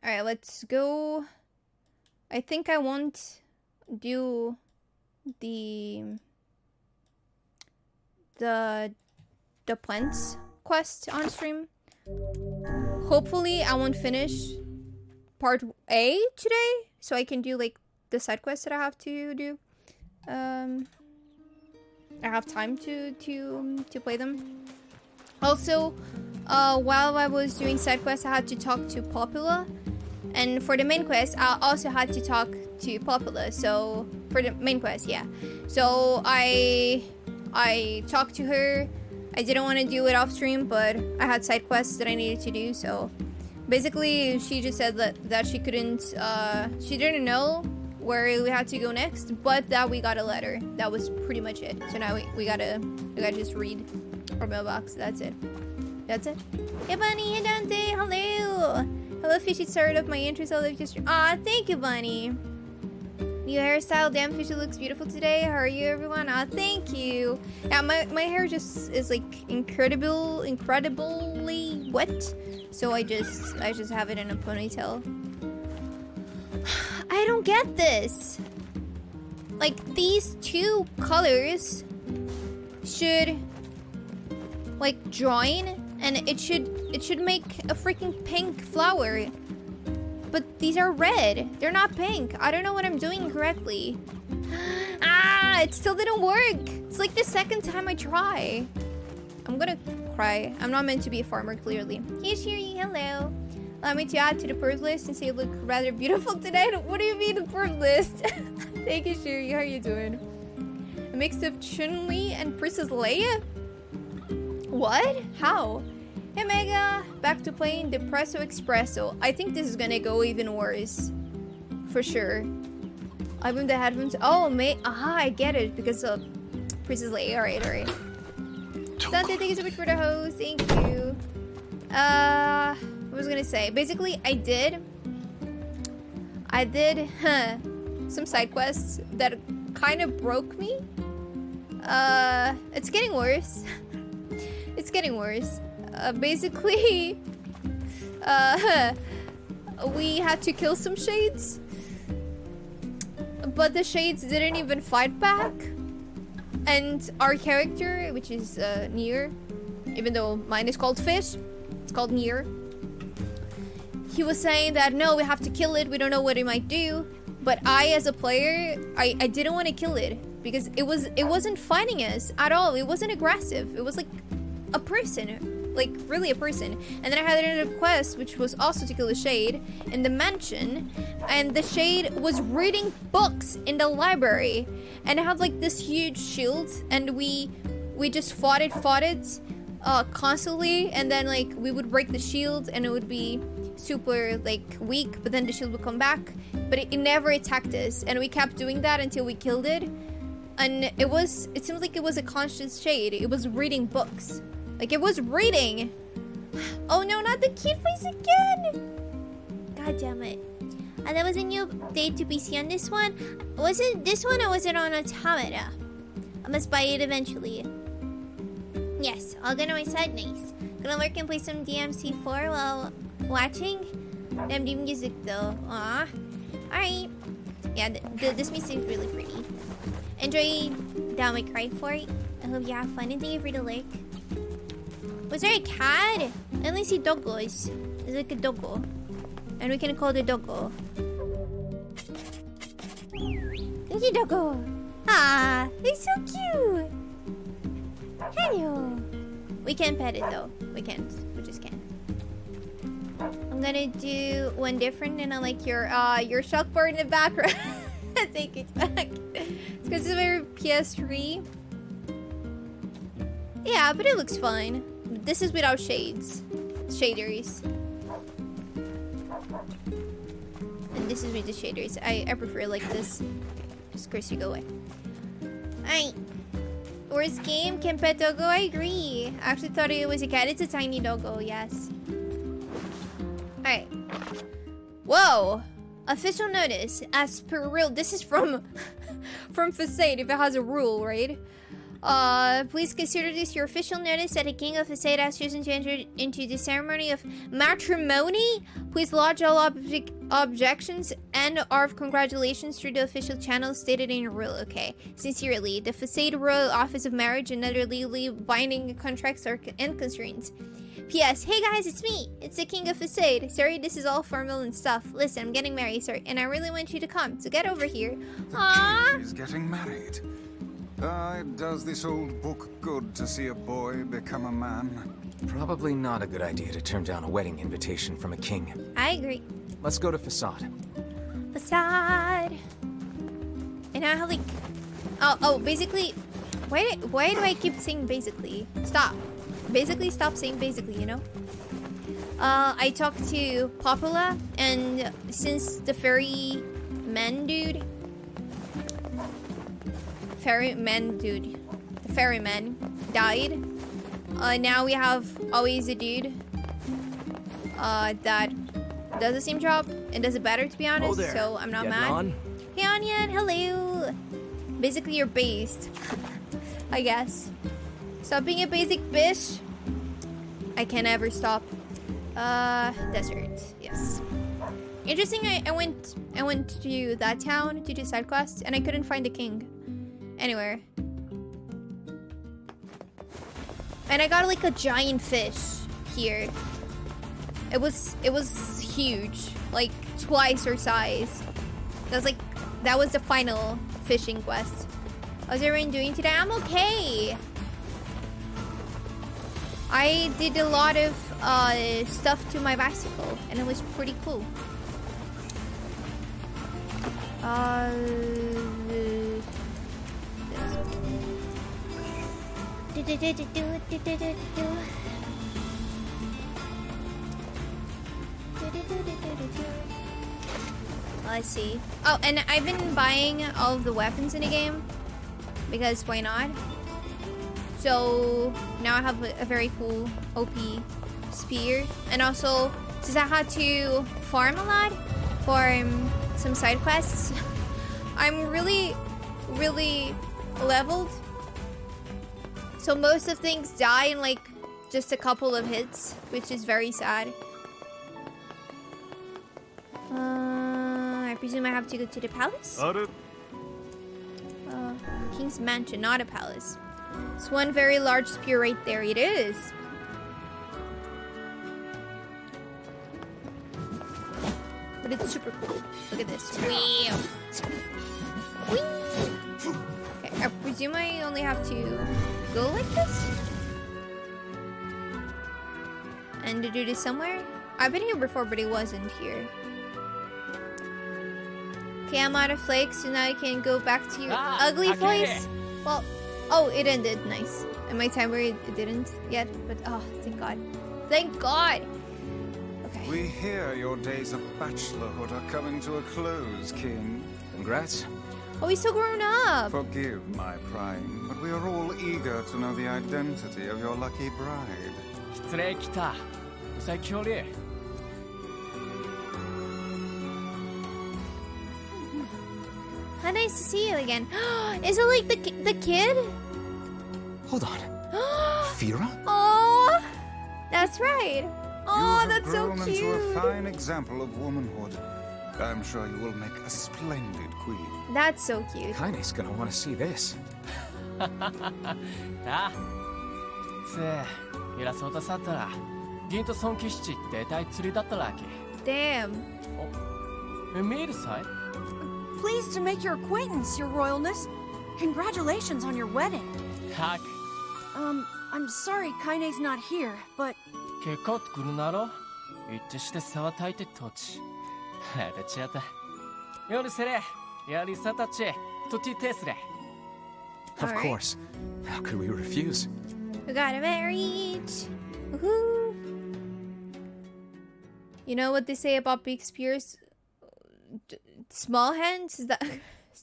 Alright, let's go. I think I won't do the plants quest on stream. Hopefully I won't finish part A today, so I can do like the side quests that I have to do. I have time to play them. Also, while I was doing side quests, I had to talk to Popula, and for the main quest, I also had to talk to Popula. So for the main quest, yeah. So I talked to her. I didn't want to do it off stream, but I had side quests that I needed to do. So basically, she just said that she couldn't. She didn't know where we had to go next, but that we got a letter. That was pretty much it. So now we gotta just read our mailbox. That's it. That's it. Hey Bunny, hey Dante, hello. Hello Fishy, started up my interest. I love just. Aw, thank you, Bunny. New hairstyle, damn Fishy looks beautiful today. How are you, everyone? Aw, thank you. Yeah, my hair just is like incredibly wet. So I just have it in a ponytail. I don't get this. Like, these two colors should like join, and it should make a freaking pink flower. But these are red. They're not pink. I don't know what I'm doing correctly. Ah, it still didn't work. It's like the second time I try. I'm gonna cry. I'm not meant to be a farmer, clearly. Hey Shiri, hello. Allow me to add to the bird list and say you look rather beautiful today. What do you mean the bird list? Thank you, Shiri. How are you doing? A mix of Chun-Li and Princess Leia? What? How? Hey Mega, back to playing Depresso Espresso. I think this is gonna go even worse. For sure. I moved the headphones. Oh, I get it. Because of Princess Leia. Alright. Dante, thank you so much for the host. Thank you. What was I gonna say? Basically, I did some side quests that kind of broke me. It's getting worse. It's getting worse. Basically, we had to kill some shades, but the shades didn't even fight back. And our character, which is NieR, even though mine is called Fish, it's called NieR. He was saying that no, we have to kill it. We don't know what it might do. But I, as a player, I didn't want to kill it because it wasn't fighting us at all. It wasn't aggressive. It was like a person, like really a person. And then I had another quest, which was also to kill a shade in the mansion, and the shade was reading books in the library, and it had like this huge shield, and we just fought it constantly, and then like we would break the shield, and it would be super like weak, but then the shield would come back, but it never attacked us, and we kept doing that until we killed it. And it seems like it was a conscious shade. It was reading books, like it was reading. Oh no, not the key face again. God damn it. That was a new update to PC on this one. Was it this one or was it on Automata? I must buy it eventually. Yes, I'll go to my side. Nice. Gonna work and play some DMC4 while watching. Damn the music though. Aw. Alright. Yeah, this music is really pretty. Enjoy Down My Cry for it. I hope you have fun and thank you for the like. Was there a cat? I only see doggos. There's like a doggo. And we can call the doggo. Thank you, doggo. Ah, he's so cute. Hello. We can't pet it though. We can't. We just can't. I'm gonna do one different, and I like your chalkboard in the background. Thank you, Jack. It's because of my PS3. Yeah, but it looks fine. This is without shades. Shaders. And this is with the shaders. I prefer like this. Just curse you, go away. Alright. Worst game, can pet doggo, I agree. I actually thought it was a cat. It's a tiny doggo, yes. Alright. Whoa! Official notice. As per rule, this is from Facade, if it has a rule, right? Please consider this your official notice that the King of Facade has chosen to enter into the ceremony of matrimony. Please lodge all objections and our congratulations through the official channel stated in your will. Okay. Sincerely, the Facade Royal Office of Marriage and other legally binding contracts and constraints. P.S. Hey guys, it's me. It's the King of Facade. Sorry, this is all formal and stuff. Listen, I'm getting married, sir, and I really want you to come. So get over here. The king is getting married. It does this old book good to see a boy become a man. Probably not a good idea to turn down a wedding invitation from a king. I agree. Let's go to Facade. Facade. And I have like... Oh, basically... Why do I keep saying basically? Stop. Basically, stop saying basically, you know? I talked to Popula, and since the ferryman dude, the ferryman died, now we have always a dude that does the same job and does it better, to be honest. So I'm not mad. On? Hey Anya, hello. Basically, you're based, I guess. Stop being a basic bitch. I can never stop. Desert. Yes. Interesting. I went to that town to do side quests, and I couldn't find the king anywhere. And I got like a giant fish here. It was huge, like twice her size. That was the final fishing quest. How's everyone doing today? I'm okay. I did a lot of stuff to my bicycle, and it was pretty cool. Let's see. Oh, and I've been buying all of the weapons in the game because why not? So now I have a very cool OP spear, and also since I had to farm a lot for some side quests, I'm really leveled. So most of things die in like just a couple of hits, which is very sad. I presume I have to go to the palace? King's mansion, not a palace. It's one very large spear right there. It is. But it's super cool. Look at this. Whee! Whee! Okay, I presume I only have to go like this? And to do this somewhere? I've been here before, but it wasn't here. Okay, I'm out of flakes, so now I can go back to your ugly voice. Well, oh, it ended. Nice. And my timer, it didn't yet, but oh, thank God. Thank God! Okay. We hear your days of bachelorhood are coming to a close, King. Congrats. Oh, he's so grown up! Forgive my prying, but we are all eager to know the identity of your lucky bride. 失礼来た。最強で。How nice to see you again. Is it like the kid? Hold on. Fira? Oh, that's right. Oh, you have that's so grown cute. into a fine example of womanhood. I'm sure you will make a splendid queen. That's so cute. Kaine's gonna want to see this. あつえ、偉そうとさったら、銀と尊騎士地って大釣りだったらけ。Damn. お、見えるさい Pleased to make your acquaintance, Your Royalness. Congratulations on your wedding. たく、I'm sorry Kaine's not here, but 結構来るなろ一致して沢たいて土地。はたちやた。夜せれ、やりさたち、とててすれ。Of Alright. course. How could we refuse? We got married. Woohoo. You know what they say about big spears? Small hands? Is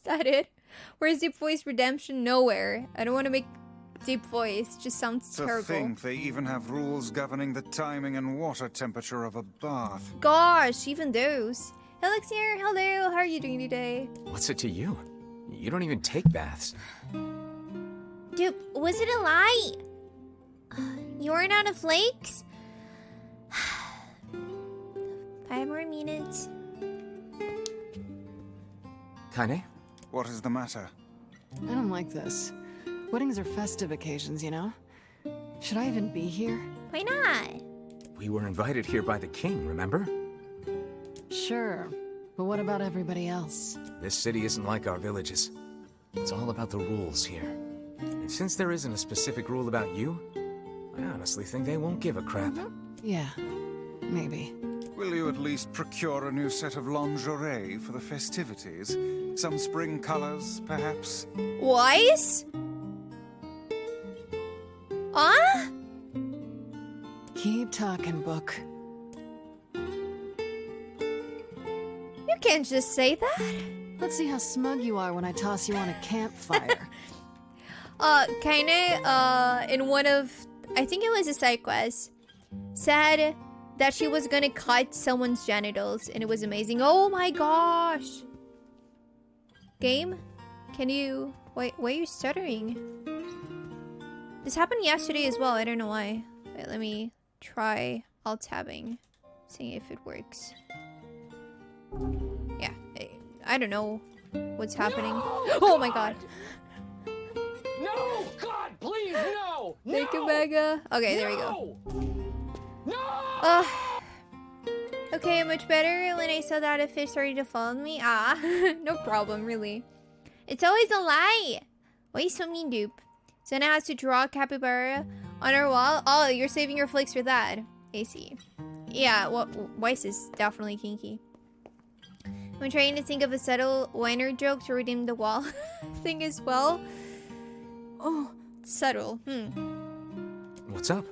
that it? Where's Deep Voice Redemption? Nowhere. I don't want to make Deep Voice. It just sounds To terrible. think they even have rules governing the timing and water temperature of a bath. Gosh, even those. Elixir, hello. How are you doing today? What's it to you? You don't even take baths. Dude, was it a lie? You weren't out of flakes? 5 more minutes. Kaine? What is the matter? I don't like this. Weddings are festive occasions, you know? Should I even be here? Why not? We were invited here by the king, remember? Sure. But what about everybody else? This city isn't like our villages. It's all about the rules here. And since there isn't a specific rule about you, I honestly think they won't give a crap. Yeah, maybe. Will you at least procure a new set of lingerie for the festivities? Some spring colors, perhaps? Wise? Huh? Keep talking, book. You can't just say that. Let's see how smug you are when I toss you on a campfire. Kaine, in one of, I think it was a side quest, said that she was gonna cut someone's genitals, and it was amazing. Oh my gosh! Game? Can you... Why are you stuttering? This happened yesterday as well, I don't know why. Wait, let me try alt-tabbing. See if it works. Yeah, I don't know what's happening. Oh my god! No! God, please, no! Thank you, Mega. Okay, there we go. No! Okay, much better. When I saw that a fish started to follow me. Ah, no problem, really. It's always a lie. Why are you so mean, dupe? Senna has to draw a capybara on her wall. Oh, you're saving your flakes for that. I see. Yeah, well, Weiss is definitely kinky. I'm trying to think of a subtle whiner joke to redeem the wall thing as well. Oh, Subtle. What's up?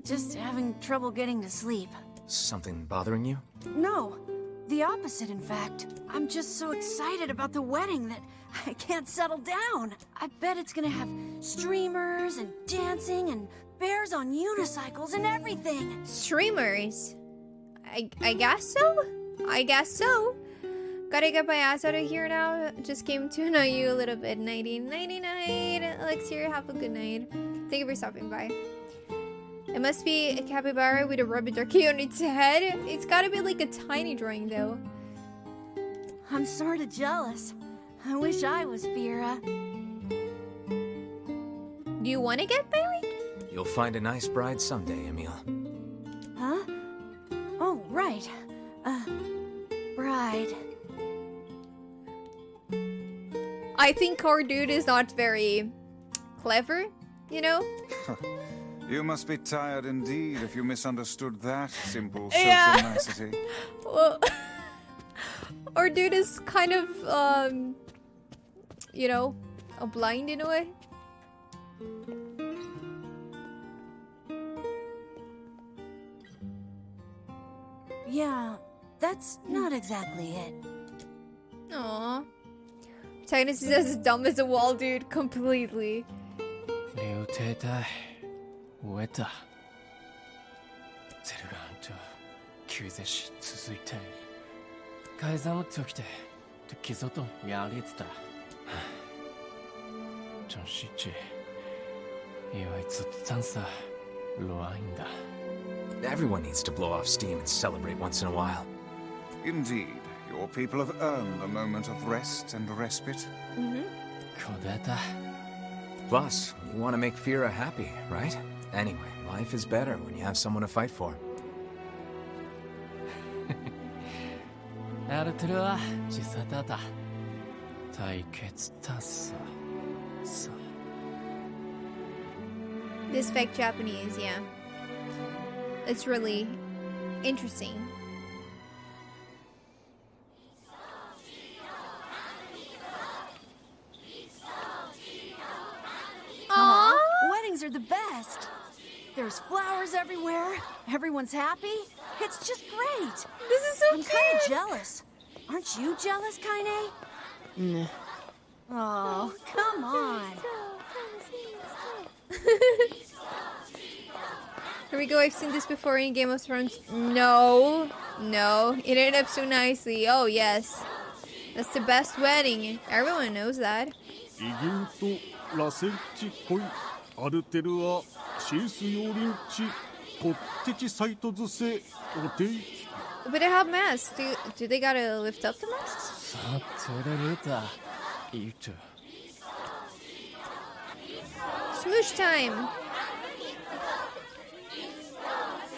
just having trouble getting to sleep. Something bothering you? No, the opposite, in fact. I'm just so excited about the wedding that I can't settle down. I bet it's gonna have streamers and dancing and bears on unicycles and everything. Streamers. I guess so? I guess so. Gotta get my ass out of here now. Just came to annoy you a little bit. Nighty night. Elixir, have a good night. Thank you for stopping by. It must be a capybara with a rubber ducky on its head. It's gotta be like a tiny drawing though. I'm sorta jealous. I wish I was Vera. Do you want to get married? You'll find a nice bride someday, Emil. Huh? Oh, right. Bride. I think our dude is not very clever, you know? You must be tired indeed if you misunderstood that simple social Yeah. nicety. Well, our dude is kind of, you know, a blind in a way. Yeah, that's not exactly it. Aww. Protagonist is as dumb as a wall dude, completely. 竜帝隊終えたゼルガンと救世主続いて改ざむって起きてでキゾとやりつた真实际以为ずっとtanさロアインだ Everyone needs to blow off steam and celebrate once in a while. Indeed, your people have earned a moment of rest and respite. これだ Plus, you want to make Fira happy, right? Anyway, life is better when you have someone to fight for. アルトゥルは自殺だった対決だささ This fake Japanese, yeah. It's really interesting. Aww. Weddings are the best. There's flowers everywhere. Everyone's happy. It's just great. This is so I'm kind of jealous. Aren't you jealous, Kaine? Nah. Oh, come on. Here we go, I've seen this before in Game of Thrones. No, it ended up so nicely. Oh yes, that's the best wedding. Everyone knows that. 異牛と螺旋地恋アルテルアシース用林地国的サイト図せお定期 But they have masks. Do they gotta lift up the masks? さてれるたいいと Smoosh time.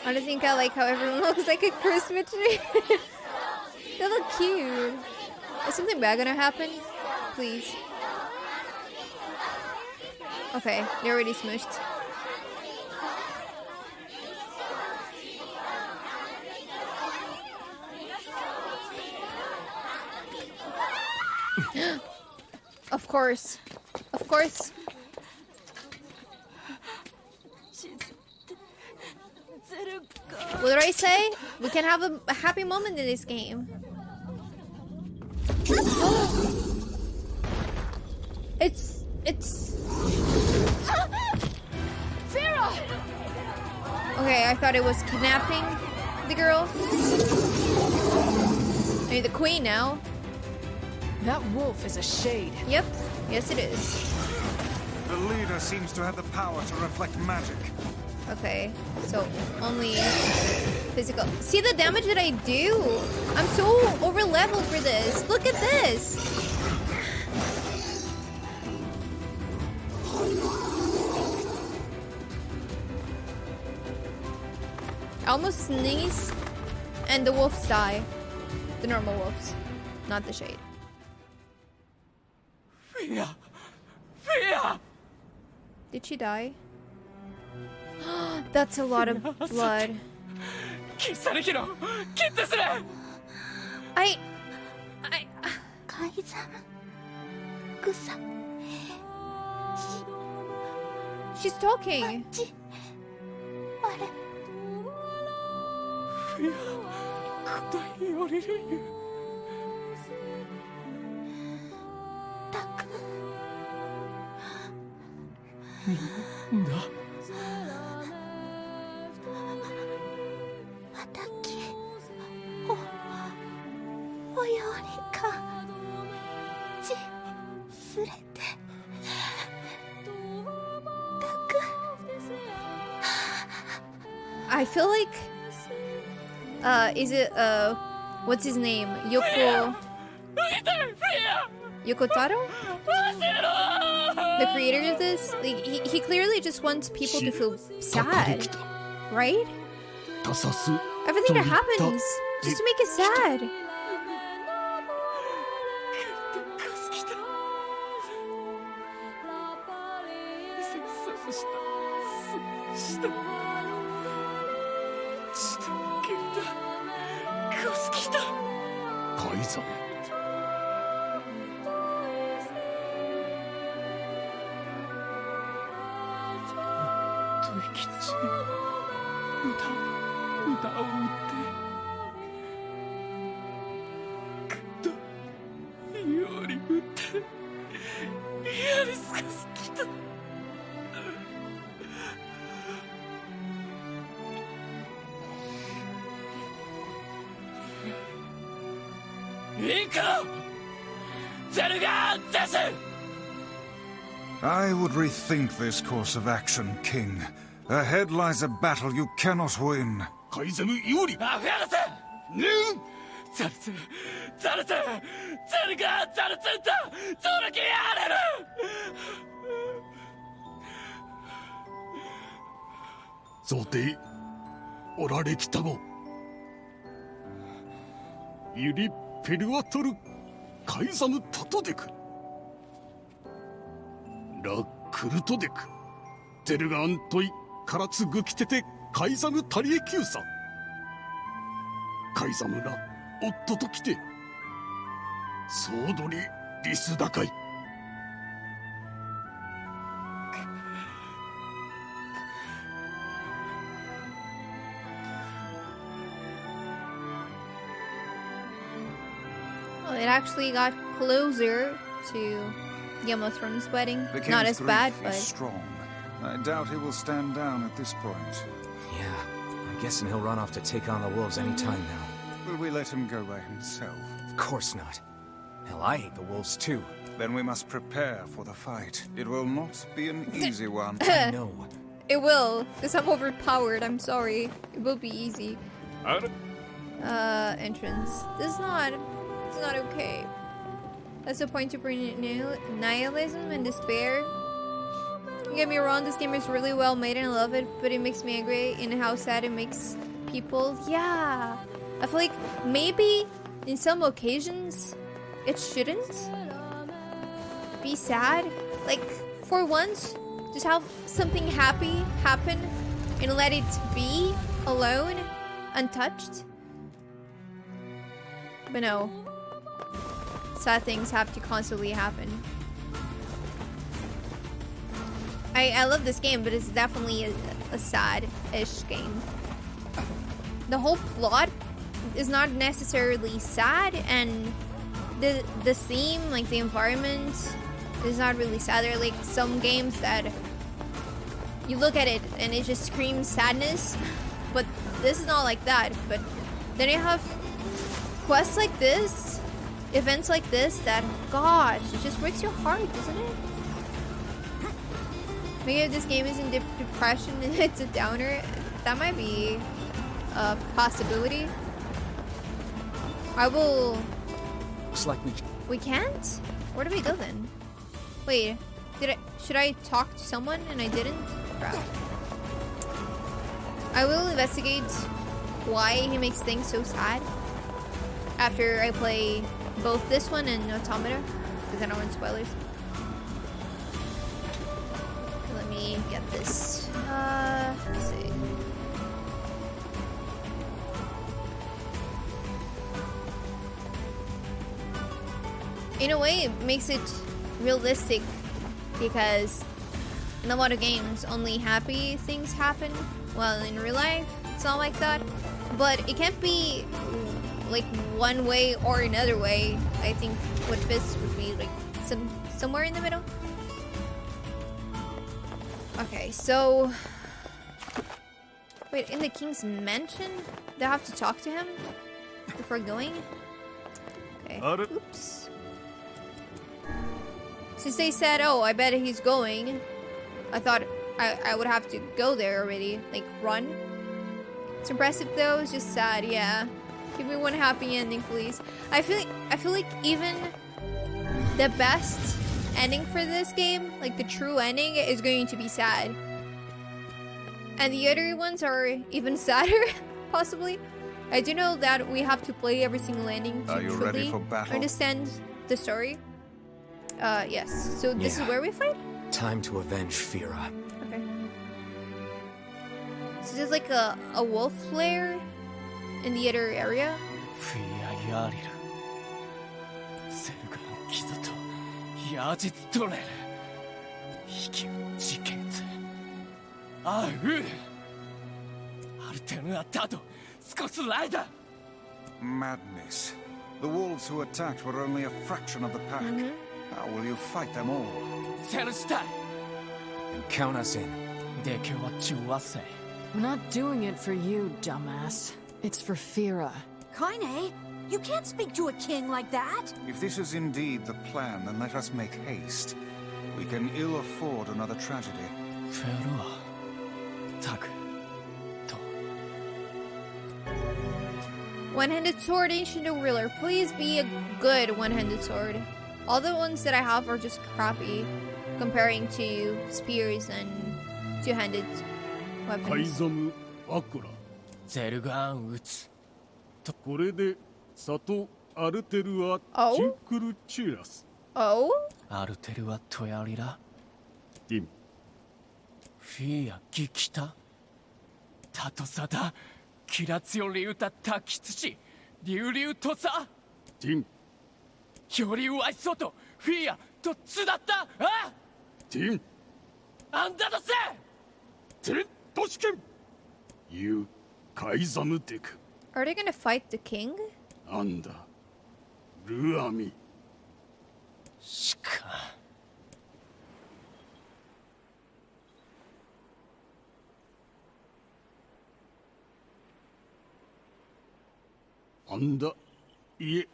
I don't think I like how everyone looks like a Christmas tree. They look cute. Is something bad gonna happen? Please. Okay, they already smooshed. Of course. Of course. What did I say? We can have a happy moment in this game. It's... Okay, I thought it was kidnapping the girl. I mean, the queen now. That wolf is a shade. Yep. Yes, it is. The leader seems to have the power to reflect magic. Okay, so only physical. See the damage that I do? I'm so over leveled for this. Look at this. I almost sneeze and the wolves die. The normal wolves, not the shade. Fia! Fia! Did she die? That's a lot of blood. 消されきろ切ってすれ I... 改ざん草 She's talking. ちあれフィア答えよりるゆたくんだまたきおようにかちすれてたく I feel like... is it, what's his name? Yoko Taro? The creator of this? Like, he clearly just wants people to feel sad, right? 他さす Everything that happens, just to make it sad. 改ざん吐息ち歌を打ってぐっとより打ってやりすかすきた行こうゼルガーゼス I would rethink this course of action, King. Ahead lies a battle you cannot win. カイザム有利アフガルセヌーザルツザルツゼルガーザルツンタゾルキアレル贈呈おられきたごユリペルアトルカイザムタトデクラクルトデクゼルガアントイカラツグキテテカイザムタリエキューサカイザムラ夫と来てソードリリスダカイ Well, it actually got closer to Game of Thrones wedding. The Not king's as bad, grief but... is strong. I doubt he will stand down at this point. Yeah, I'm guessing he'll run off to take on the wolves any time now. Will we let him go by himself? Of course not. Hell, I hate the wolves too. Then we must prepare for the fight. It will not be an easy one. I know. It will, because I'm overpowered. I'm sorry. It will be easy. Entrance. This is not okay. That's the point to bring nihilism and despair. Don't get me wrong, this game is really well made and I love it, but it makes me angry in how sad it makes people. Yeah. I feel like maybe in some occasions it shouldn't be sad. Like, for once, just have something happy happen and let it be alone, untouched. But no. Sad things have to constantly happen. I love this game, but it's definitely a sad-ish game. The whole plot is not necessarily sad, and the theme, like the environment, is not really sad. There are like some games that you look at it and it just screams sadness, but this is not like that. But then you have quests like this, events like this that, gosh, it just breaks your heart, doesn't it? Maybe if this game is in depression and it's a downer, that might be a possibility. I will... Looks like We can't? Where do we go then? Wait, should I talk to someone and I didn't? Crap. I will investigate why he makes things so sad after I play both this one and Automata, because I don't want spoilers. Let me get this. Let's see. In a way, it makes it realistic because in a lot of games, only happy things happen. Well, in real life, it's not like that. But it can't be like one way or another way. I think what fits would be like somewhere in the middle. Okay, so wait, in the king's mansion, do I have to talk to him before going? Okay. Oops. Since they said, oh, I bet he's going, I thought I would have to go there already, like run. It's impressive though, it's just sad, yeah. Give me one happy ending, please. I feel like even the best ending for this game, like the true ending, is going to be sad. And the other ones are even sadder, possibly. I do know that we have to play every single ending to Are you truly ready for battle? understand the story. Yes. So this is where we fight? time to avenge Fira. Okay. So there's like a wolf lair in the other area? フィアヤリルセルガの傷とヤジツトレル引き自決アウルアルテヌアタドスコスライダー Madness. The wolves who attacked were only a fraction of the pack. How will you fight them all? セルシタイ And count us in. デケは中和せ I'm not doing it for you, dumbass. It's for Fira. Kaine, you can't speak to a king like that. If this is indeed the plan, then let us make haste. We can ill afford another tragedy. フェロアタグと One-handed sword, ancient ruler. Please be a good one-handed sword. All the ones that I have are just crappy comparing to spears and two-handed カイ weapons. ザム・アクラ。ゼルガーン撃つこれでサト・アルテルア・ Oh? チンクルチュラス Oh? アルテルはトヤリラティンフィアギキタタトサダキラツヨリウタタキツシリュウリュウトサティンよりワイソトフィアとツだったあティンあんだとせテントシケンユー・カイザムテク Are they gonna fight the king? なんだルアミしかなんだいえ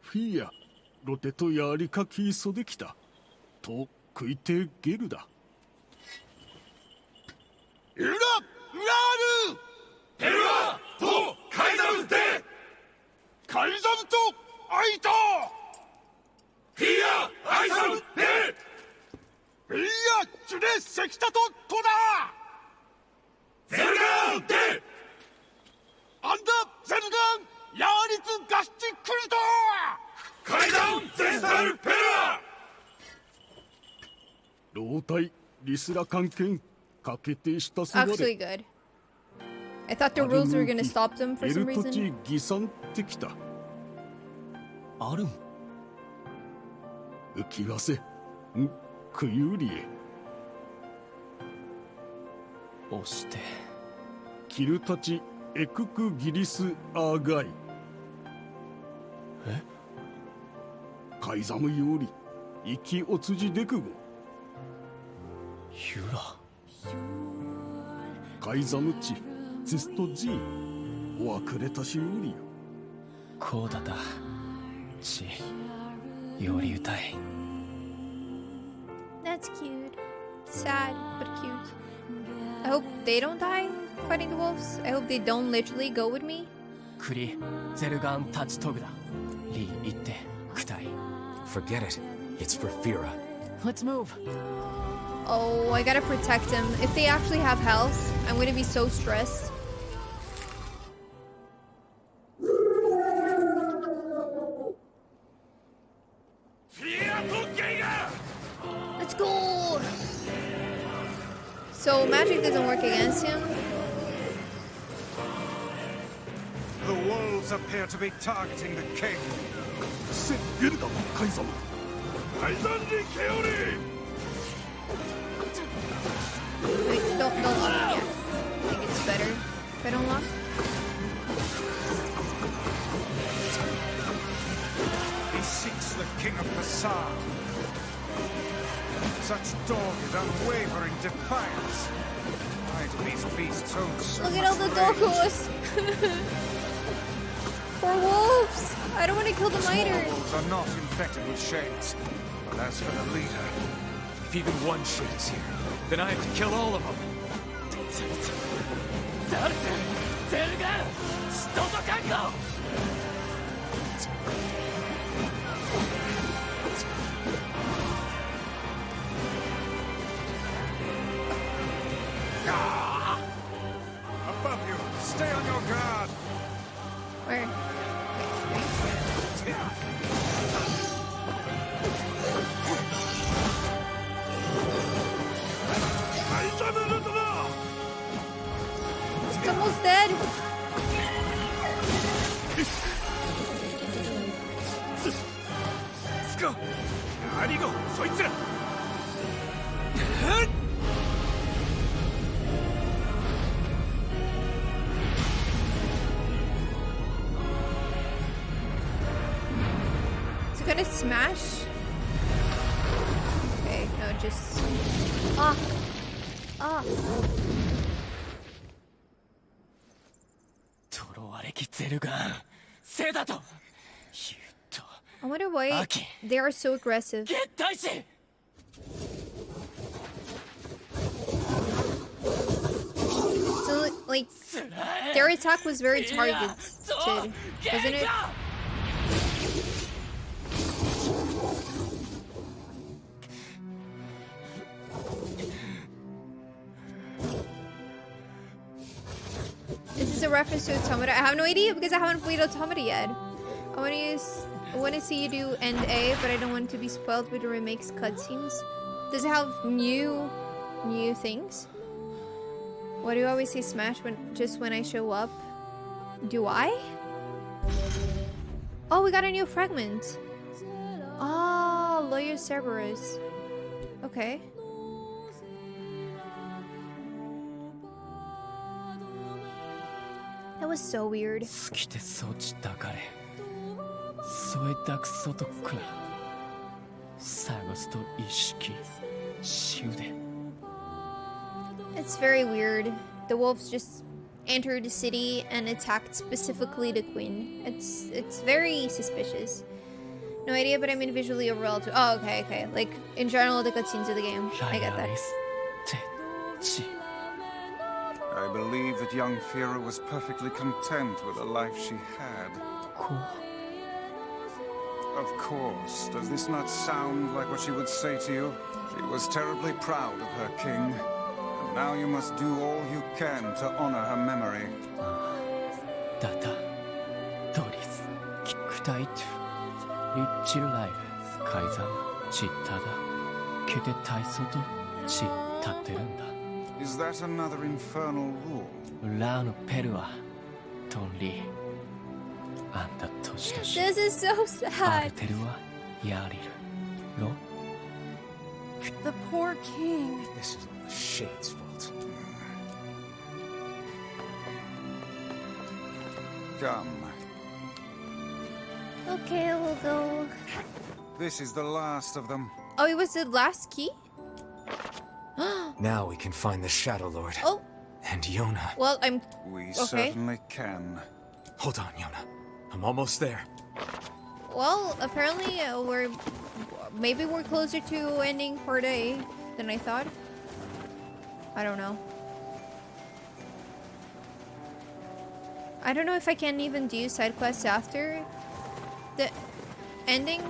フィアロテとやりかき急できたと食いてゲルだ。ウララールペルアとカイザムでカイザムとアイタヒアアイザムでビアチュレセキタとトダゼルガンでアンダゼルガンヤーリツガッチクリトカイザムゼスタルペルア老体リスラ関係かけてしたすわれ Actually good. I thought the rules were gonna stop them for some エルトチ reason. ギサンってきたあるん浮きわせんクユリエ押してキルタチエククギリスアーガイえカイザムより生きおつじでくごユラカイザムチツストジーおわくれたしよりよこうだだちより歌い That's cute. Sad, but cute. I hope they don't die fighting the wolves. I hope they don't literally go with me. クリゼルガンタチトグだリー行ってクタイ Forget it. It's for Fira. Let's move. Oh, I gotta protect him. If they actually have health, I'm gonna be so stressed. Let's go! So magic doesn't work against him. The wolves appear to be targeting the king. セゲルダカイザムカイザンリケオリ Wait, don't lock him yet. I think it's better if I don't lock. He seeks the king of Passar. Such dogged, unwavering defiance. Why do these beasts hold so Look at much all the rage? doggos! Poor wolves! I don't want to kill the Small miter. wolves are not infected with shades. But as for the leader, If even one shit is here, then I have to kill all of them. ザルツゼルガンストトカンゴ above you, stay on your guard. Where? It's almost dead. Is it gonna smash? Okay, no, just... Ah! Ah! トロワレキゼルガンセダと言うと I wonder why Okay. they are so aggressive. ゲッタイシ So, like, their attack was very targeted, wasn't it? Is this a reference to Automata? I have no idea because I haven't played Automata yet. I want to see you do End A, but I don't want to be spoiled with the remake's cutscenes. Does it have new things? Why do you always say smash when I show up? Do I? Oh, we got a new fragment. Oh, Lawyer Cerberus. Okay. That was so weird. 好きてそちたかれそえだくそとくな探すと意識しゅで It's very weird. The wolves just entered the city and attacked specifically the queen. It's very suspicious. No idea, but I mean visually overall too. Oh, okay, okay. Like, in general, the cutscenes of the game. I get that. てち I believe that young Fira was perfectly content with the life she had. こ Of course, does this not sound like what she would say to you? She was terribly proud of her king, and now you must do all you can to honor her memory. だたドリスキクタイトリッチルライブ改ざんチッタだケテ体操とチ立ってるんだ Is that another infernal rule? ラーのペルはトンリーあんた年だし This is so アル sad. テルはやりるロ The poor king. This is all the Shade's fault. Come. Okay, we'll go. This is the last of them. Oh, it was the last key? Now we can find the Shadow Lord. Oh, And Yona. well, I'm... We Okay. certainly can. Hold on, Yona. I'm almost there. Well, apparently we're... Maybe we're closer to ending part A than I thought. I don't know. I don't know if I can even do side quests after the ending.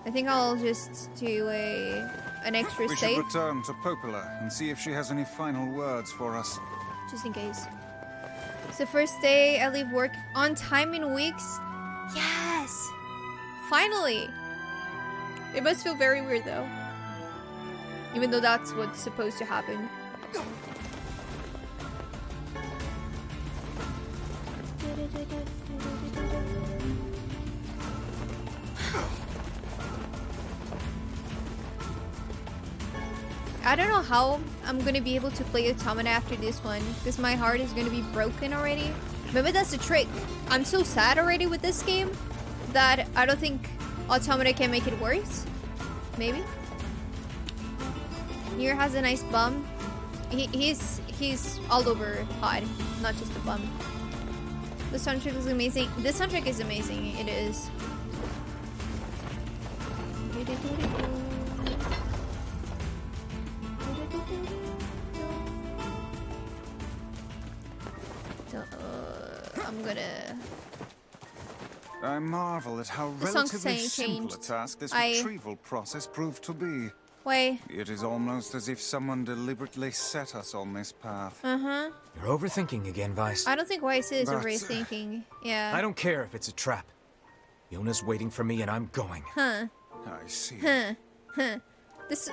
I think I'll just do an extra We should save, return to Popola and see if she has any final words for us. just in case. It's the first day I leave work on time in weeks. Yes! Finally! It must feel very weird though. Even though that's what's supposed to happen. I don't know how I'm gonna be able to play Automata after this one, because my heart is gonna be broken already. Maybe that's the trick. I'm so sad already with this game that I don't think Automata can make it worse. Maybe. NieR has a nice bum. He's all over hot, not just a bum. The soundtrack is amazing. The soundtrack is amazing. It is. I'm gonna... I marvel at how The song's relatively saying simple a changed. task this I- retrieval process proved to be. Wait. It is almost as if someone deliberately set us on this path. Uh-huh. You're overthinking again, Vice. I don't think Weiss is But- overthinking. Yeah. I don't care if it's a trap. Yona's waiting for me and I'm going. Huh. I see. This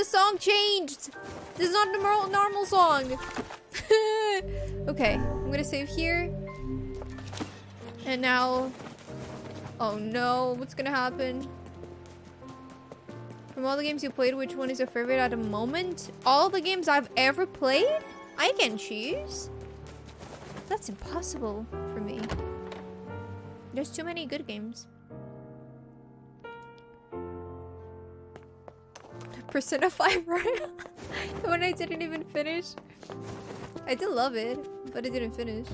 song changed. This is not a normal song. Okay, I'm gonna save here. And now, oh no, what's gonna happen? From all the games you played, which one is your favorite at the moment? All the games I've ever played? I can choose. That's impossible for me. There's too many good games. Persona 5, right? The one I didn't even finish. I did love it, but I didn't finish.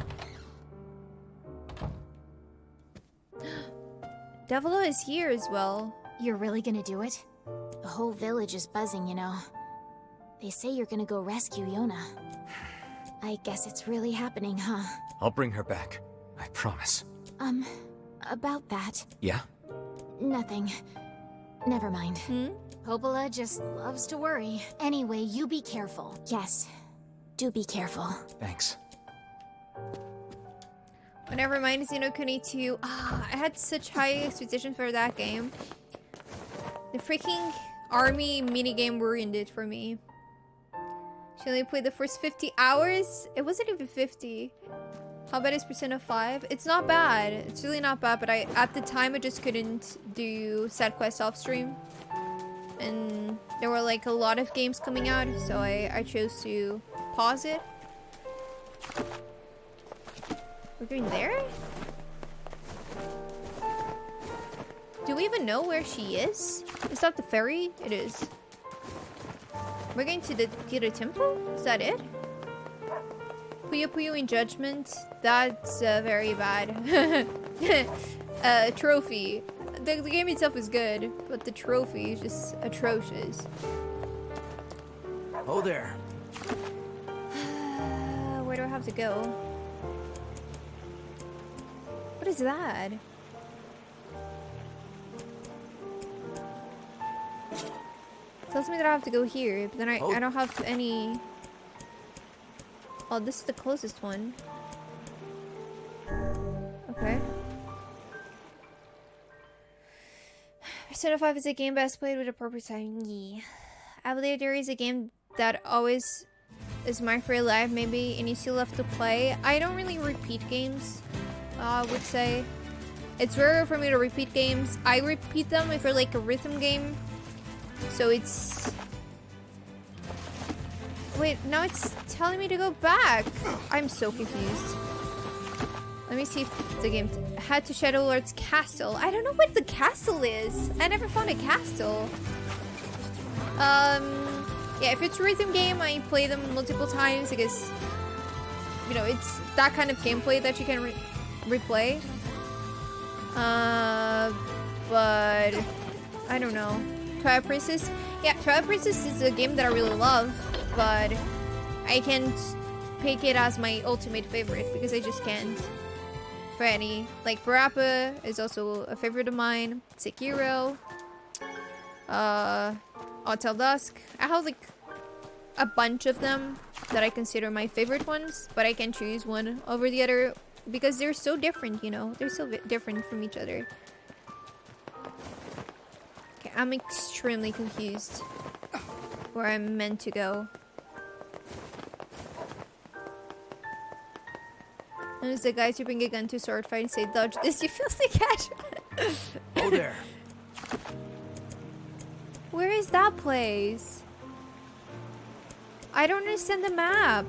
Devilo is here as well. You're really gonna do it? The whole village is buzzing, you know. They say you're gonna go rescue Yona. I guess it's really happening, huh? I'll bring her back. I promise. About that. Yeah? Nothing. Never mind. Hmm? Popola just loves to worry. Anyway, you be careful. Yes. Do be careful. Thanks. Whenever mine is Kuni 2. Ah, I had such high expectations for that game. The freaking army minigame ruined it for me. She only played the first 50 hours? It wasn't even 50. How bad is Persona 5? It's not bad. It's really not bad, but at the time I just couldn't do side quests off stream. And there were like a lot of games coming out, so I chose to pause it. We're going there? Do we even know where she is? Is that the ferry? It is. We're going to the Gita Temple? Is that it? Puyo Puyo in Judgment? That's very bad. Trophy. the game itself is good, but the trophy is just atrocious. Oh there. Where do I have to go? What is that? Tells me that I have to go here, but then I don't have any. Oh, this is the closest one. Okay. Persona 5 is a game best played with a proper time. Yeah. I believe there is a game that always is marked for your life, maybe, and you still have to play. I don't really repeat games, I would say. It's rare for me to repeat games. I repeat them if they're like a rhythm game. So it's... Wait, now it's telling me to go back. I'm so confused. Let me see if the game had to Shadow Lord's castle. I don't know what the castle is. I never found a castle. Yeah, if it's a rhythm game, I play them multiple times because, you know, it's that kind of gameplay that you can replay. But I don't know. Twilight Princess? Yeah, Twilight Princess is a game that I really love, but I can't pick it as my ultimate favorite because I just can't. For any, like Parappa is also a favorite of mine. Sekiro, Hotel Dusk. I have like a bunch of them that I consider my favorite ones, but I can choose one over the other because they're so different, you know? They're so different from each other. Okay, I'm extremely confused where I'm meant to go. And it's the guys who bring a gun to sword fight and say, dodge this, you filthy cat. Oh there. Where is that place? I don't understand the map.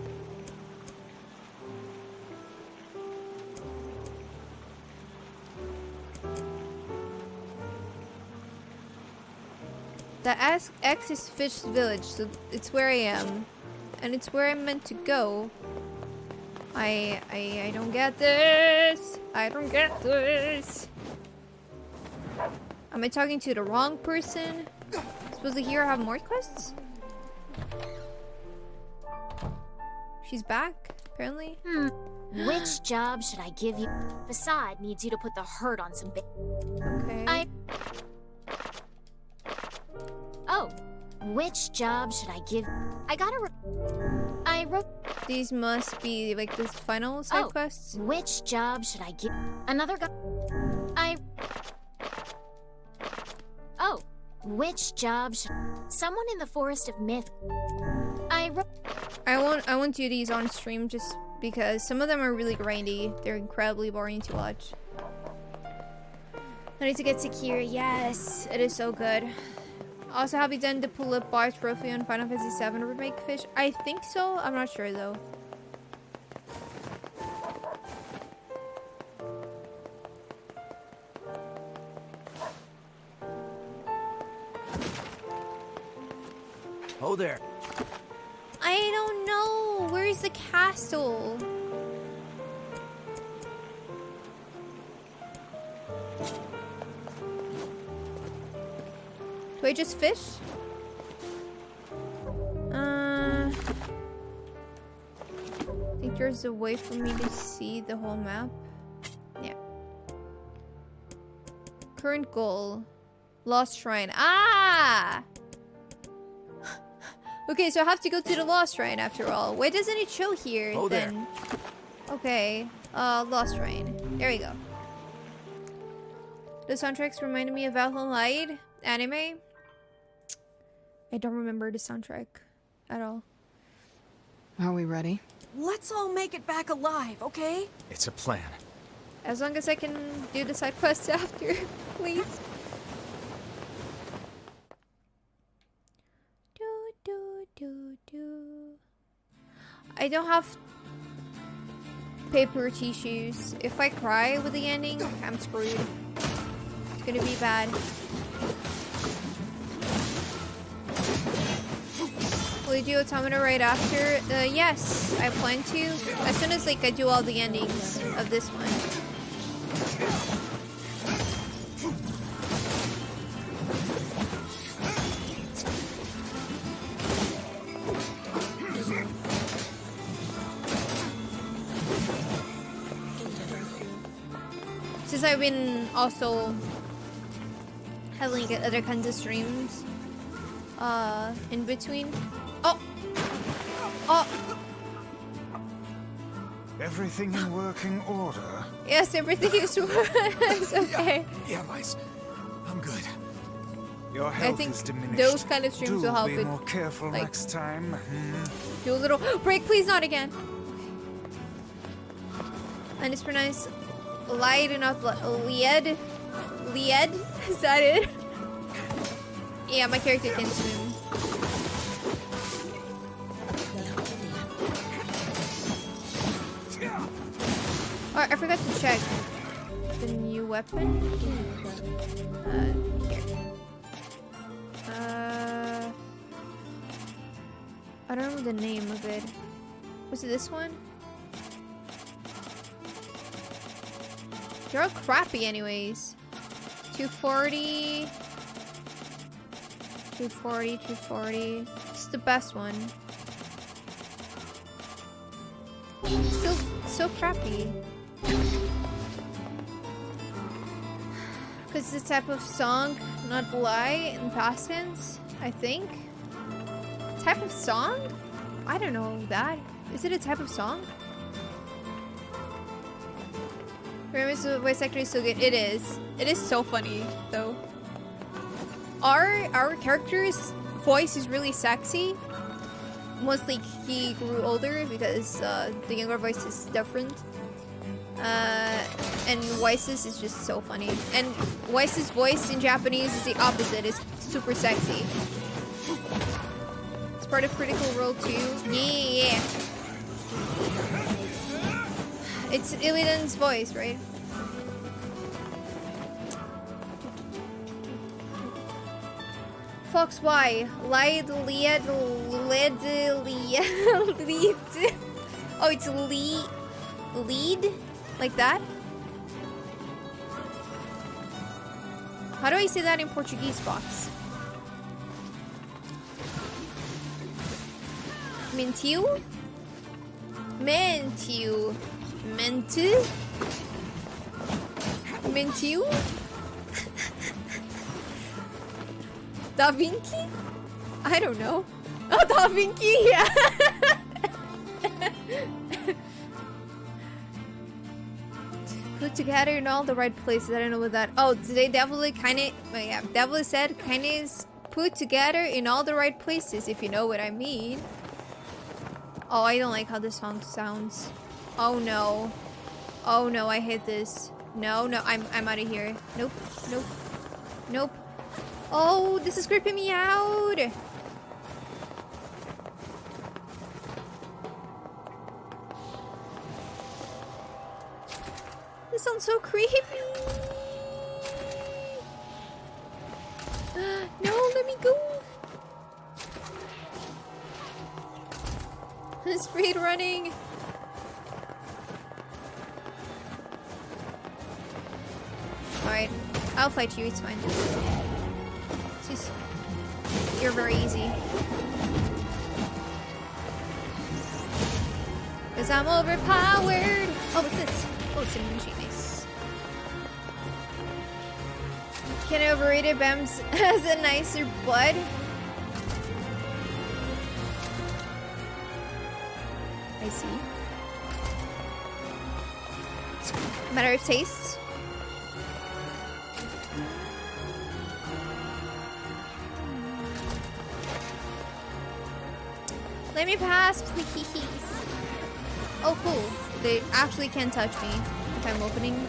The X is Fish Village, so it's where I am. And it's where I'm meant to go. I don't get this. I don't get this. Am I talking to the wrong person? Supposed to here have more quests? She's back, apparently. Which job should I give you? Facade needs you to put the hurt on some Okay. Oh, which job should I give? I gotta I wrote. These must be like the final side quests. Which job should I give? Another guy. Oh, which job should? Someone in the Forest of Myth. I won't do these on stream just because some of them are really grindy. They're incredibly boring to watch. I need to get secure. Yes, it is so good. Also, have you done the pull-up bar trophy on Final Fantasy VII Remake Fish? I think so. I'm not sure though. Oh there. I don't know. Where is the castle? Do I just fish? I think there's a way for me to see the whole map. Yeah. Current goal. Lost Shrine. Ah! Okay, so I have to go to the Lost Shrine after all. Why doesn't it show here then? There. Okay. Lost Shrine. There we go. The soundtracks reminded me of Valhalla Light anime. I don't remember the soundtrack at all. Are we ready? Let's all make it back alive, okay? It's a plan. As long as I can do the side quests after, please. I don't have paper tissues. If I cry with the ending, I'm screwed. It's gonna be bad. Will you do Automata right after? Yes, I plan to. As soon as like I do all the endings of this one. because I've been also having other kinds of streams in between. Oh! Oh! Everything in working order? Yes, everything is it's okay. Yeah, Vice. I'm good. Your health think is diminished. those kind of streams Do will help be it, more careful like- next time. Do a little break, please, not again. And it's pronounced lied and not lied. Lied? Is that it? Yeah, my character can swim. Oh, I forgot to check the new weapon. Here. I don't remember the name of it. Was it this one? They're all crappy anyways. 240. 240, 240. It's the best one. Still so crappy. Because it's a type of song, not lie in past tense, I think. Type of song? I don't know that. Is it a type of song? Remember, the voice actor is so good. It is. It is so funny, though. Our character's voice is really sexy. Mostly he grew older because the younger voice is different. And Weiss's is just so funny. And Weiss's voice in Japanese is the opposite. It's super sexy. It's part of Critical Role 2. Yeah. It's Illidan's voice, right? Fox Y. Lied, lied, led, lead. Oh, it's lead? Like that? How do I say that in Portuguese, Fox? Mentiu? Mentiu. Mentiu? Mentiu? Da Vinci? I don't know. Oh, Da Vinci, yeah. Put together in all the right places. I don't know what that. Oh, they definitely kind of. Yeah, definitely said kind of is put together in all the right places, if you know what I mean. Oh, I don't like how this song sounds. Oh no. Oh no, I hate this. No, no, I'm out of here. Nope, nope, nope. Oh, this is creeping me out. This sounds so creepy. No, let me go. Speed running. Alright, I'll fight you, it's fine. You're very easy. Cause I'm overpowered. Oh, what's this? Oh, it's a machine. Nice. Can I overrate it? Bams has a nicer butt. I see. Matter of taste. Let me pass, please. Oh, cool. They actually can't touch me if I'm opening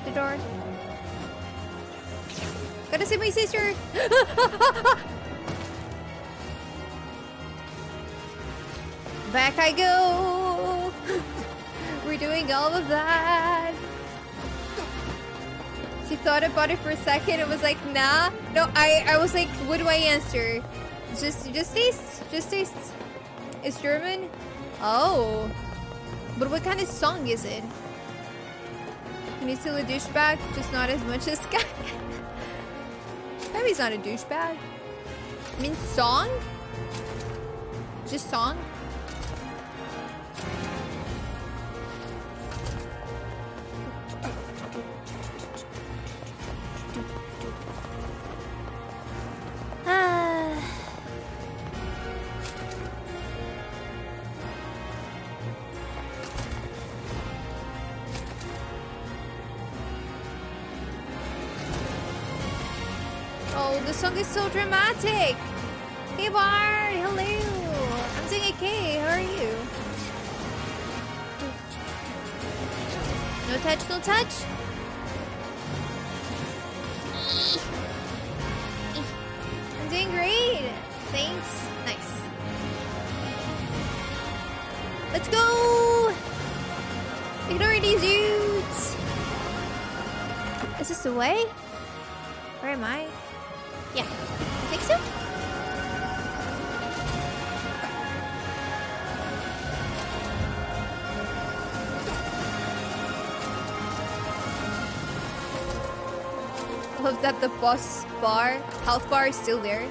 the door. Gotta save my sister. Back I go. We're doing all of that. She thought about it for a second. It was like, nah. No, I was like, what do I answer? Just taste. Just taste. It's German? Oh. But what kind of song is it? And he's still a douchebag, just not as much as Sky. Maybe he's not a douchebag. I mean, song? Just song? the song is so dramatic. Hey Bard, hello. I'm doing okay. How are you? No touch, no touch. I'm doing great. Thanks. Nice. Let's go. Ignore these dudes. Is this the way? Where am I? Yeah, I think so. Love that the boss bar, health bar is still there.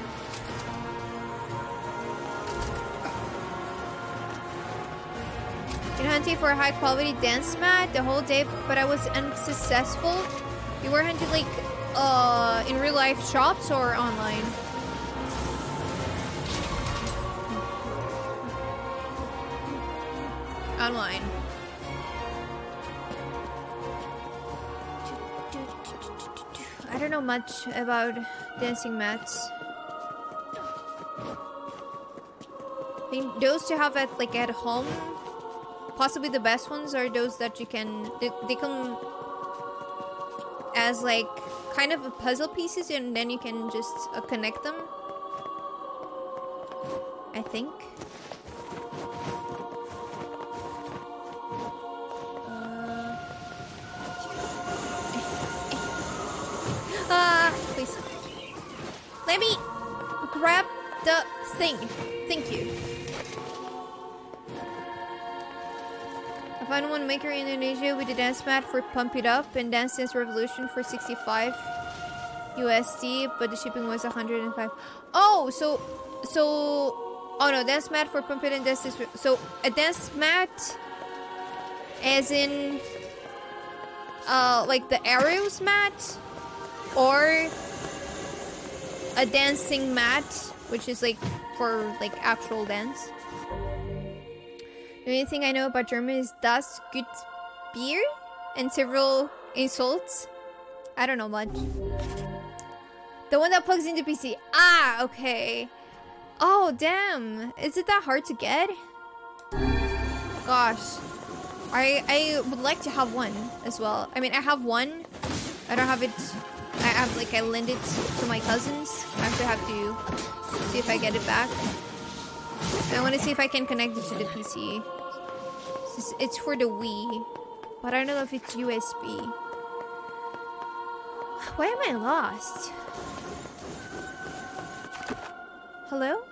Been hunting for a high quality dance mat the whole day, but I was unsuccessful. You were hunting like in real life shops or online? Online. I don't know much about dancing mats. I think those to have at like at home, possibly the best ones are those that you can they come as like kind of a puzzle pieces, and then you can just connect them, I think. Please. Let me grab the thing. Thank you. I found one maker in Indonesia with a dance mat for Pump It Up and Dance Dance Revolution for 65 USD, but the shipping was 105. Oh, oh no, dance mat for Pump It and Dance Dance. So a dance mat as in like the Arrows mat, or a dancing mat, which is like for like actual dance. The only thing I know about German is das gut Bier and several insults. I don't know much. The one that plugs into PC. Ah, okay. Oh, damn. Is it that hard to get? Gosh. I would like to have one as well. I mean, I have one. I don't have it. I lend it to my cousins. I have to see if I get it back. I want to see if I can connect it to the PC. It's for the Wii, but I don't know if it's USB. Why am I lost? Hello?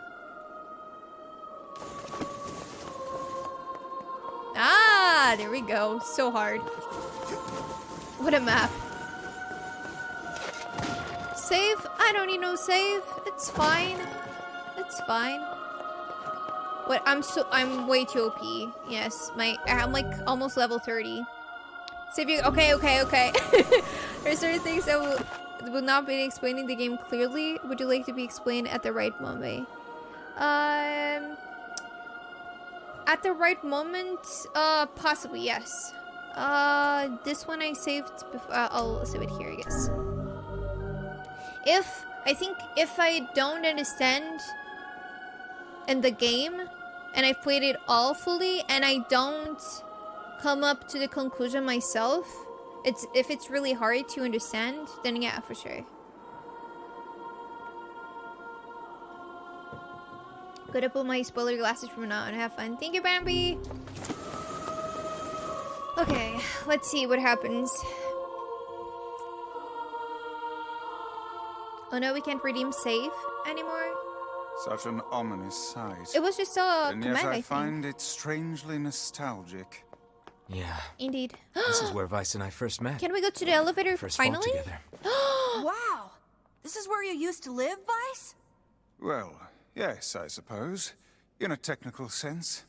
Ah, there we go. So hard. What a map. Save? I don't need no save. It's fine. It's fine. What? I'm way too OP. Yes, I'm like almost level 30. Save you. Okay. There are certain things that will not be explaining the game clearly. Would you like to be explained at the right moment? At the right moment, possibly yes. This one I saved. I'll save it here, I guess. I think if I don't understand in the game and I played it all fully and I don't come up to the conclusion myself, if it's really hard to understand, then yeah, for sure. Gonna put my spoiler glasses from now on and have fun. Thank you, Bambi. Okay, let's see what happens. Oh no, we can't redeem save anymore. Such an ominous sight. It was just a And command, yet I I think. find it strangely nostalgic. Yeah. Indeed. This is where Vice and I first met. Can we go to the elevator First fought finally? together. Wow! This is where you used to live, Vice? Well, yes, I suppose. In a technical sense.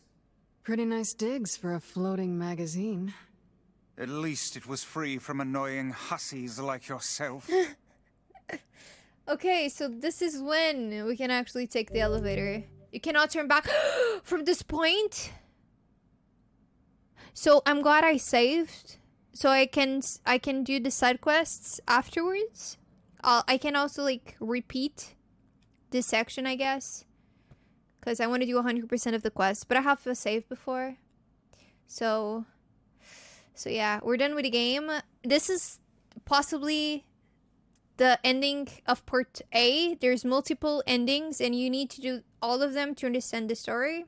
Pretty nice digs for a floating magazine. At least it was free from annoying hussies like yourself. Okay, so this is when we can actually take the elevator. You cannot turn back from this point. So I'm glad I saved, so I can do the side quests afterwards. I can also like repeat this section, I guess, because I want to do 100% of the quest, but I have a save before. So yeah, we're done with the game. This is possibly the ending of part A. There's multiple endings and you need to do all of them to understand the story.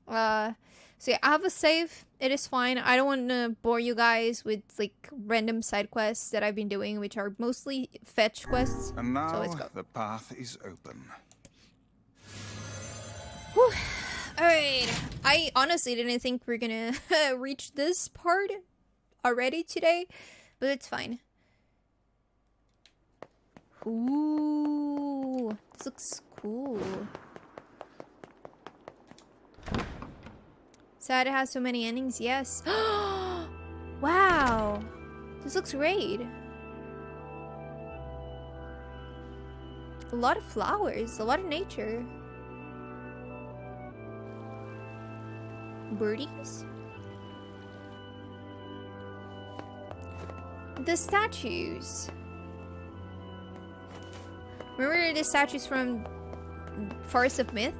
So yeah, I have a save. It is fine. I don't want to bore you guys with like random side quests that I've been doing, which are mostly fetch quests. And now So let's go. the path is open. Whew. Alright. I honestly didn't think we're gonna reach this part already today, but it's fine. Ooh, this looks cool. Sad it has so many endings, yes. Wow, this looks great. A lot of flowers, a lot of nature. Birdies? The statues. Remember the statues from Forest of Myth?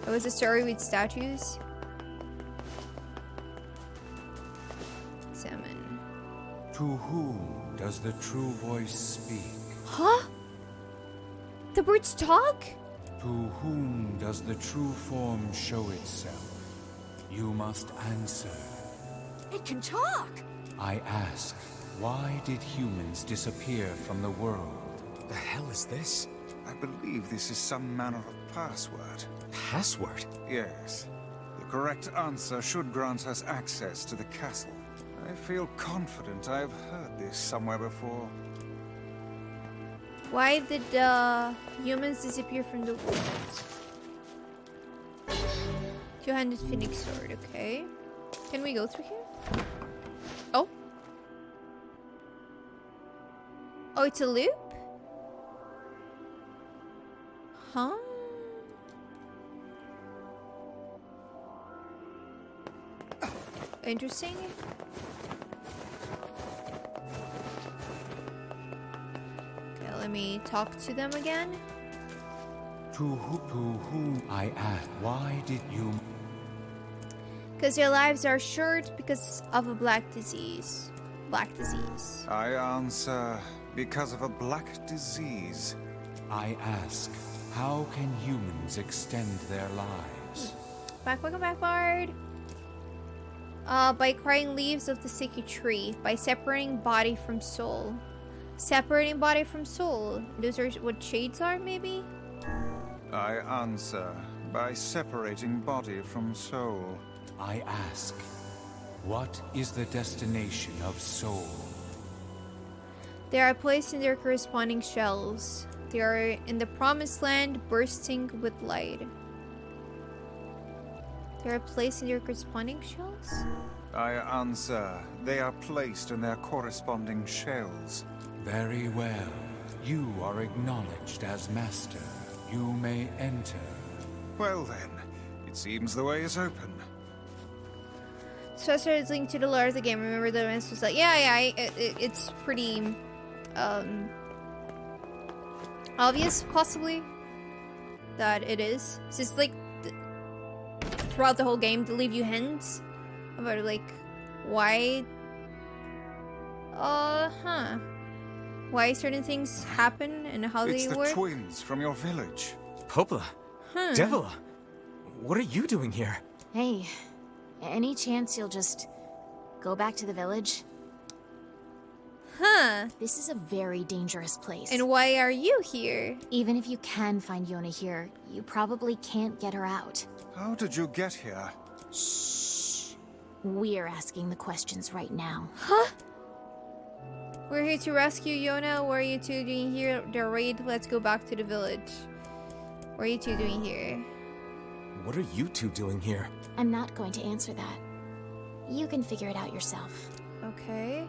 It was a story with statues. Salmon. To whom does the true voice speak? Huh? The birds talk? To whom does the true form show itself? You must answer. It can talk! I ask, why did humans disappear from the world? The hell is this? I believe this is some manner of password. Password? Yes. The correct answer should grant us access to the castle. I feel confident I have heard this somewhere before. Why did humans disappear from the world? Two-handed phoenix sword, okay. Can we go through here? Oh. Oh, it's a loop? Huh? Interesting. Okay, let me talk to them again. To whom I ask, why did you... Because their lives are short because of a black disease. Black disease. I answer, because of a black disease. I ask, how can humans extend their lives? Welcome back, Bard. By crying leaves of the sticky tree. By separating body from soul. Separating body from soul. Those are what shades are, maybe? I answer, by separating body from soul. I ask, what is the destination of soul? They are placed in their corresponding shells. They are in the promised land, bursting with light. They are placed in their corresponding shells? I answer, they are placed in their corresponding shells. Very well. You are acknowledged as master. You may enter. Well then, it seems the way is open. Professor is linked to the lore of the game. Remember the answer was like, it's pretty, obvious, possibly, that it is. So it's like, throughout the whole game, to leave you hints about, like, why, why certain things happen and how It's they the work. twins from your village. Popola? Devila? What are you doing here? Hey, any chance you'll just go back to the village? Huh. This is a very dangerous place. And why are you here? Even if you can find Yona here, you probably can't get her out. How did you get here? Shh. We're asking the questions right now. Huh? We're here to rescue Yona. What are you two doing here? The raid. Let's go back to the village. What are you two doing here? What are you two doing here? I'm not going to answer that. You can figure it out yourself. Okay.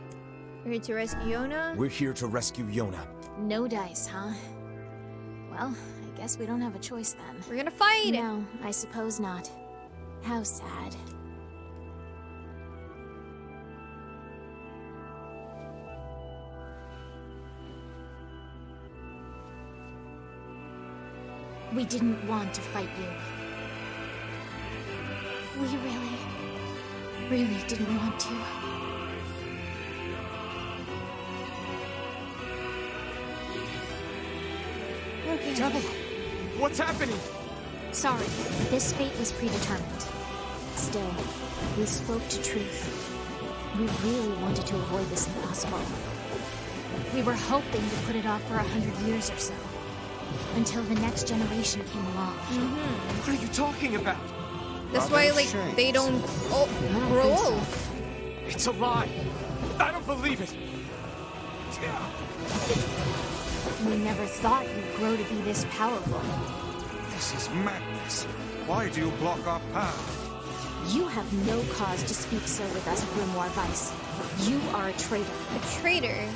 We're here to rescue Yona. We're here to rescue Yona. No dice, huh? Well, I guess we don't have a choice then. We're gonna fight! No, I suppose not. How sad. We didn't want to fight you. We really didn't want to. Okay. Devil! What's happening? Sorry, this fate was predetermined. Still, we spoke to truth. We really wanted to avoid this impossible. We were hoping to put it off for 100 years or so. Until the next generation came along. What are you talking about? That's why, like, they don't grow old. It's a lie. I don't believe it. We never thought you'd grow to be this powerful. This is madness. Why do you block our path? You have no cause to speak so with us, Grimoire Weiss. You are a traitor. A traitor.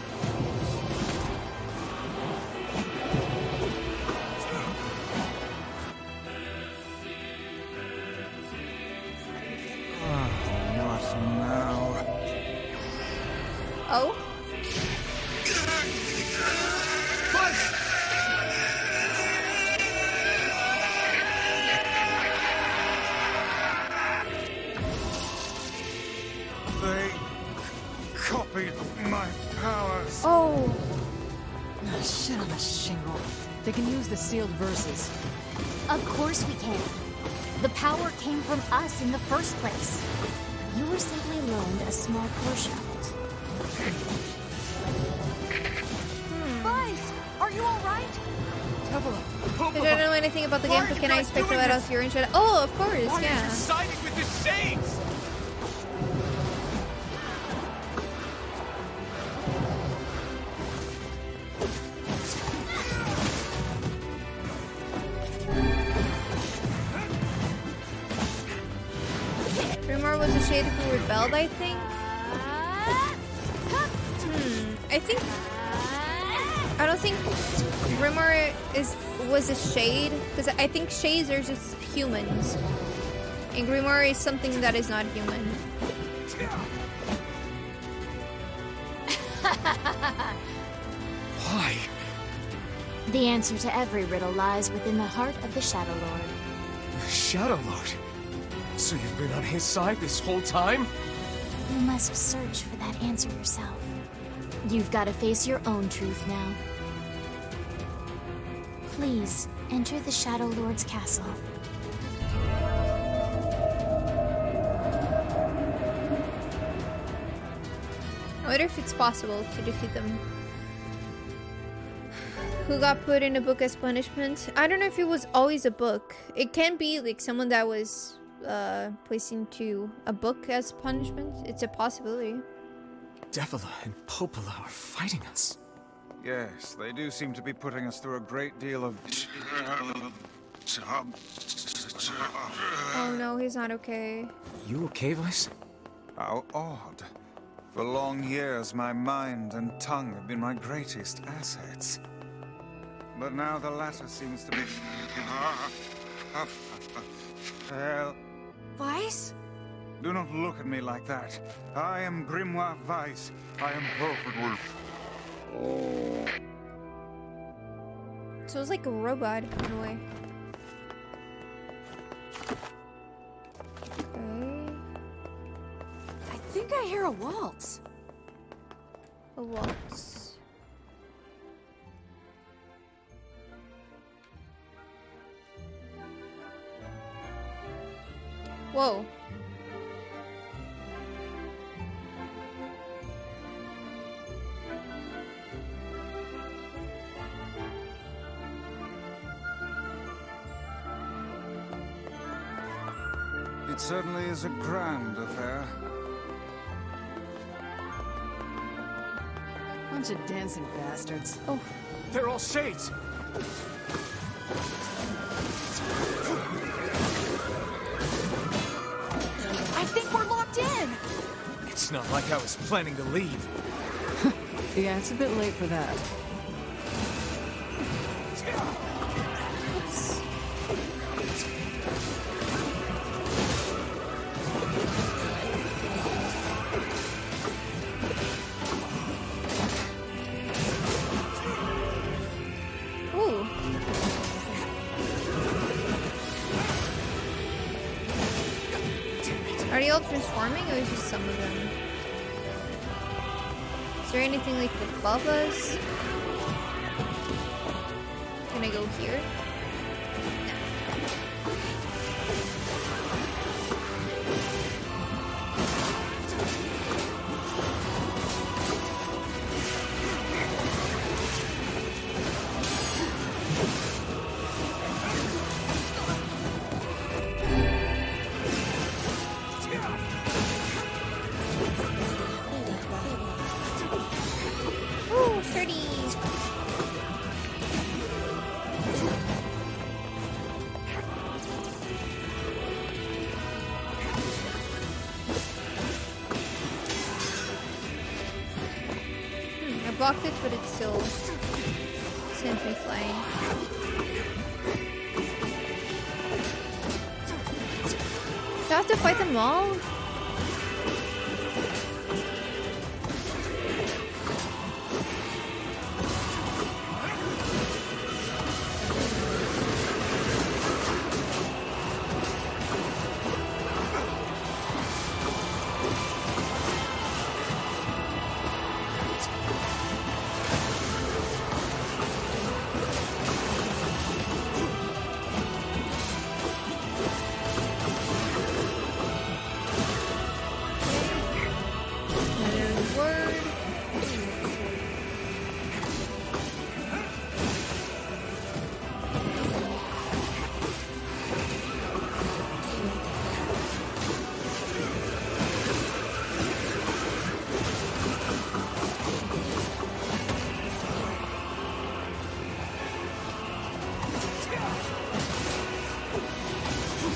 Not now. Oh? They copied my powers. Oh. Ah, shit on the shingle. They can use the sealed verses. Of course we can. The power came from us in the first place. You were simply loaned a small portion of it. Weiss, are you all right? I don't know anything about the game, but can I expect about us your interest? Oh, of course, Why are yeah. you siding with the shades? Grimoire was a shade who rebelled, I think. I don't think Grimoire was a shade, because I think shades are just humans. And Grimoire is something that is not human. Why? The answer to every riddle lies within the heart of the Shadow Lord. Shadow Lord? So you've been on his side this whole time? You must search for that answer yourself. You've got to face your own truth now. Please, enter the Shadow Lord's castle. I wonder if it's possible to defeat them. Who got put in a book as punishment? I don't know if it was always a book. It can be like someone that was placed into a book as punishment. It's a possibility. Devila and Popola are fighting us. Yes, they do seem to be putting us through a great deal of... Oh no, he's not okay. You okay, Weiss? How odd. For long years, my mind and tongue have been my greatest assets. But now the latter seems to be... Hell, Weiss? do not look at me like that. I am Grimoire Weiss. I am perfect wolf. So it's like a robot in a way. Okay. I think I hear a waltz. A waltz. Whoa. It certainly is a grand affair. Bunch of dancing bastards. Oh. They're all shades! I think we're locked in! It's not like I was planning to leave. Yeah, it's a bit late for that. Ooh. all transforming, or is just some of them? Is there anything like above us? Can I go here? Ooh, sturdy. I blocked it, but it still sent me flying. Do I have to fight them all?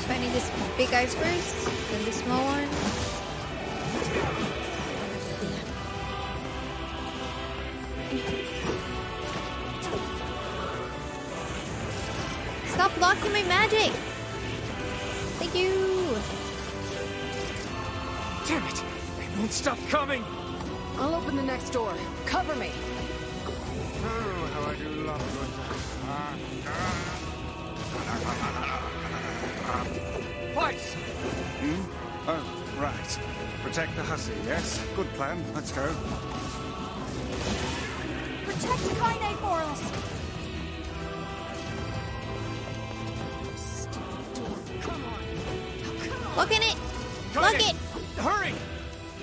Finding this big guy first, then the small one. Stop blocking my magic! Thank you! Damn it! They won't stop coming! I'll open the next door. Cover me. Oh, how I do love Twice! Oh, right. Protect the hussy, yes? Good plan. Let's go. Protect Kaine for us! Look in it! Look it! Hurry!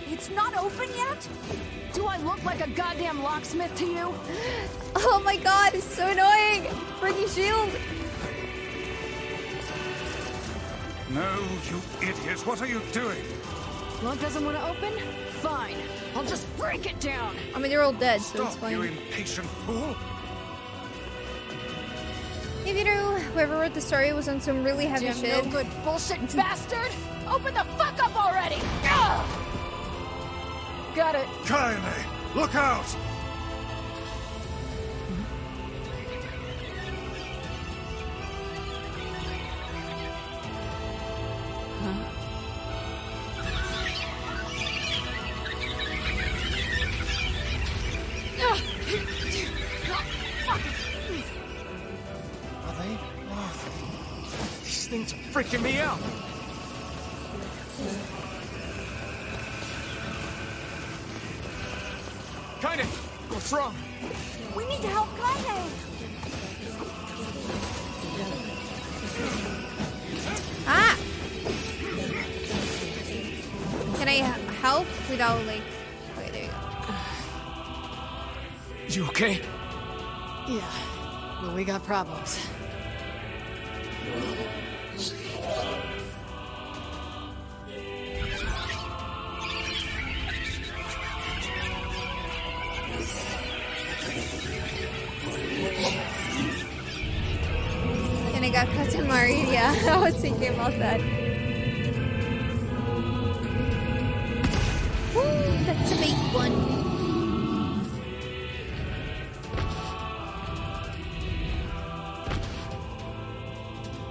It's not open yet? Do I look like a goddamn locksmith to you? Oh my god, it's so annoying! Freaking shield! No, you idiots. What are you doing? Lock doesn't want to open? Fine. I'll just break it down. I mean, they're all dead, so it's Stop, fine. you impatient fool. If you know, whoever wrote the story was on some really heavy Damn shit. no good bullshit bastard! Open the fuck up already! Ugh! Got it. Kaine, look out! Are they? Oh, these things are freaking me out! Kaine! What's wrong? We need to help Kaine! Ah! Can I help without like... Okay, there you go. You okay? Yeah. Well, we got problems. And I got Katamari, yeah. I was thinking about that. Woo, that's a big one.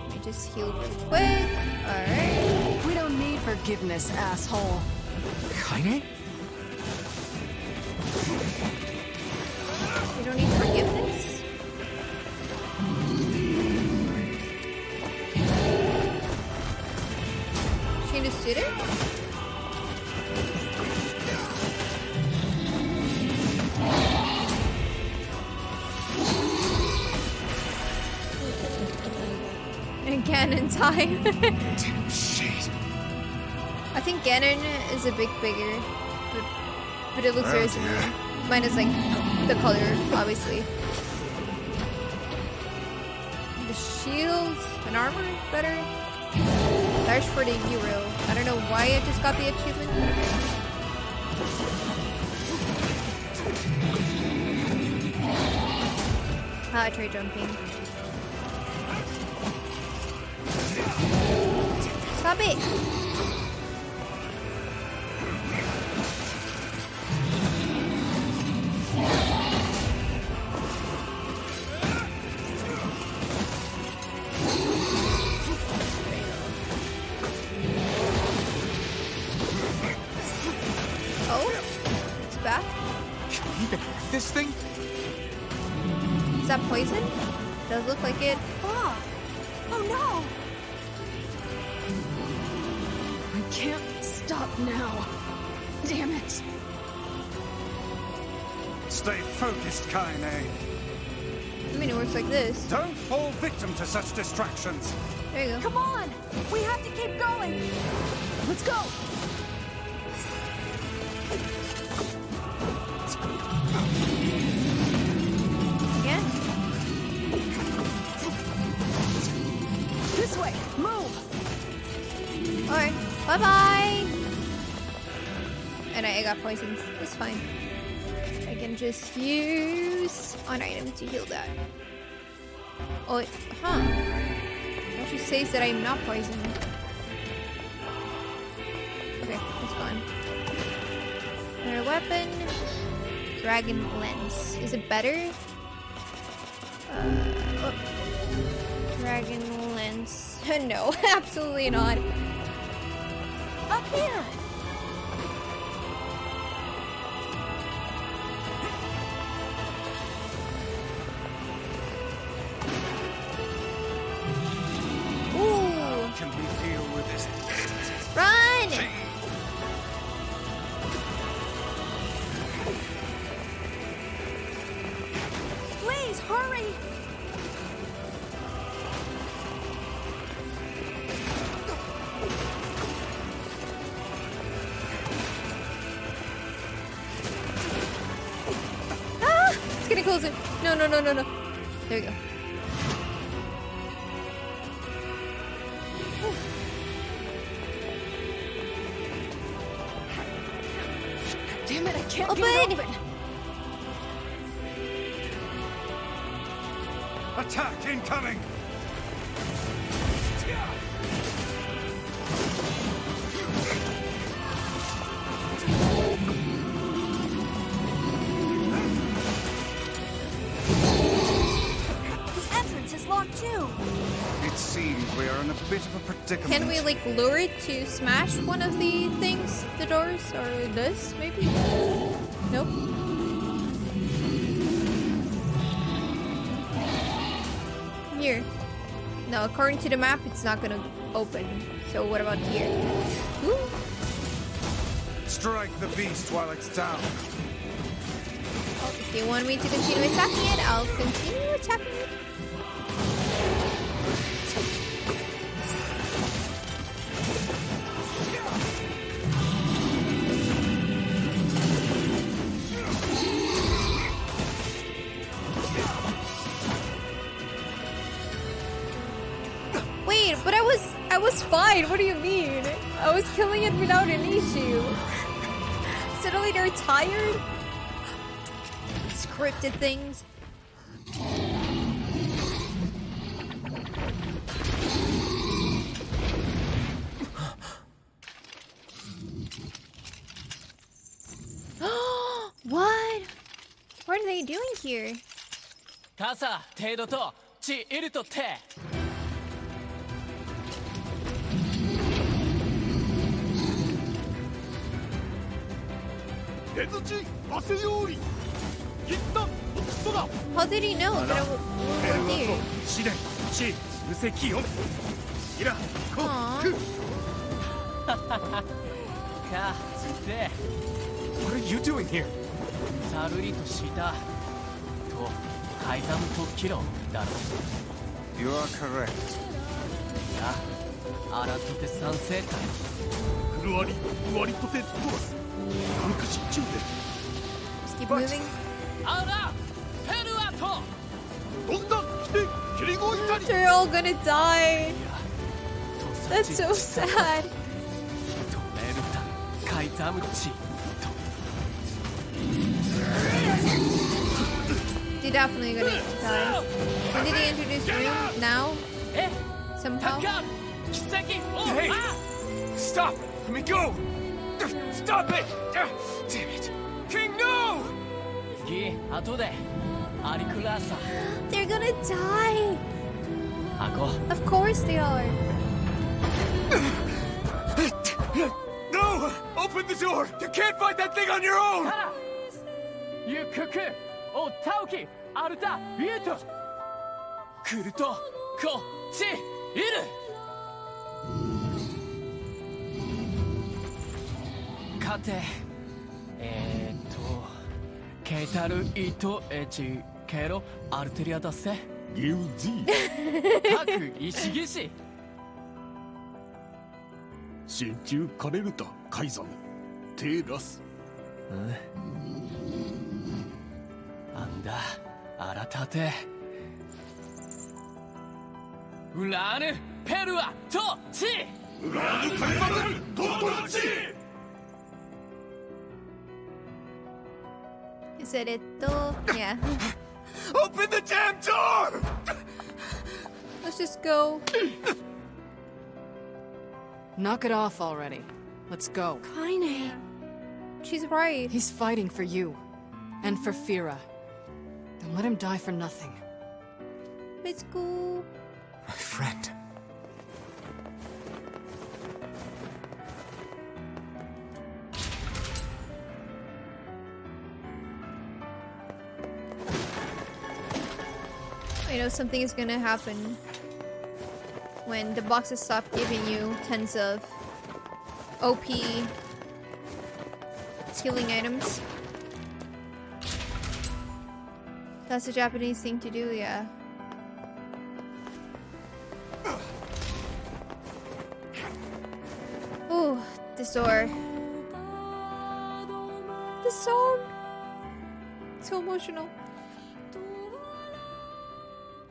Let me just heal real quick. Alright. We don't need forgiveness, asshole. Kaine? We don't need forgiveness? She understood it? Ganon time. Damn shit. I think Ganon is a bit bigger, but it looks very similar. Minus like the color, obviously. The shield and armor better. Dash for the hero. I don't know why I just got the achievement. I tried jumping. Stop it! Oh, it's back. Can we even hurt this thing? Is that poison? Does look like it. Oh, oh no! I can't stop now. Damn it. Stay focused, Kaine. I mean, it works like this. Don't fall victim to such distractions. There you go. Come on! We have to keep going! Let's go! Again? This way! Move! Alright. Bye-bye! And I got poisoned. It's fine. I can just use an item to heal that. Oh, huh. It actually says that I'm not poisoned. Okay, it's gone. Another weapon. Dragon lens. Is it better? Oh. Dragon lens. No, absolutely not. Up here! Ooh! Can we deal with this? Run! Please, hurry! Ah! It's gonna close it. No, no, no, no, no. There you go. Damn it, I can't Open! get it open. Attack incoming! The entrance is locked too! It seems we are in a bit of a predicament. Can we like lure it to smash one of the things, the doors, or this maybe? Nope. Here. No, according to the map, it's not gonna open. So what about here? Ooh. Strike the beast while it's down. If you want me to continue attacking it, I'll continue attacking it. Wait, but I was fine. What do you mean? I was killing it without an issue. Suddenly they're tired? Scripted things. What? What are they doing here? 傘程度と地いるとって手槌汗ようり一旦クソだ How did he know that I would here? 試練地数石4いらこ Aww. くかつて What are you doing here? さるりとしたと改ざん特技論だろ You are correct. アラとて賛成か。クルアリ割とてトラスなんか失注で Just keep moving. アラペルアと。どんだ来てキリゴイタリ They're all gonna die. と That's so sad. とメルタカイザムチ They're definitely gonna die. When did he introduce room? Now? え Somehow? 高奇跡を Hey! あ Stop! Let me go! Stop it! Damn it! King, no! ギ後でアリクラーサ They're gonna die. アコ Of course they are. No! Open the door! You can't fight that thing on your own! サラユククオタオキアルタビュートクルトコチイルカテケタルイトエチケロアルテリアだせギウジー各石技師心中カレルタカイザムテラスなんだアラタテウラーヌペルアトチラーヌカイザムトトチ He said it. Yeah. Open the damn door! Let's just go. Knock it off already. Let's go. Kaine. She's right. He's fighting for you. And for Fira. Don't let him die for nothing. Let's go. My friend. I know something is gonna happen when the boxes stop giving you tons of OP healing items. That's a Japanese thing to do, yeah. Ooh, this door. The song. So emotional.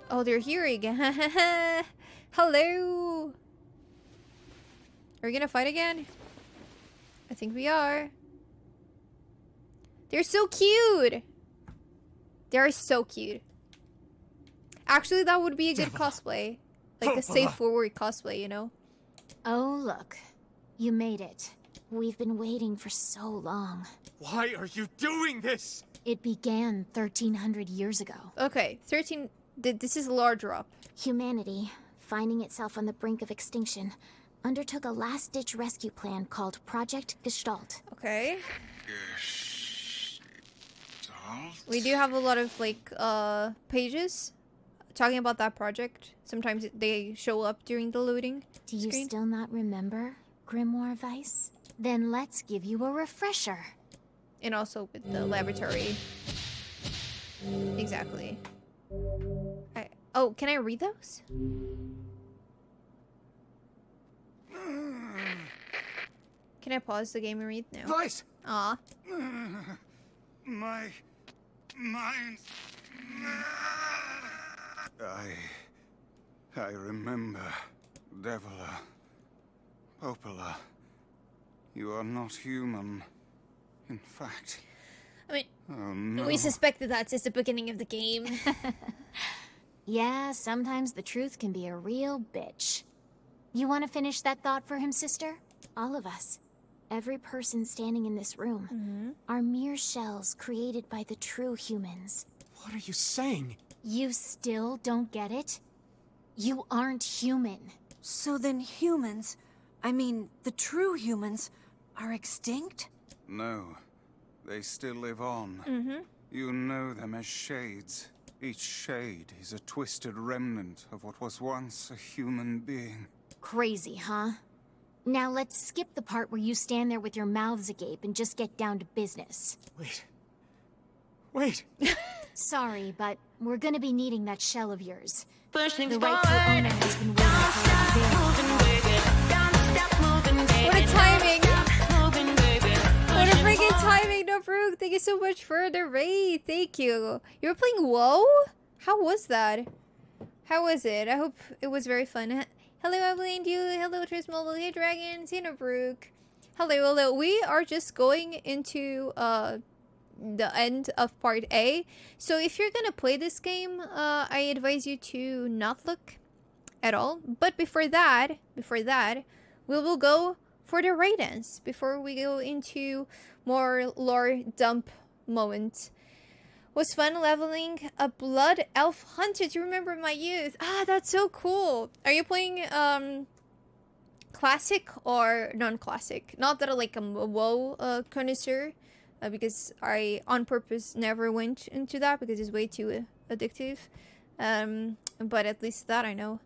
Oh, they're here again. Hello. Are we gonna fight again? I think we are. They're so cute. They're so cute. Actually, that would be a good cosplay. Like a safe forward cosplay, you know? Oh, look. You made it. We've been waiting for so long. Why are you doing this? It began 1,300 years ago. Okay, 13. This is Lar Drop. Humanity, finding itself on the brink of extinction, undertook a last-ditch rescue plan called Project Gestalt. Okay. We do have a lot of like pages talking about that project. Sometimes they show up during the loading Do you screen. still not remember, Grimoire Weiss? Then let's give you a refresher. And also with the laboratory. Exactly. Oh, can I read those? Can I pause the game and read? No. Vice! Aw. My mind. I remember. Devila. Popola. You are not human. In fact. I mean, Oh no. we suspected that since the beginning of the game. Yeah, sometimes the truth can be a real bitch. You want to finish that thought for him, sister? All of us. Every person standing in this room are mere shells created by the true humans. What are you saying? You still don't get it? You aren't human. So then humans, I mean, the true humans, are extinct? No. They still live on. You know them as shades. Each shade is a twisted remnant of what was once a human being. Crazy, huh? Now let's skip the part where you stand there with your mouths agape and just get down to business. Wait. Sorry, but we're gonna be needing that shell of yours. Push things The rightful forward. owner has been waiting for a very timing, no Brooke. Thank you so much for the raid. Thank you. You were playing WoW? How was that? How was it? I hope it was very fun. Hello, Evelyn. You. Hello, Trace Mobile. Hey, Dragon. Tina Brooke. Hello. We are just going into the end of part A. So if you're gonna play this game, I advise you to not look at all. But before that, we will go for the raid-ins before we go into more lore dump moment. Was fun leveling a blood elf hunter to remember my youth. Ah, that's so cool. Are you playing classic or non-classic? Not that I'm like a WoW connoisseur, because I on purpose never went into that because it's way too addictive. But at least that I know.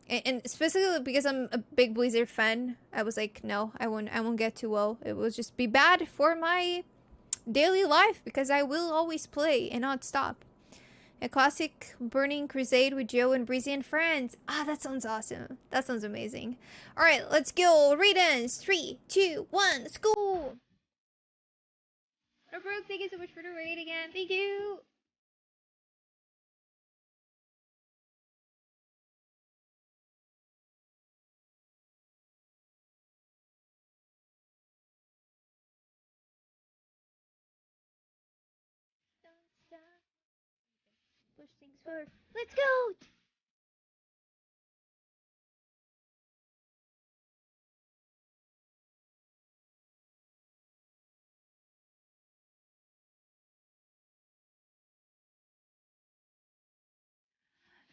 And specifically because I'm a big Blizzard fan, I was like, no, I won't get to WoW. It will just be bad for my daily life because I will always play and not stop. A classic Burning Crusade with Joe and Breezy and friends. Ah, that sounds awesome. That sounds amazing. Alright, let's go. Read-ins. 3, 2, 1, let's go. Brooke, thank you so much for the raid again. Thank you. Push things forward. Let's go!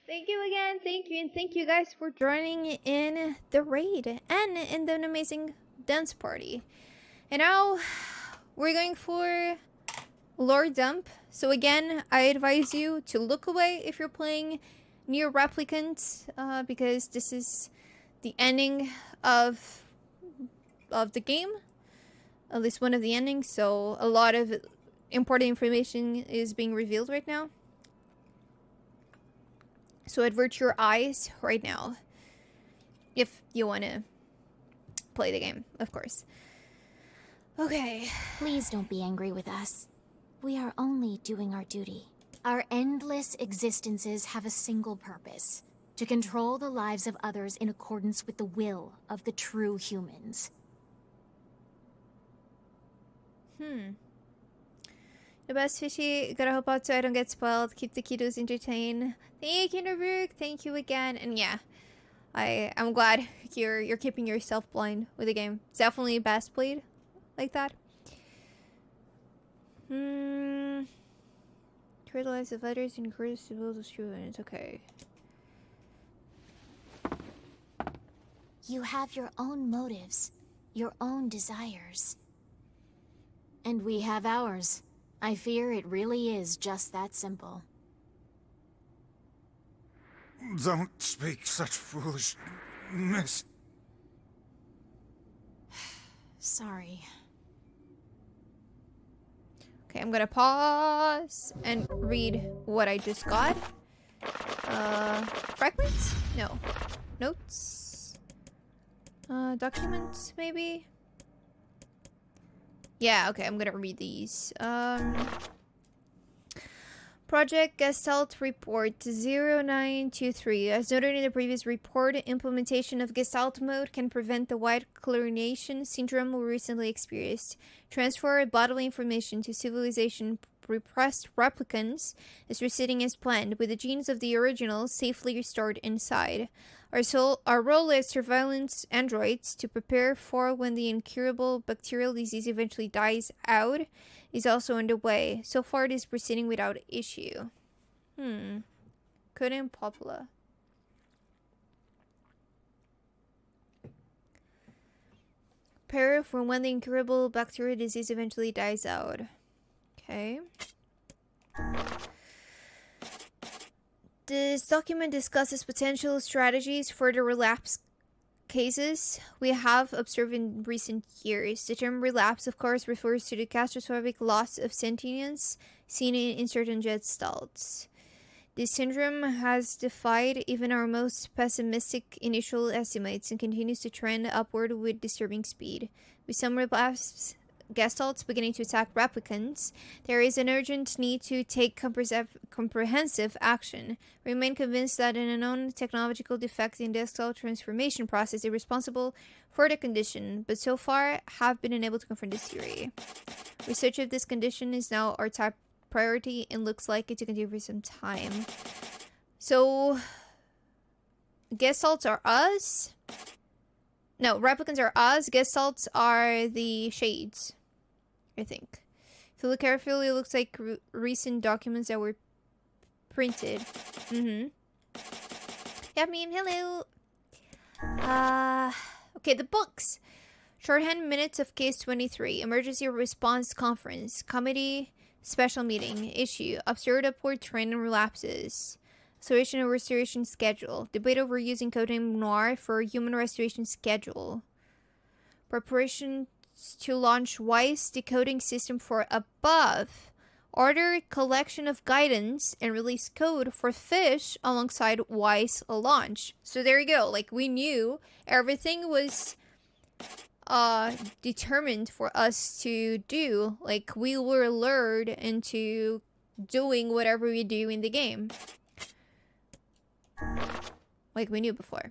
Thank you again, thank you, and thank you guys for joining in the raid and in the amazing dance party. And now we're going for lore dump. So again, I advise you to look away if you're playing NieR Replicant, because this is the ending of the game, at least one of the endings. So a lot of important information is being revealed right now. So avert your eyes right now if you want to play the game, of course. Okay. Please don't be angry with us. We are only doing our duty. Our endless existences have a single purpose: to control the lives of others in accordance with the will of the true humans. The best fishy. Gotta hope out so I don't get spoiled. Keep the kiddos entertained. Thank you, Kinderberg. Thank you again. And yeah, I'm glad you're keeping yourself blind with the game. It's definitely best played like that. Create the lives of others and encourage the will of true, and it's okay. You have your own motives, your own desires. And we have ours. I fear it really is just that simple. Don't speak such foolishness. Sorry. Okay, I'm gonna pause and read what I just got. Fragments? No. Notes? Documents, maybe? Yeah, okay, I'm gonna read these. Project Gestalt Report 0923. As noted in the previous report, implementation of Gestalt mode can prevent the white chlorination syndrome we recently experienced. Transfer of bodily information to civilization repressed replicants is proceeding as planned, with the genes of the originals safely stored inside. Our role as surveillance androids to prepare for when the incurable bacterial disease eventually dies out is also underway. So far it is proceeding without issue. Couldn't popular. Prepare for when the incurable bacterial disease eventually dies out. Okay. This document discusses potential strategies for the relapse cases we have observed in recent years. The term relapse, of course, refers to the catastrophic loss of sentience seen in certain gestalts. This syndrome has defied even our most pessimistic initial estimates and continues to trend upward with disturbing speed. With some relapse Gestalts beginning to attack replicants, there is an urgent need to take comprehensive action. We remain convinced that an unknown technological defect in the Gestalt transformation process is responsible for the condition, but so far have been unable to confirm this theory. Research of this condition is now our top priority and looks likely to continue for some time. So, Gestalts are us? No, replicants are us. Gestalts are the shades, I think. If you look carefully, it looks like recent documents that were printed. Yeah, meme, hello. Okay, the books. Shorthand minutes of case 23. Emergency response conference. Committee special meeting. Issue. Observed upward trend and relapses. Restoration and restoration schedule. Debate over using codename NieR for human restoration schedule. Preparations to launch WISE decoding system for above. Order collection of guidance and release code for fish alongside WISE launch. So there you go. Like, we knew everything was determined for us to do. Like, we were lured into doing whatever we do in the game. Like we knew before.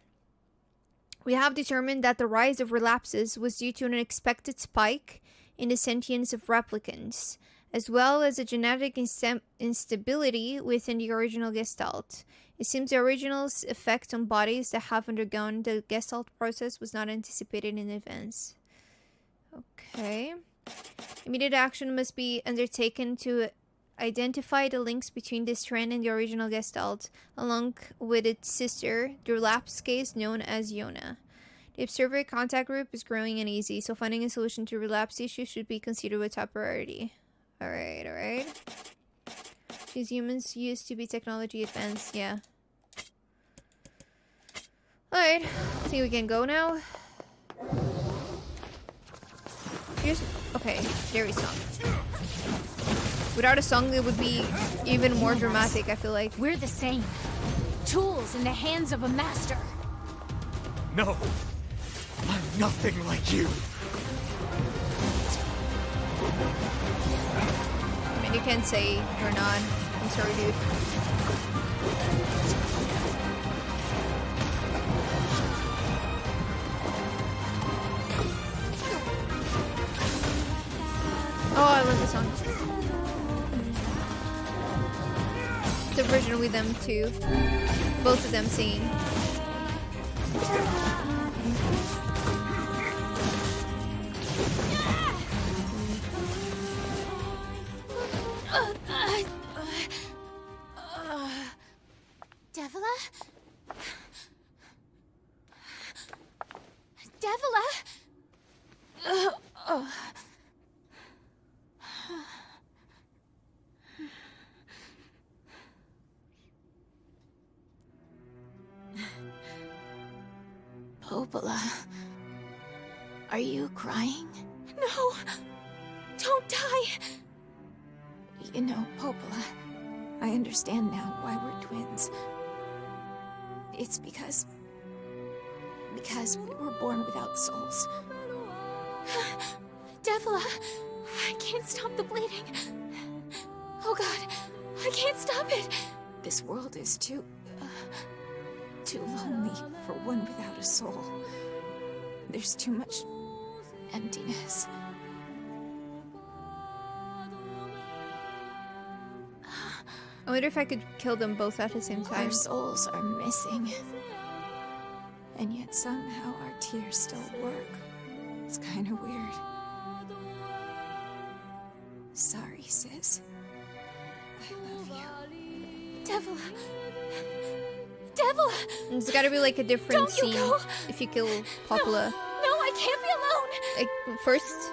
We have determined that the rise of relapses was due to an unexpected spike in the sentience of replicants, as well as a genetic instability within the original Gestalt. It seems the original's effect on bodies that have undergone the Gestalt process was not anticipated in advance. Okay. Immediate action must be undertaken to identify the links between this trend and the original Gestalt, along with its sister, the relapse case known as Yona. The observer contact group is growing uneasy, so finding a solution to relapse issues should be considered a top priority. Alright. These humans used to be technology advanced, yeah. Alright, I think we can go now. Okay, there is song. Without a song, it would be even more dramatic, I feel like. We're the same. Tools in the hands of a master. No! I'm nothing like you! I mean, you can't say you're not. I'm sorry, dude. Oh, I love this song. The version with them too. Both of them singing. Devila? Devila? Popola, are you crying? No, don't die. You know, Popola, I understand now why we're twins. It's because we were born without souls. Devila, I can't stop the bleeding. Oh God, I can't stop it. This world is too lonely for one without a soul. There's too much emptiness. I wonder if I could kill them both at the same time. Our souls are missing. And yet somehow our tears still work. It's kind of weird. Sorry, sis. I love you. Devila! Devila! It's gotta be like a different scene go. if you kill Popola. No, I can't be alone! Like, first,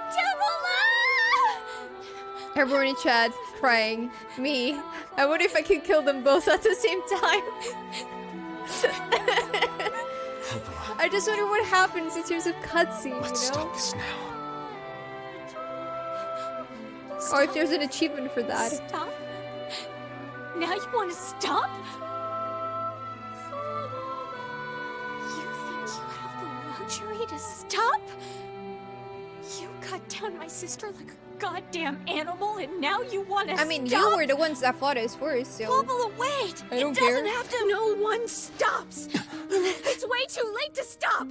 Devila! everyone in chat crying. Me. I wonder if I could kill them both at the same time. I just wonder what happens in terms of cutscene, Let's you know? stop this now. Or if there's an achievement for that. Stop? Now you want to stop? You think you have the luxury to stop? cut down my sister like a goddamn animal, and now you want to I mean, stop? you were the ones that fought us first, so... Popola, wait! I don't it doesn't care. have to. No one stops! It's way too late to stop!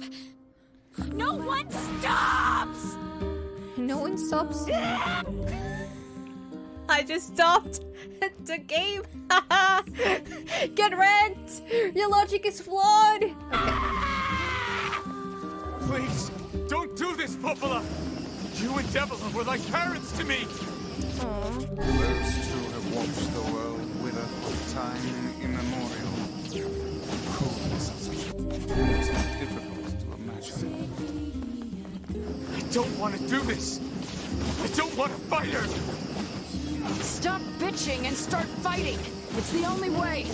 No one stops! No one stops. I just stopped the game. Get wrecked! Your logic is flawed! Please, don't do this, Popola! You and Devila were like parents to me! Aww. Those two have watched the world wither for time immemorial. Cruelness of such it's difficult to imagine. I don't want to do this! I don't want to fight her! Stop bitching and start fighting! It's the only way!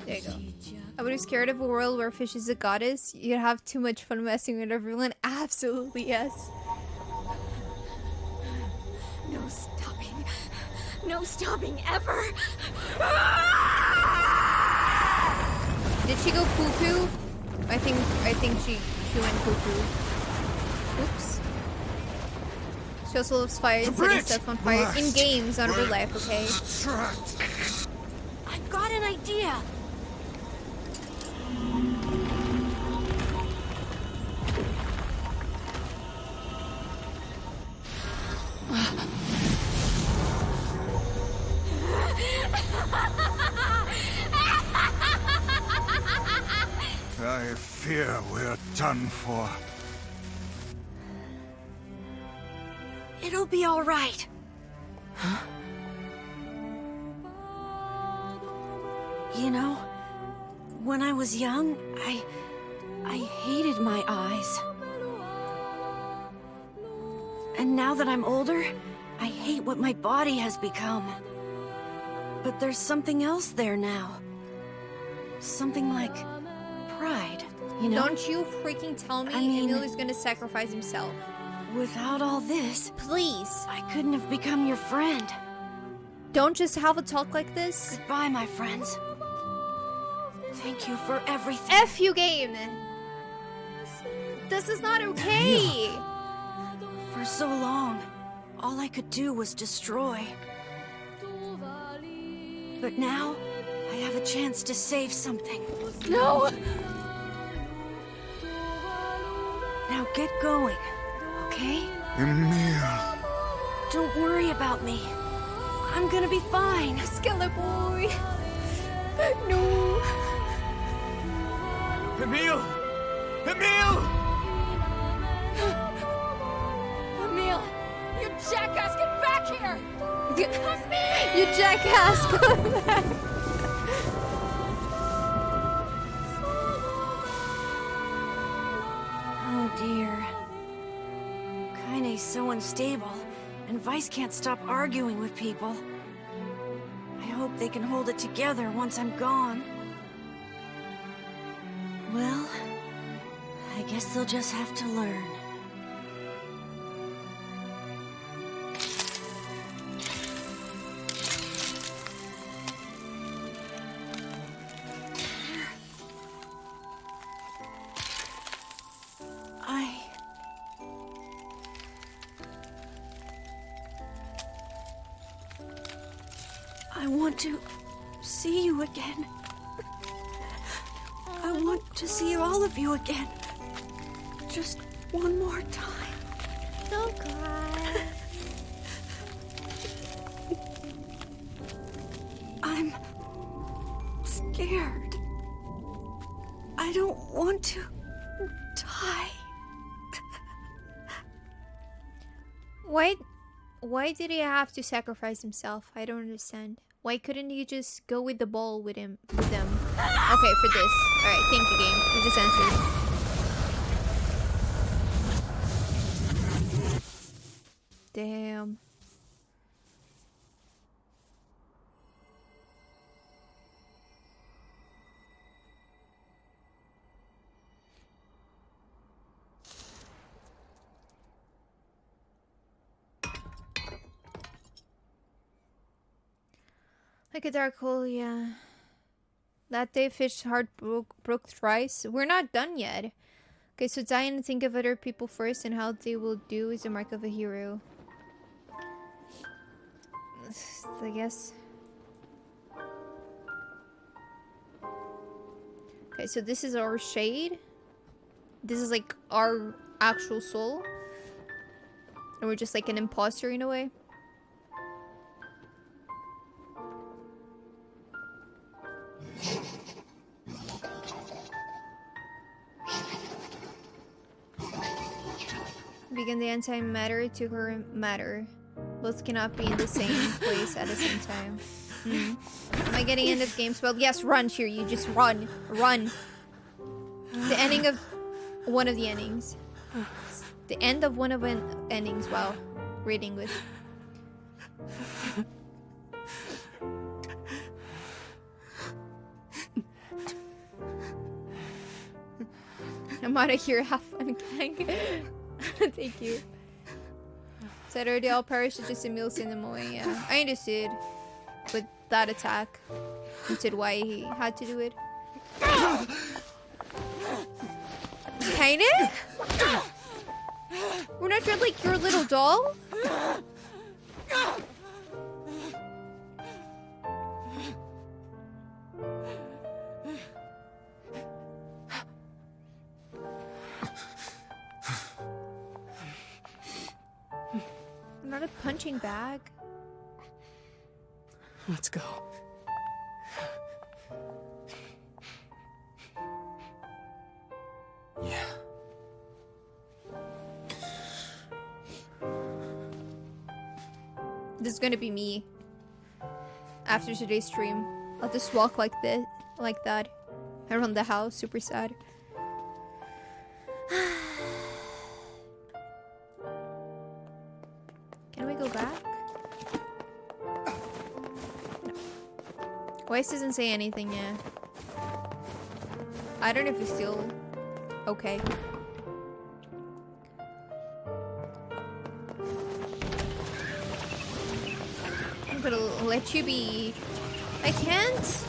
There you go. I would be scared of a world where Fish is a goddess. You'd have too much fun messing with everyone. Absolutely, yes. No stopping. No stopping ever. Did she go poo-poo? I think she went poo-poo. Oops. She also loves fire and setting stuff on fire in games, not in real life, okay? I've got an idea. I fear we're done for. It'll be all right. You know, when I was young, I hated my eyes. And now that I'm older, I hate what my body has become. But there's something else there now. Something like pride, you know? Don't you freaking tell me I mean- Emil is gonna sacrifice himself. Without all this, Please. I couldn't have become your friend. Don't just have a talk like this. Goodbye, my friends. Thank you for everything. F you, game! This is not okay! For so long, all I could do was destroy. But now, I have a chance to save something. No! Now get going, okay? Emil. Don't worry about me. I'm gonna be fine. Skeleton boy! No! Emil! Emil! Emil! You jackass, get back here! You jackass! Come back! Oh dear. Kaine's so unstable, and Vice can't stop arguing with people. I hope they can hold it together once I'm gone. Well, I guess they'll just have to learn. I want to see you again. I want to see all of you again. Just one more time. Don't cry. I'm scared. I don't want to die. Why did he have to sacrifice himself? I don't understand. Why couldn't he just go with the ball with them? Okay, for this. Alright, thank you, game. You just answered. Damn. Like a dark hole, yeah. That day Fish's heart broke thrice. We're not done yet. Okay, so die and think of other people first and how they will do is the mark of a hero. I guess. Okay, so this is our shade. This is like our actual soul. And we're just like an imposter in a way. Begin the antimatter to her matter. Both cannot be in the same place at the same time. Am I getting end of game spell? Yes, run, you just run. Run. The ending of one of the endings. The end of one of the endings. Wow. Great English. I'm out of here. Have fun, gang. Thank you. Saturday, all perish is just a meal in the morning. Yeah, I understood. With that attack, understood why he had to do it. Kinda? We're not just like your little doll? I'm not a punching bag. Let's go. Yeah. This is gonna be me. After today's stream, I'll just walk like this, like that, around the house, super sad. Can we go back? No. Weiss doesn't say anything yet. I don't know if it's still okay. I'm gonna let you be. I can't.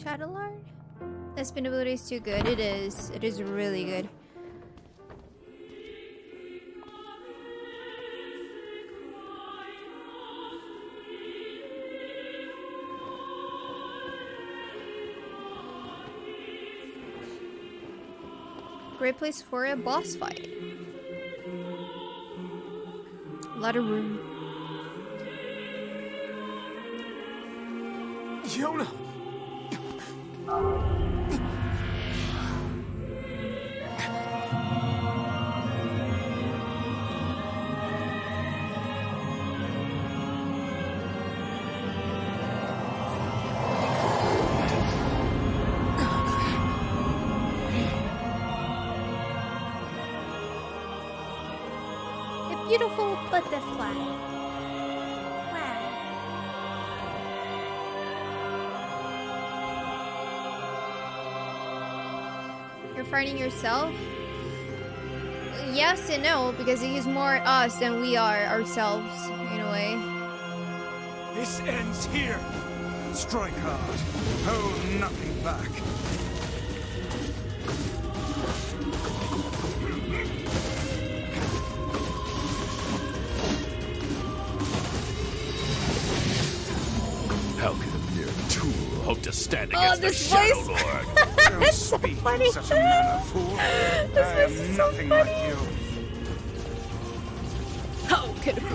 Shadowlord? The spin ability is too good. It is. It is really good. Great place for a boss fight. A lot of room. Yona! A beautiful butterfly. Wow. You're fighting yourself? Yes and no, because he's more us than we are ourselves, in a way. This ends here. Strike hard. Hold nothing back. hope to stand Oh, against the this Shadow voice. Lord. Don't It's so speak funny. in such a manner, fool. I This is am so nothing funny. like you. How could it be?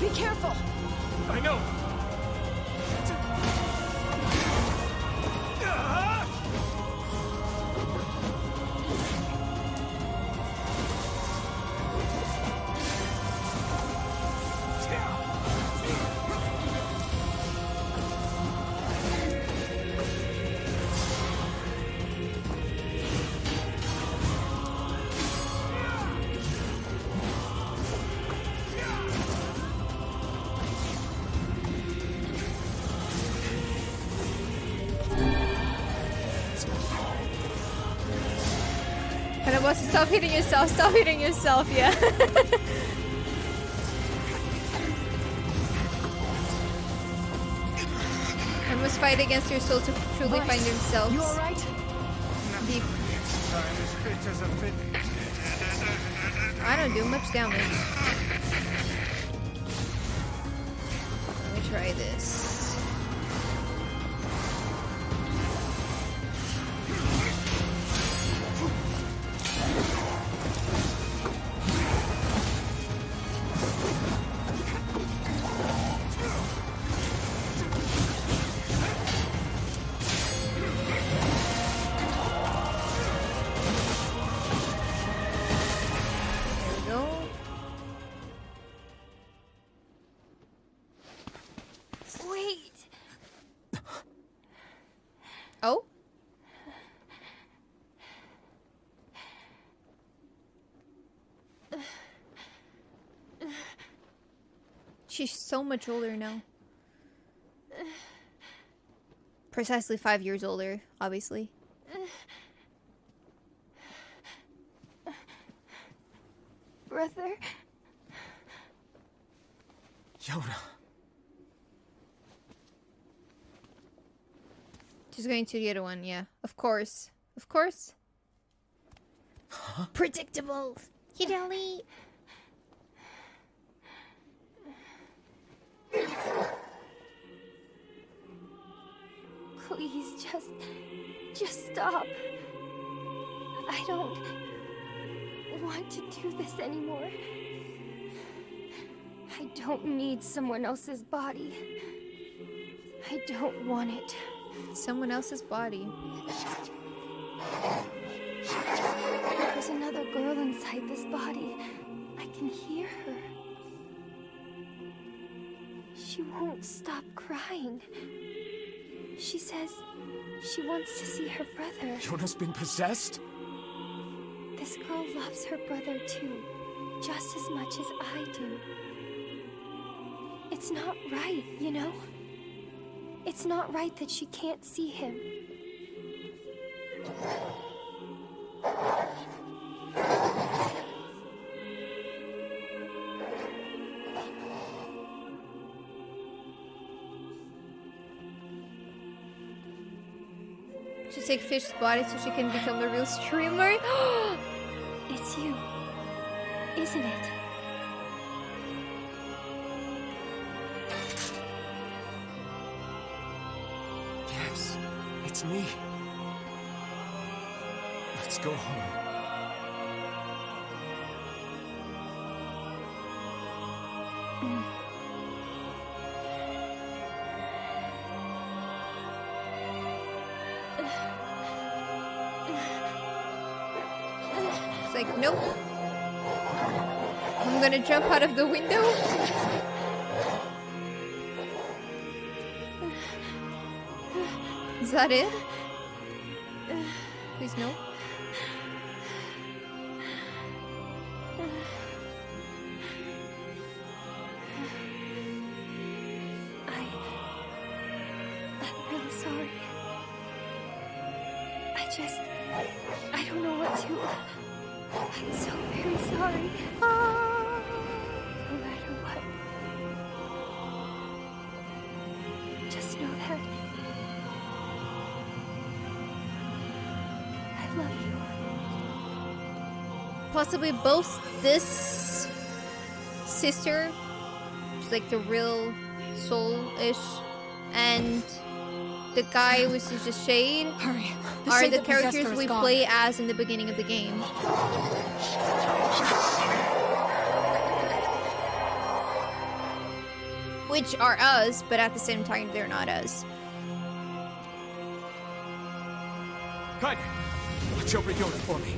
Be careful! I know. But I was stop hitting yourself. Stop hitting yourself. Yeah. I must fight against your soul to truly find themselves. You alright? Deep. I'm as fit as a fit. I don't do much damage. Let me try this. There we go. Wait. Oh? She's so much older now. Precisely 5 years older, obviously. Brother. Yoda. She's going to the other one, yeah. Of course. Of course. Predictable. Hidali. Please, just stop. I don't want to do this anymore. I don't need someone else's body. I don't want it. Someone else's body. There's another girl inside this body. I can hear her. She won't stop crying. She says she wants to see her brother. Yoda's been possessed? This girl loves her brother too, just as much as I do. It's not right, you know? It's not right that she can't see him. She take Fish's body so she can become a real streamer. It's you, isn't it? Yes, it's me. Let's go home. It's like, nope. I'm gonna jump out of the window. Is that it? Please no. I'm really sorry. I don't know what to. I'm so very sorry. No matter what. Just know that love you. Possibly both this sister, who's like the real soul-ish, and the guy who is just Shade, Hurry. are shade the that possessed characters her is we gone. play as in the beginning of the game. Which are us, but at the same time, they're not us. Kaide, watch over Yona for me.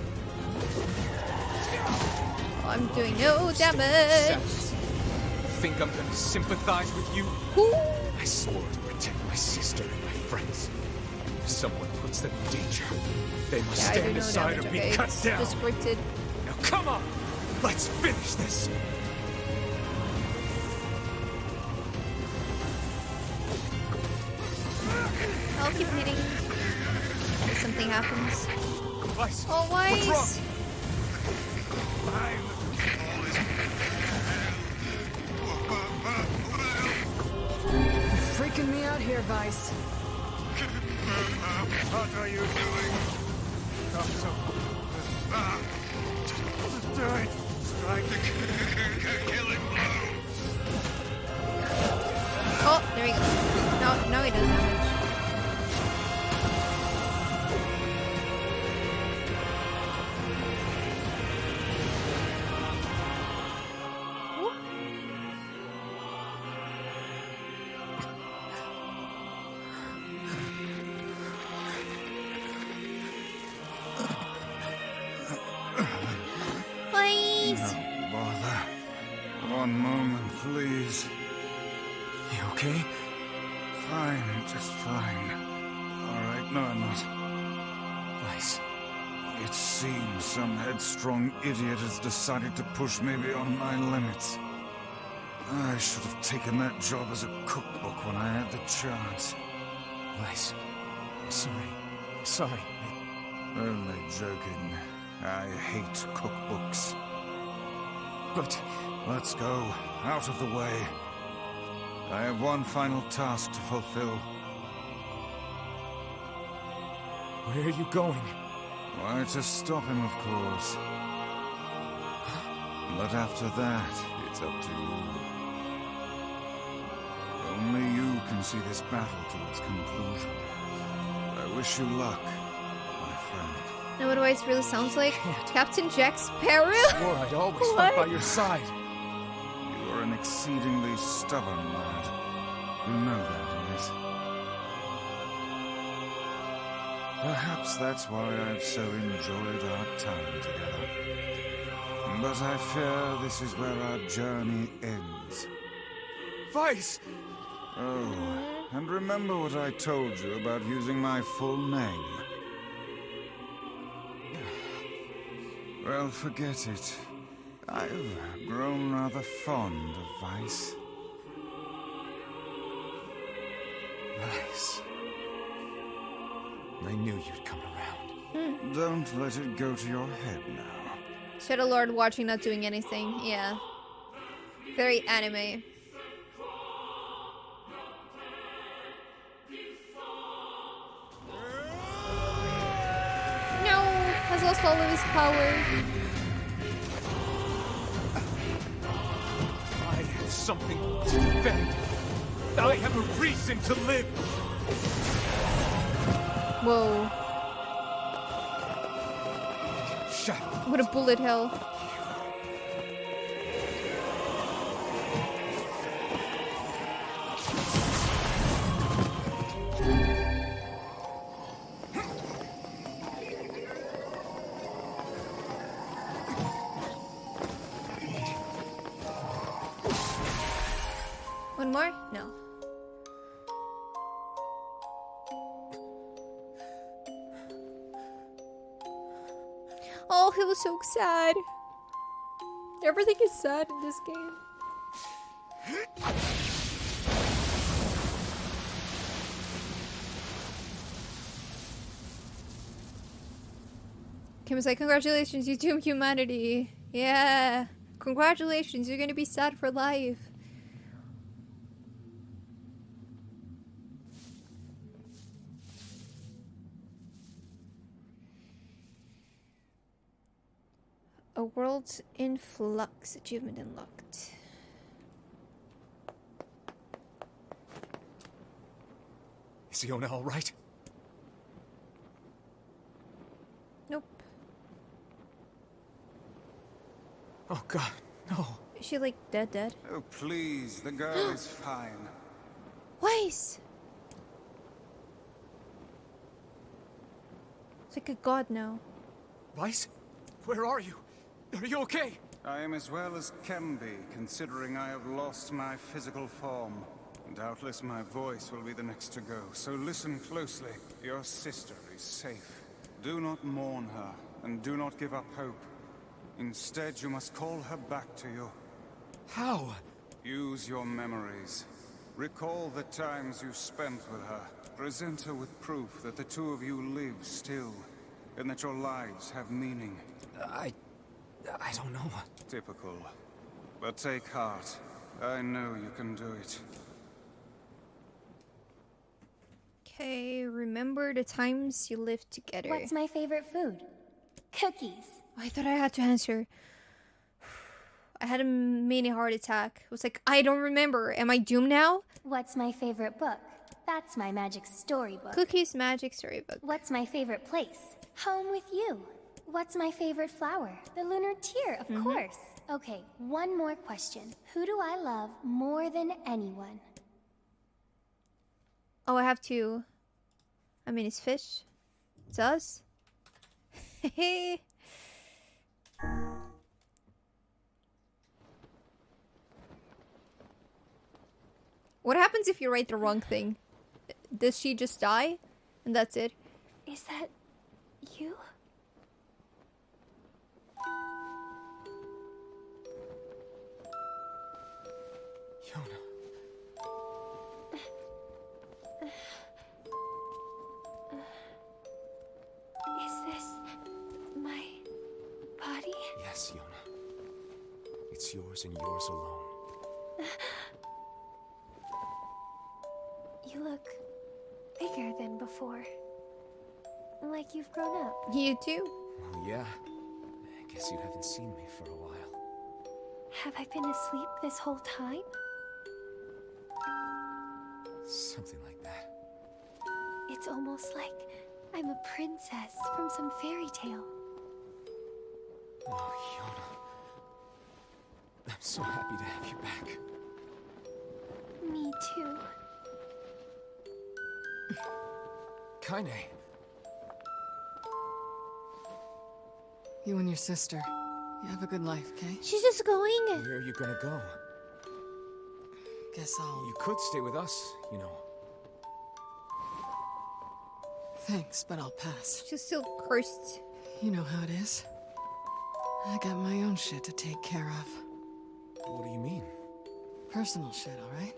I'm doing no damage. Think I'm gonna sympathize with you? Ooh. I swore to protect my sister and my friends. If someone puts them in danger, they must Yeah, I do stand no aside damage, or be okay? cut It's down. just scripted. Now come on, let's finish this. I'll keep hitting. If something happens. Weiss, Oh, what's wrong? Weiss! Freaking me out here, Vice. What are you doing? Not so. Just do it. Strike the killing blow. Oh, there we go. No, he does damage. Ooh. Please. No bother. One moment, please. You okay? Fine, just fine. All right, no, I'm not. Weiss, It seems some headstrong idiot has decided to push me beyond my limits. I should have taken that job as a cookbook when I had the chance. Weiss, I'm sorry. I'm sorry. Only joking. I hate cookbooks. But Let's go. Out of the way. I have one final task to fulfill. where are you going? Why, to stop him, of course. But after that, it's up to you. Only you can see this battle to its conclusion. I wish you luck, my friend. Know what Weiss really sounds like? Captain Jack Sparrow? Swore I'd always fight by your side. You are an exceedingly stubborn lad. You know that, yes? Perhaps that's why I've so enjoyed our time together. But I fear this is where our journey ends. Weiss! Oh, and remember what I told you about using my full name. Well, forget it. I've grown rather fond of Weiss. Weiss. I knew you'd come around. Don't let it go to your head now. Shadow Lord watching, not doing anything. Yeah. Very anime. No! Has lost all of his power. I have something to defend. I have a reason to live. Whoa. Shut up. What a bullet hell. One more? No. Oh, he was so sad. Everything is sad in this game. Kim was like, congratulations, you doomed humanity. Yeah. Congratulations, you're gonna be sad for life. A world in flux. Achievement unlocked. Is Yona all right? Nope. Oh God, no. Is she like dead? Oh, please, the girl is fine. Weiss! It's like a god now. Weiss? Where are you? Are you okay? I am as well as can be, considering I have lost my physical form. Doubtless my voice will be the next to go, so listen closely. Your sister is safe. Do not mourn her, and do not give up hope. Instead, you must call her back to you. How? Use your memories. Recall the times you spent with her. Present her with proof that the two of you live still, and that your lives have meaning. I don't know. Typical. But take heart. I know you can do it. Okay, remember the times you lived together. What's my favorite food? Cookies. I thought I had to answer. I had a mini heart attack. It was like, I don't remember. Am I doomed now? What's my favorite book? That's my magic storybook. Cookies Magic Storybook. What's my favorite place? Home with you. What's my favorite flower? The lunar tear, of course. Okay, one more question. Who do I love more than anyone? Oh, I have to. I mean, it's fish. It's us. Hey. What happens if you write the wrong thing? Does she just die? And that's it? Is that you? Yona. Is this my body? Yes, Yona. It's yours and yours alone. You look bigger than before. Like you've grown up. You too? Well, yeah. I guess you haven't seen me for a while. Have I been asleep this whole time? Something like that. It's almost like I'm a princess from some fairy tale. Oh, Yona. I'm so happy to have you back. Me too. Kaine. You and your sister. You have a good life, okay? She's just going. Where are you gonna go? Guess I'll... You could stay with us, you know. Thanks, but I'll pass. She's still cursed. You know how it is. I got my own shit to take care of. What do you mean? Personal shit, alright?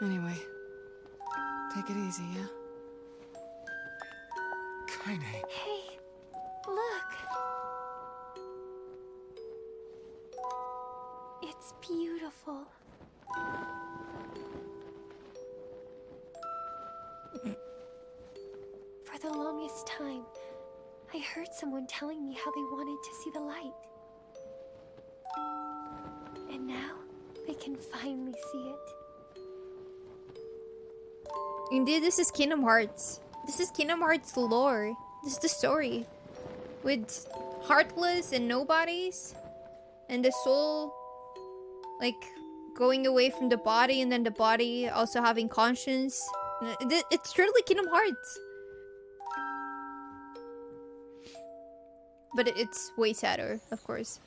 Anyway, take it easy, yeah? Kaine. Hey, look. It's beautiful. For the longest time, I heard someone telling me how they wanted to see the light. And now, they can finally see it. Indeed, this is Kingdom Hearts. This is Kingdom Hearts lore. This is the story. With Heartless and Nobodies. And the soul, like, going away from the body. And then the body also having conscience. It's truly Kingdom Hearts. But it's way sadder, of course.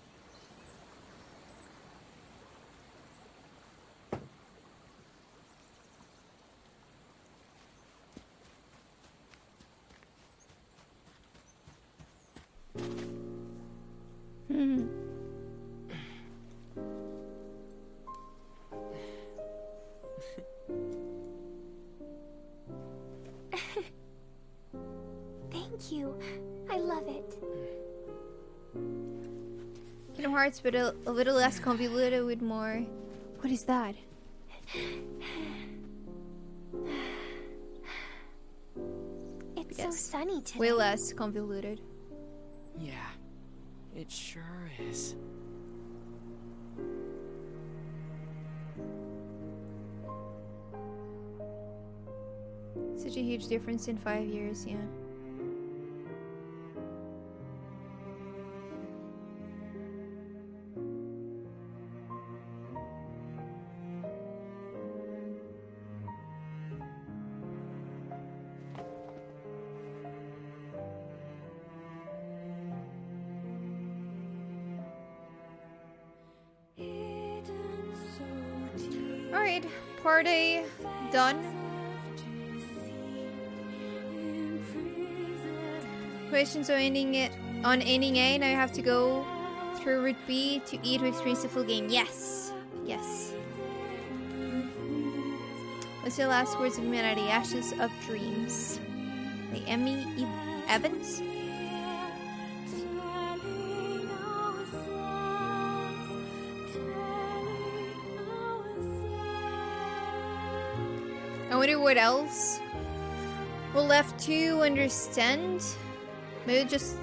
Thank you. I love it. Kingdom Hearts, but a little less convoluted with more... What is that? It's so sunny today. Way less convoluted. Yeah, It sure is. Such a huge difference in 5 years, yeah. Alright, part A done. Questions on ending A. Now you have to go through route B to E to experience the full game. Yes. Yes. What's the last words of humanity? Ashes of Dreams. By Emmy Evans? I wonder what else we're left to understand. Maybe just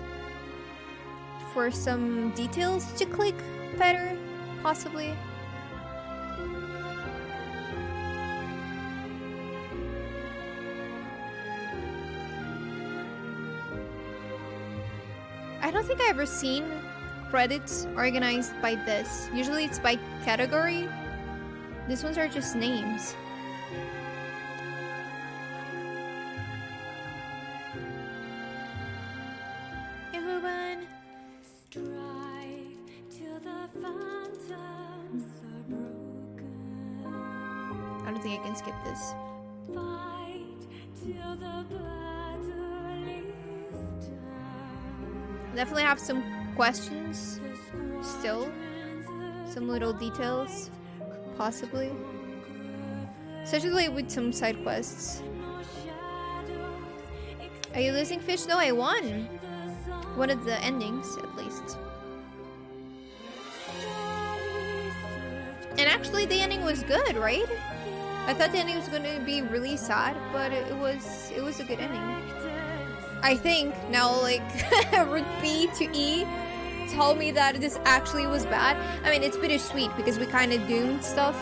for some details to click better, possibly. I don't think I've ever seen credits organized by this. Usually it's by category. These ones are just names. I don't think I can skip this. Definitely have some questions still. Some little details, possibly. Especially with some side quests. Are you losing fish? No, I won. One of the endings, at least. And actually, the ending was good, right? I thought the ending was going to be really sad, but it was a good ending. I think now, like, route B to E tell me that this actually was bad. I mean, it's bittersweet because we kind of doomed stuff,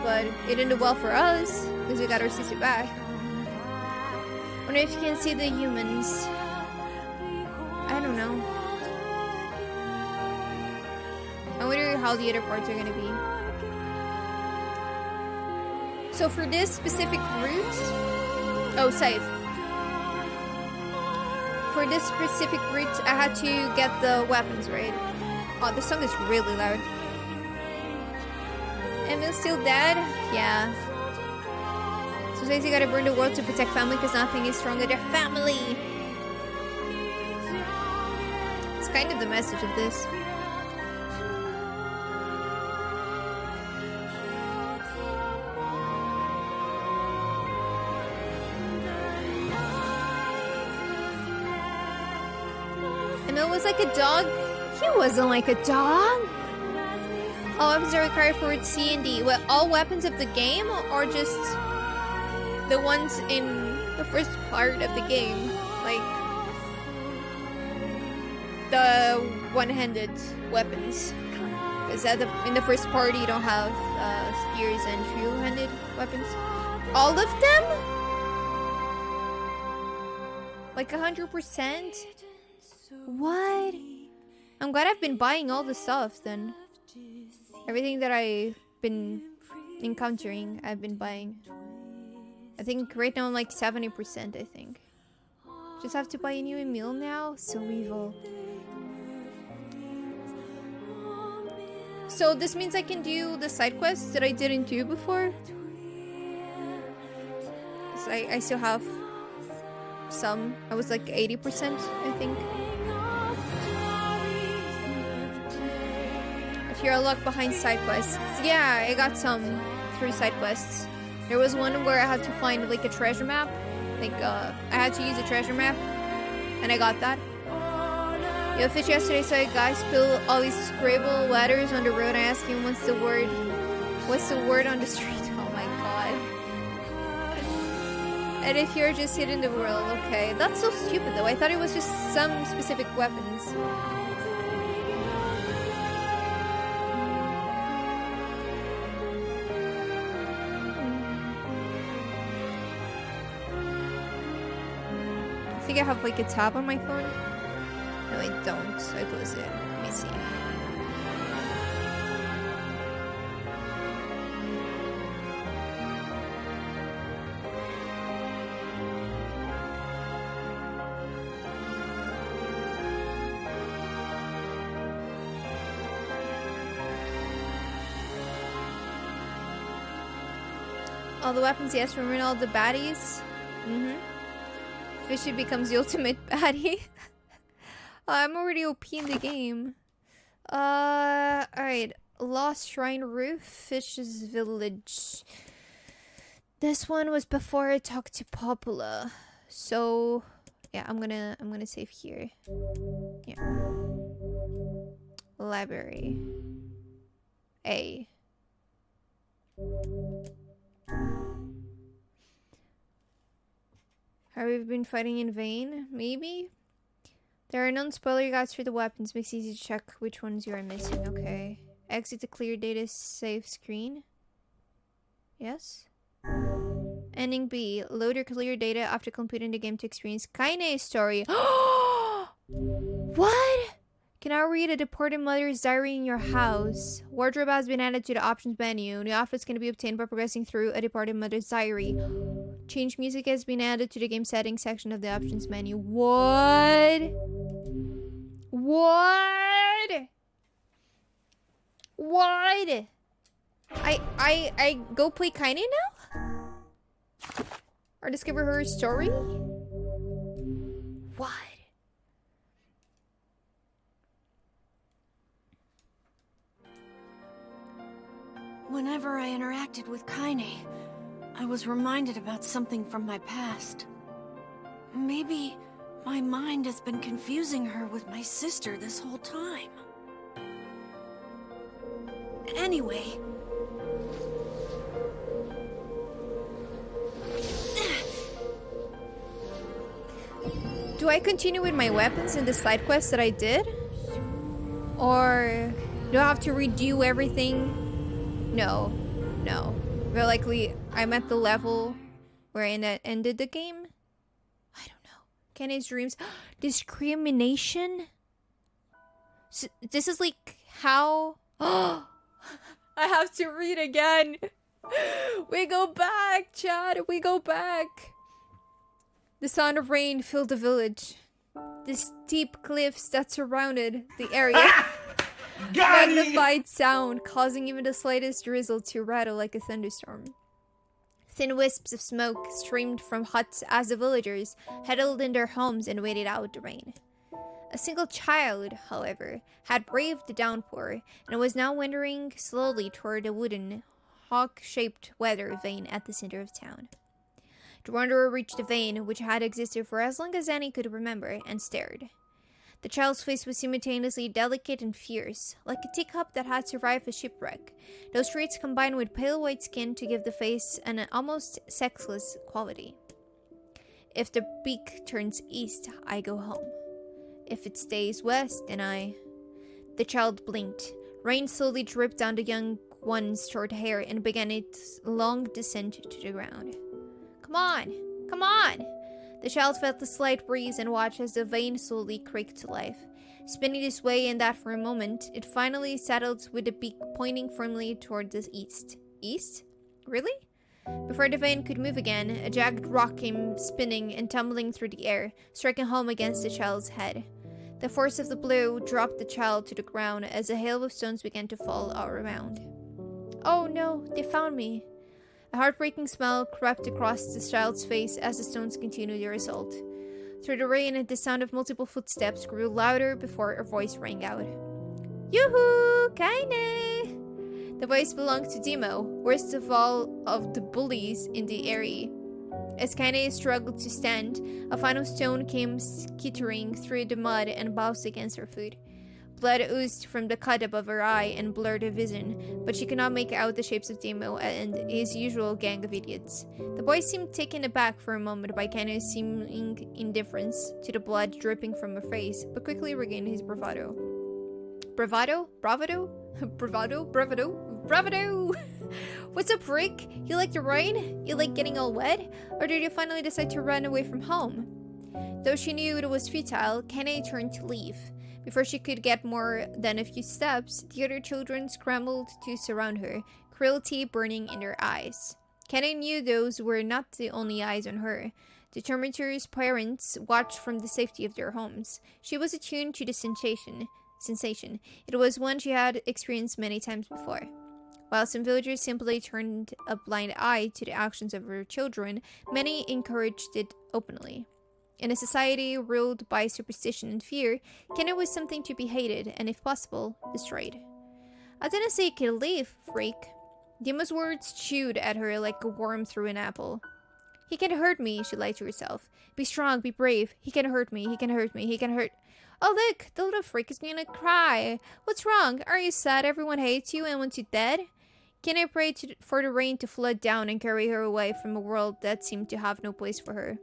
but it ended well for us because we got our sister back. Wonder if you can see the humans. I don't know. I wonder how the other parts are gonna be. So for this specific route, oh, save. For this specific route, I had to get the weapons, right? Oh, this song is really loud. Emil's still dead? Yeah. So says you gotta burn the world to protect family because nothing is stronger than family. It's kind of the message of this. Emil was like a dog. He wasn't like a dog. All weapons are required for route C and D. Well, all weapons of the game or just the ones in the first part of the game? Like the one-handed weapons. Because in the first part you don't have spears and two-handed weapons. All of them? Like 100%? What? I'm glad I've been buying all the stuff then. Everything that I've been encountering, I've been buying. I think right now I'm like 70%, I think. Just have to buy a new Emil now? So evil. So this means I can do the side quests that I didn't do before? So I still have some. I was like 80%, I think. If you're a lock behind side quests. Yeah, I got some through side quests. There was one where I had to find like a treasure map. Like I had to use a treasure map. And I got that. Yo, Fish, yesterday saw a guy spill all these scribble letters on the road. I asked him what's the word on the street. Oh my god. And if you're just hitting the world, okay. That's so stupid though. I thought it was just some specific weapons. think I have like a tab on my phone. No, I don't. So I close it. Let me see. All the weapons, yes. Remove all the baddies. Fishy becomes the ultimate baddie. I'm already OP in the game. Alright. Lost Shrine Roof, Fish's Village. This one was before I talked to Popula. So yeah, I'm gonna save here. Yeah. Library. A. Have we been fighting in vain? Maybe? There are non-spoiler guides for the weapons. Makes it easy to check which ones you are missing. Okay. Exit the clear data save screen. Yes? Ending B. Load or clear data after completing the game to experience Kaine's story. What? Can I read a deported mother's diary in your house? Wardrobe has been added to the options menu. New outfits can be obtained by progressing through a deported mother's diary. Change music has been added to the game settings section of the options menu. What? What? What? I go play Kaine now? Or discover her story? What? Whenever I interacted with Kaine, I was reminded about something from my past. Maybe my mind has been confusing her with my sister this whole time. Anyway... Do I continue with my weapons in the side quest that I did? Or do I have to redo everything? No. No. Very likely I'm at the level where I ended the game. I don't know. Kenny's dreams. Discrimination? So this is like how... I have to read again. We go back, Chad. We go back. The sound of rain filled the village. The steep cliffs that surrounded the area magnified sound, causing even the slightest drizzle to rattle like a thunderstorm. Thin wisps of smoke streamed from huts as the villagers huddled in their homes and waited out the rain. A single child, however, had braved the downpour and was now wandering slowly toward a wooden, hawk-shaped weather vane at the center of town. The wanderer reached the vein, which had existed for as long as Annie could remember, and stared. The child's face was simultaneously delicate and fierce, like a teacup that had survived a shipwreck. Those traits combined with pale white skin to give the face an almost sexless quality. If the beak turns east, I go home. If it stays west, then I... The child blinked. Rain slowly dripped down the young one's short hair and began its long descent to the ground. Come on! Come on! The child felt the slight breeze and watched as the vein slowly creaked to life. Spinning this way and that for a moment, it finally settled with the beak pointing firmly toward the east. East? Really? Before the vein could move again, a jagged rock came spinning and tumbling through the air, striking home against the child's head. The force of the blow dropped the child to the ground as a hail of stones began to fall all around. Oh no, they found me. A heartbreaking smile crept across the child's face as the stones continued their assault. Through the rain, the sound of multiple footsteps grew louder before a voice rang out. Yoo-hoo! Kaine! The voice belonged to Demo, worst of all of the bullies in the area. As Kaine struggled to stand, a final stone came skittering through the mud and bounced against her foot. Blood oozed from the cut above her eye and blurred her vision, but she could not make out the shapes of Demo and his usual gang of idiots. The boy seemed taken aback for a moment by Kaine's seeming indifference to the blood dripping from her face, but quickly regained his bravado. Bravado? Bravado? Bravado? Bravado? Bravado! What's up, Rick? You like the rain? You like getting all wet? Or did you finally decide to run away from home? Though she knew it was futile, Kane turned to leave. Before she could get more than a few steps, the other children scrambled to surround her, cruelty burning in their eyes. Kane knew those were not the only eyes on her. The tormentor's parents watched from the safety of their homes. She was attuned to the sensation. It was one she had experienced many times before. While some villagers simply turned a blind eye to the actions of their children, many encouraged it openly. In a society ruled by superstition and fear, Kenna was something to be hated and, if possible, destroyed. I didn't say you could leave, freak. Dimo's words chewed at her like a worm through an apple. He can hurt me, she lied to herself. Be strong, be brave. He can hurt me, he can hurt me, he can hurt... Oh look, the little freak is gonna cry. What's wrong? Are you sad everyone hates you and wants you dead? Kenna prayed for the rain to flood down and carry her away from a world that seemed to have no place for her.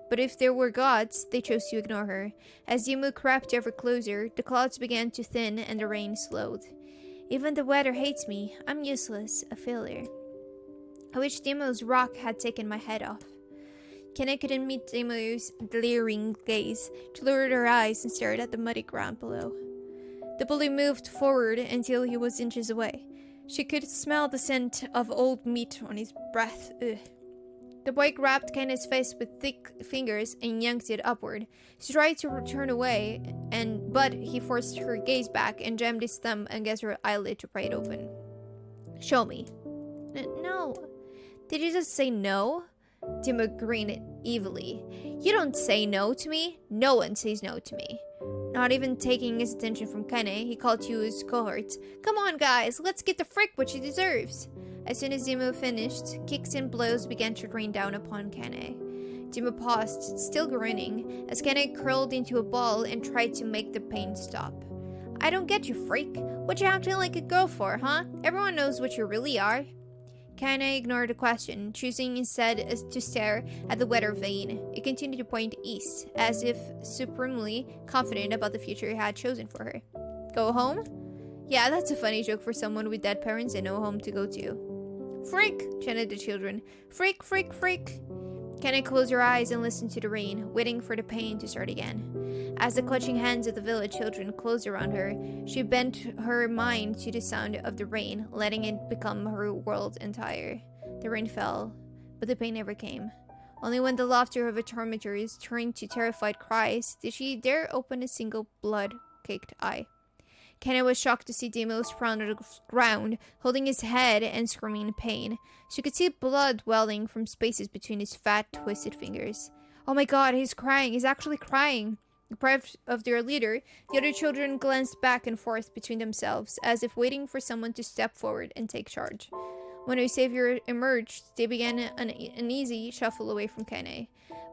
But if there were gods, they chose to ignore her. As Dimo crept ever closer, the clouds began to thin and the rain slowed. Even the weather hates me. I'm useless, a failure. I wish Dimo's rock had taken my head off. Kenna couldn't meet Dimo's leering gaze. She lowered her eyes and stared at the muddy ground below. The bully moved forward until he was inches away. She could smell the scent of old meat on his breath. Ugh. The boy grabbed Kenna's face with thick fingers and yanked it upward. She tried to turn away, but he forced her gaze back and jammed his thumb against her eyelid to pry it open. Show me. No. Did you just say no? Dimo grinned evilly. You don't say no to me. No one says no to me. Not even taking his attention from Kane, he called to his cohorts. Come on, guys, let's get the frick what she deserves. As soon as Dimo finished, kicks and blows began to rain down upon Kane. Dimo paused, still grinning, as Kane curled into a ball and tried to make the pain stop. I don't get you, freak. What you acting like a girl for, huh? Everyone knows what you really are. Kane ignored the question, choosing instead to stare at the weather vane. It continued to point east, as if supremely confident about the future he had chosen for her. Go home? Yeah, that's a funny joke for someone with dead parents and no home to go to. Freak! Chanted the children. Freak, freak, freak! Kenna closed her eyes and listened to the rain, waiting for the pain to start again. As the clutching hands of the village children closed around her, she bent her mind to the sound of the rain, letting it become her world entire. The rain fell, but the pain never came. Only when the laughter of her tormentors turned to terrified cries did she dare open a single blood-caked eye. Kenna was shocked to see Dimo sprawled on the ground, holding his head and screaming in pain. She could see blood welling from spaces between his fat, twisted fingers. Oh my god, he's crying. He's actually crying. Deprived of their leader, the other children glanced back and forth between themselves, as if waiting for someone to step forward and take charge. When her savior emerged, they began an uneasy shuffle away from Kane.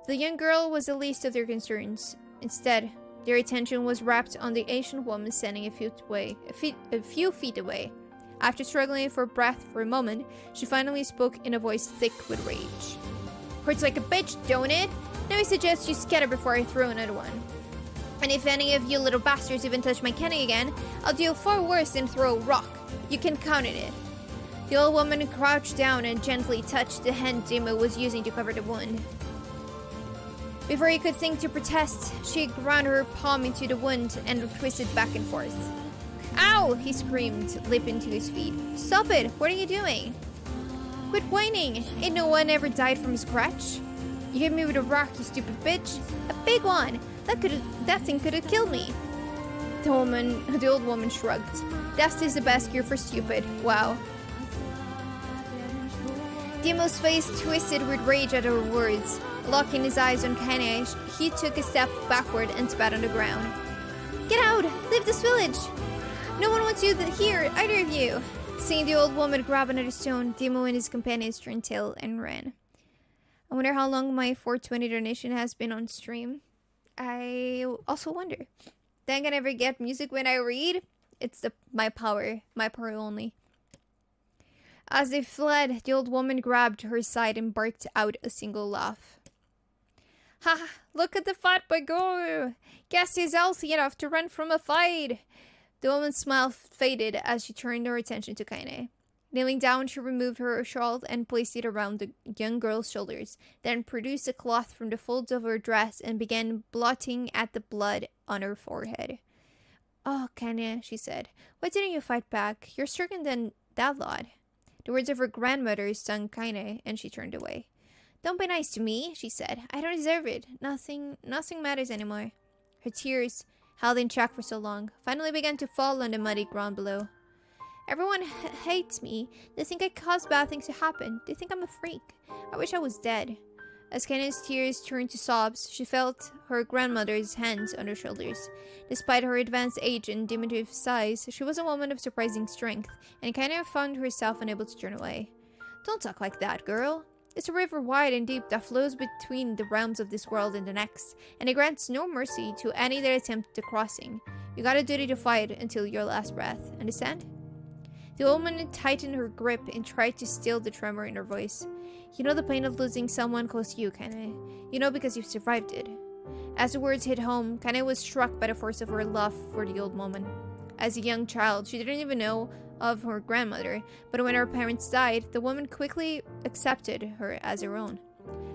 The young girl was the least of their concerns. Instead, their attention was wrapped on the ancient woman standing a few feet away. After struggling for breath for a moment, she finally spoke in a voice thick with rage. Hurts like a bitch, don't it? Let me suggest you scatter before I throw another one. And if any of you little bastards even touch my Kenny again, I'll do far worse than throw a rock. You can count on it. The old woman crouched down and gently touched the hand Dimo was using to cover the wound. Before he could think to protest, she ground her palm into the wound and twisted back and forth. Ow! He screamed, leaping to his feet. Stop it! What are you doing? Quit whining! Ain't no one ever died from a scratch. You hit me with a rock, you stupid bitch. A big one! That thing could have killed me. The old woman shrugged. Death is the best cure for stupid. Wow. Dimo's face twisted with rage at her words. Locking his eyes on Kane, he took a step backward and spat on the ground. Get out! Leave this village! No one wants you here, either of you! Seeing the old woman grab another stone, Dimo and his companions turned tail and ran. I wonder how long my 420 donation has been on stream. I also wonder. Think I never get music when I read? It's my power only. As they fled, the old woman grabbed her side and barked out a single laugh. Ha! Look at the fat boy go! Guess he's healthy enough to run from a fight! The woman's smile faded as she turned her attention to Kaine. Kneeling down, she removed her shawl and placed it around the young girl's shoulders, then produced a cloth from the folds of her dress and began blotting at the blood on her forehead. "Oh, Kenya," she said, "why didn't you fight back? You're stronger than that lot." The words of her grandmother stung Kaine, and she turned away. "Don't be nice to me," she said. "I don't deserve it. Nothing matters anymore." Her tears, held in check for so long, finally began to fall on the muddy ground below. "Everyone hates me. They think I cause bad things to happen. They think I'm a freak. I wish I was dead." As Kaine's tears turned to sobs, she felt her grandmother's hands on her shoulders. Despite her advanced age and diminutive size, she was a woman of surprising strength, and Kaine found herself unable to turn away. "Don't talk like that, girl. It's a river wide and deep that flows between the realms of this world and the next, and it grants no mercy to any that attempt the crossing. You got a duty to fight until your last breath. Understand?" The old woman tightened her grip and tried to still the tremor in her voice. "You know the pain of losing someone close to you, Kaine. You know because you've survived it." As the words hit home, Kaine was struck by the force of her love for the old woman. As a young child, she didn't even know of her grandmother, but when her parents died, the woman quickly accepted her as her own.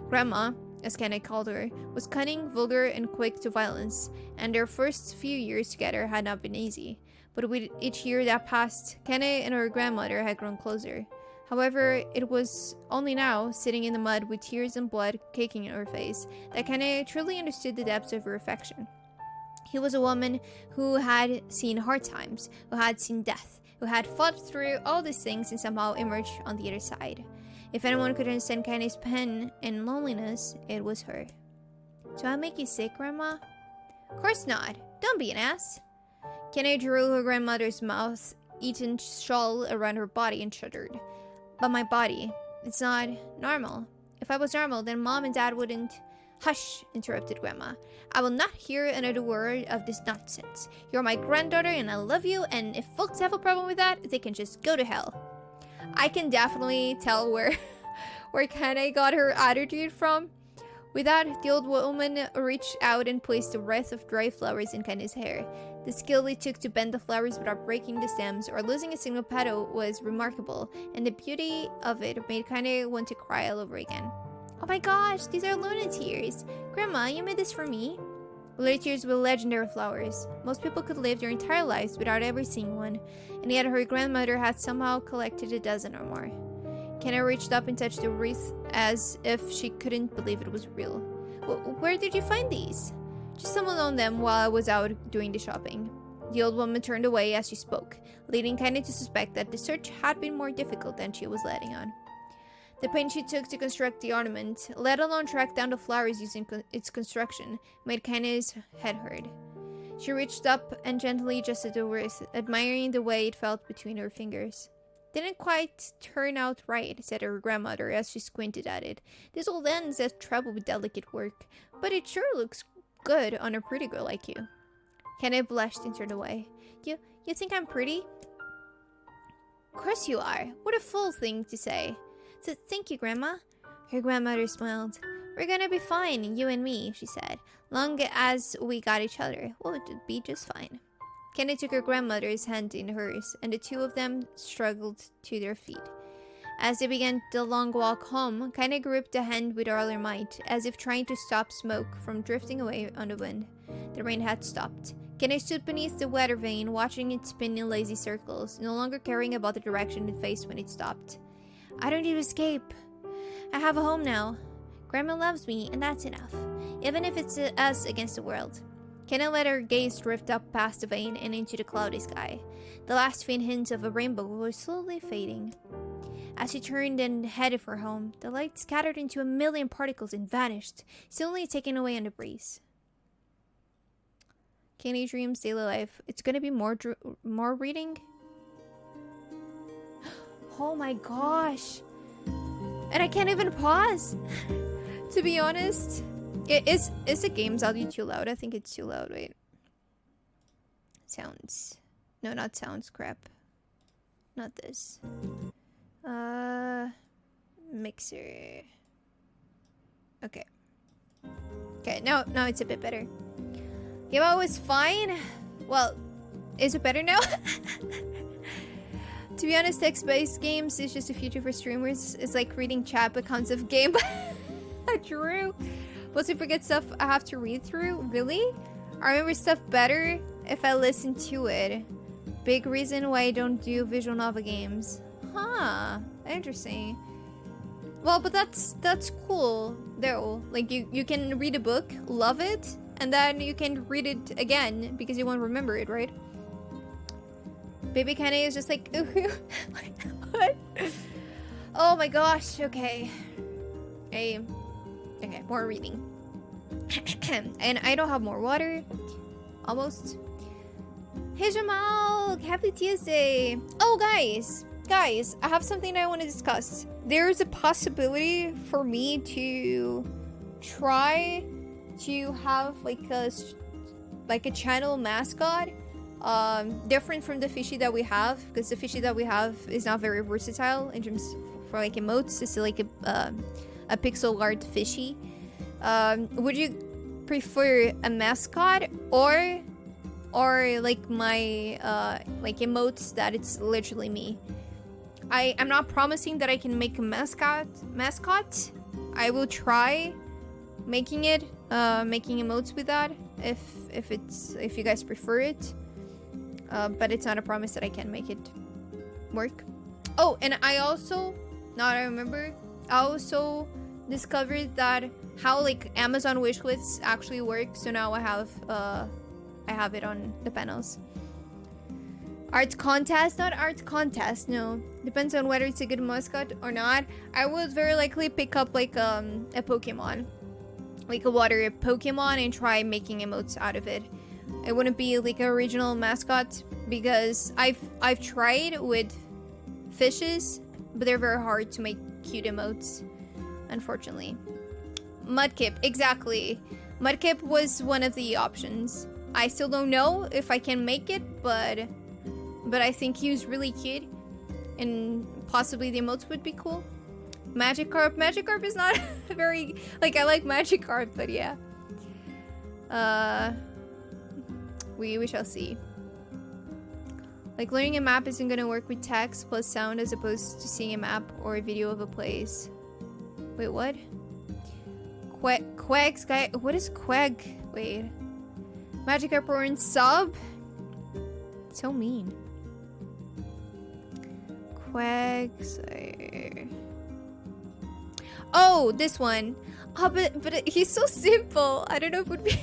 Grandma, as Kaine called her, was cunning, vulgar, and quick to violence, and their first few years together had not been easy. But with each year that passed, Kaine and her grandmother had grown closer. However, it was only now, sitting in the mud with tears and blood caking in her face, that Kaine truly understood the depths of her affection. He was a woman who had seen hard times, who had seen death, who had fought through all these things and somehow emerged on the other side. If anyone could understand Kaine's pain and loneliness, it was her. "Do I make you sick, Grandma?" "Of course not. Don't be an ass." Kaine drew her grandmother's mouth-eaten shawl around her body and shuddered. "But my body, it's not normal. If I was normal, then Mom and Dad wouldn't—" "Hush," interrupted Grandma. "I will not hear another word of this nonsense. You're my granddaughter and I love you, and if folks have a problem with that, they can just go to hell." I can definitely tell where Kaine got her attitude from. With that, the old woman reached out and placed a wreath of dry flowers in Kaine's hair. The skill it took to bend the flowers without breaking the stems or losing a single petal was remarkable, and the beauty of it made Kaine want to cry all over again. "Oh my gosh, these are Luna tears! Grandma, you made this for me?" Luna tears were legendary flowers. Most people could live their entire lives without ever seeing one, and yet her grandmother had somehow collected a dozen or more. Kaine reached up and touched the wreath as if she couldn't believe it was real. "Where did you find these?" "Just stumbled on them while I was out doing the shopping." The old woman turned away as she spoke, leading Kaine to suspect that the search had been more difficult than she was letting on. The pain she took to construct the ornament, let alone track down the flowers using its construction, made Kaine's head hurt. She reached up and gently adjusted the wreath, admiring the way it felt between her fingers. "Didn't quite turn out right," said her grandmother as she squinted at it. "This old ends has trouble with delicate work, but it sure looks good on a pretty girl like you." Kaine blushed and turned away. You think I'm pretty?" "Of course you are. What a fool thing to say." "So thank you, Grandma." Her grandmother smiled. "We're gonna be fine, you and me," she said. "Long as we got each other, we'll be just fine." Kaine took her grandmother's hand in hers, and the two of them struggled to their feet. As they began the long walk home, Kaine gripped the hand with all her might, as if trying to stop smoke from drifting away on the wind. The rain had stopped. Kaine stood beneath the weather vane, watching it spin in lazy circles, no longer caring about the direction it faced when it stopped. "I don't need to escape. I have a home now. Grandma loves me, and that's enough, even if it's us against the world." Kaine let her gaze drift up past the vane and into the cloudy sky. The last faint hints of a rainbow were slowly fading. As she turned and headed for home, the light scattered into a million particles and vanished, suddenly taken away on the breeze. Kaine dreams daily life. It's gonna be more reading. Oh my gosh! And I can't even pause. To be honest, is the game's audio too loud? I think it's too loud. Wait. Sounds. No, not sounds. Crap. Not this. Mixer. Okay. Okay, now it's a bit better. Game out was fine. Well, is it better now? To be honest, text-based games is just a future for streamers. It's like reading chat accounts of game. True. Mostly forget stuff I have to read through. Really? I remember stuff better if I listen to it. Big reason why I don't do visual novel games. Huh. Interesting. Well, but that's cool though. Like you can read a book, love it, and then you can read it again because you won't remember it, right? Baby Kenny is just like, ooh, what? Oh my gosh. Okay. Okay, more reading. And I don't have more water. Almost. Hey Jamal, happy Tuesday. Oh guys, I have something I want to discuss. There's a possibility for me to try to have like a channel mascot, different from the fishy that we have, because the fishy that we have is not very versatile in terms for like emotes. It's like a pixel art fishy. Would you prefer a mascot or like my like emotes that it's literally me? I'm not promising that I can make a mascot. I will try making it, making emotes with that if you guys prefer it. But it's not a promise that I can make it work. Oh, and I also, now I remember, I also discovered that how like Amazon wishlists actually work. So now I have it on the panels. Art contest, not art contest, no. Depends on whether it's a good mascot or not. I would very likely pick up like a Pokemon, like a water Pokemon, and try making emotes out of it. It wouldn't be like an original mascot because I've tried with fishes, but they're very hard to make cute emotes, unfortunately. Mudkip, exactly. Mudkip was one of the options. I still don't know if I can make it, but I think he was really cute, and possibly the emotes would be cool. Magikarp is not very, like, I like Magikarp, but yeah. We shall see. Like, learning a map isn't gonna work with text plus sound as opposed to seeing a map or a video of a place. Wait, what? Quag Sky, what is Quag? Wait. Magikarp or in sub? So mean. Quags. Oh, this one. Oh, but he's so simple. I don't know if it would be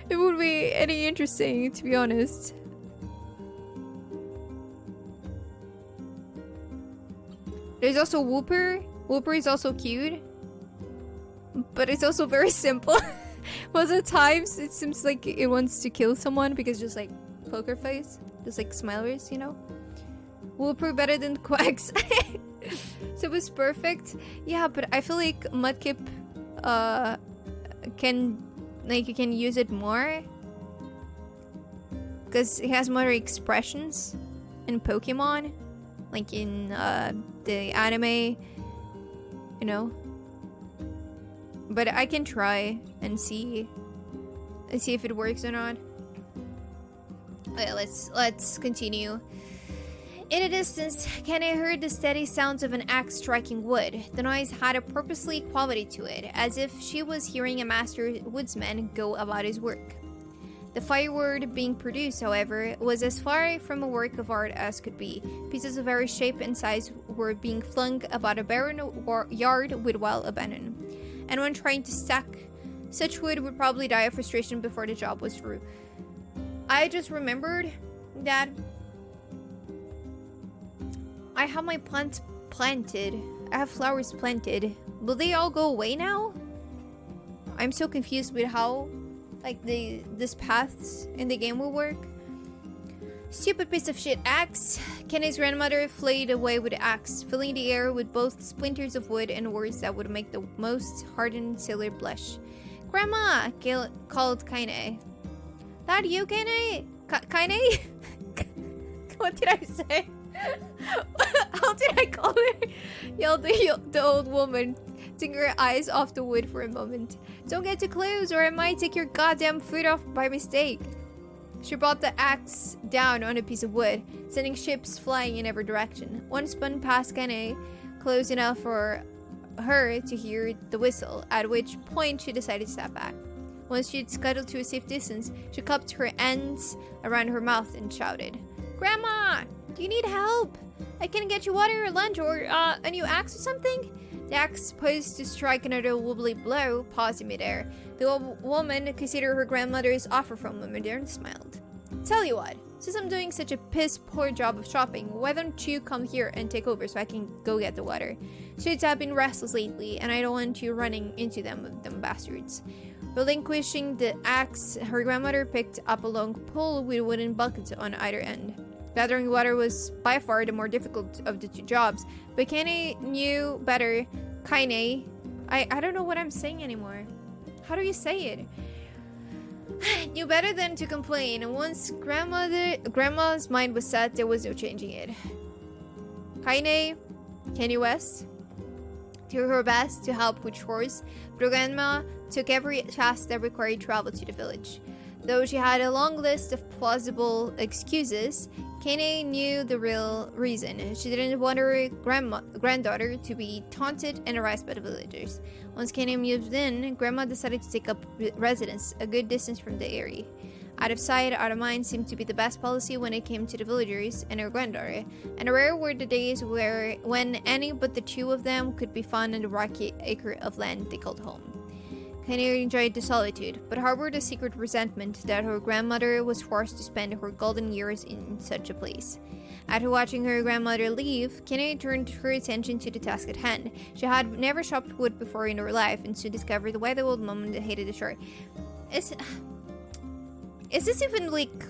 it would be any interesting, to be honest. There's also Whooper. Whooper is also cute, but it's also very simple. Most of the times, it seems like it wants to kill someone because just like poker face, just like smilers, you know. Whooper better than Quacks. So it was perfect. Yeah, but I feel like Mudkip can, like, you can use it more because it has more expressions in Pokemon, like in the anime, you know. But I can try and see if it works or not. Okay, let's continue. In the distance, Kenny heard the steady sounds of an axe striking wood. The noise had a purposely quality to it, as if she was hearing a master woodsman go about his work. The firewood being produced, however, was as far from a work of art as could be. Pieces of every shape and size were being flung about a barren yard with wild abandon. Anyone trying to stack such wood would probably die of frustration before the job was through. I just remembered that I have my plants planted. I have flowers planted. Will they all go away now? I'm so confused with how, like, this paths in the game will work. Stupid piece of shit axe. Kenny's grandmother flayed away with the axe, filling the air with both splinters of wood and words that would make the most hardened sailor blush. Grandma! Called Kaine. That you, Kaine? Kaine? What did I say? How did I call her? Yelled the old woman, taking her eyes off the wood for a moment. Don't get too close or I might take your goddamn foot off by mistake. She brought the axe down on a piece of wood, sending ships flying in every direction. One spun past Kane, close enough for her to hear the whistle, at which point she decided to step back. Once she'd scuttled to a safe distance, she cupped her ends around her mouth and shouted, "Grandma, do you need help? I can get you water or lunch or a new axe or something?" The axe, poised to strike another wobbly blow, paused in midair. The old woman considered her grandmother's offer for a moment and smiled. "Tell you what, since I'm doing such a piss-poor job of shopping, why don't you come here and take over so I can go get the water? Shades have been restless lately, and I don't want you running into them bastards." Relinquishing the axe, her grandmother picked up a long pole with wooden buckets on either end. Gathering water was by far the more difficult of the two jobs, but Kane knew better. I don't know what I'm saying anymore. How do you say it? Knew better than to complain, and once Grandma's mind was set, there was no changing it. Kanye West did her best to help with chores, but Grandma took every task that required travel to the village. Though she had a long list of plausible excuses, Kane knew the real reason. She didn't want her granddaughter to be taunted and harassed by the villagers. Once Kane moved in, Grandma decided to take up residence a good distance from the area. Out of sight, out of mind seemed to be the best policy when it came to the villagers and her granddaughter, and rare were the days when any but the two of them could be found in the rocky acre of land they called home. Kane enjoyed the solitude, but harbored a secret resentment that her grandmother was forced to spend her golden years in such a place. After watching her grandmother leave, Kane turned her attention to the task at hand. She had never chopped wood before in her life, and soon discovered why the old woman hated the shore. Is this even, like,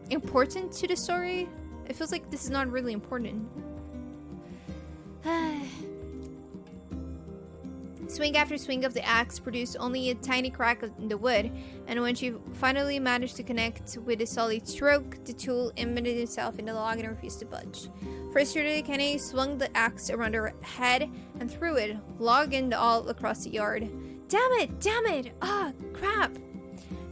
important to the story? It feels like this is not really important. Swing after swing of the axe produced only a tiny crack in the wood, and when she finally managed to connect with a solid stroke, the tool embedded itself in the log and refused to budge. Frustrated, Kenny swung the axe around her head and threw it, log and all, across the yard. Damn it! Ah, crap!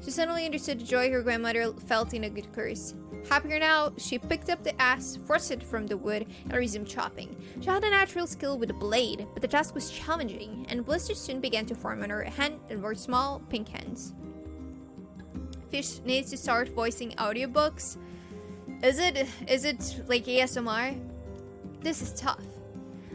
She suddenly understood the joy her grandmother felt in a good curse. Happier now, she picked up the axe, forced it from the wood, and resumed chopping. She had a natural skill with a blade, but the task was challenging, and blisters soon began to form on her hand and were small, pink hands. Fish needs to start voicing audiobooks. Is it like ASMR? This is tough.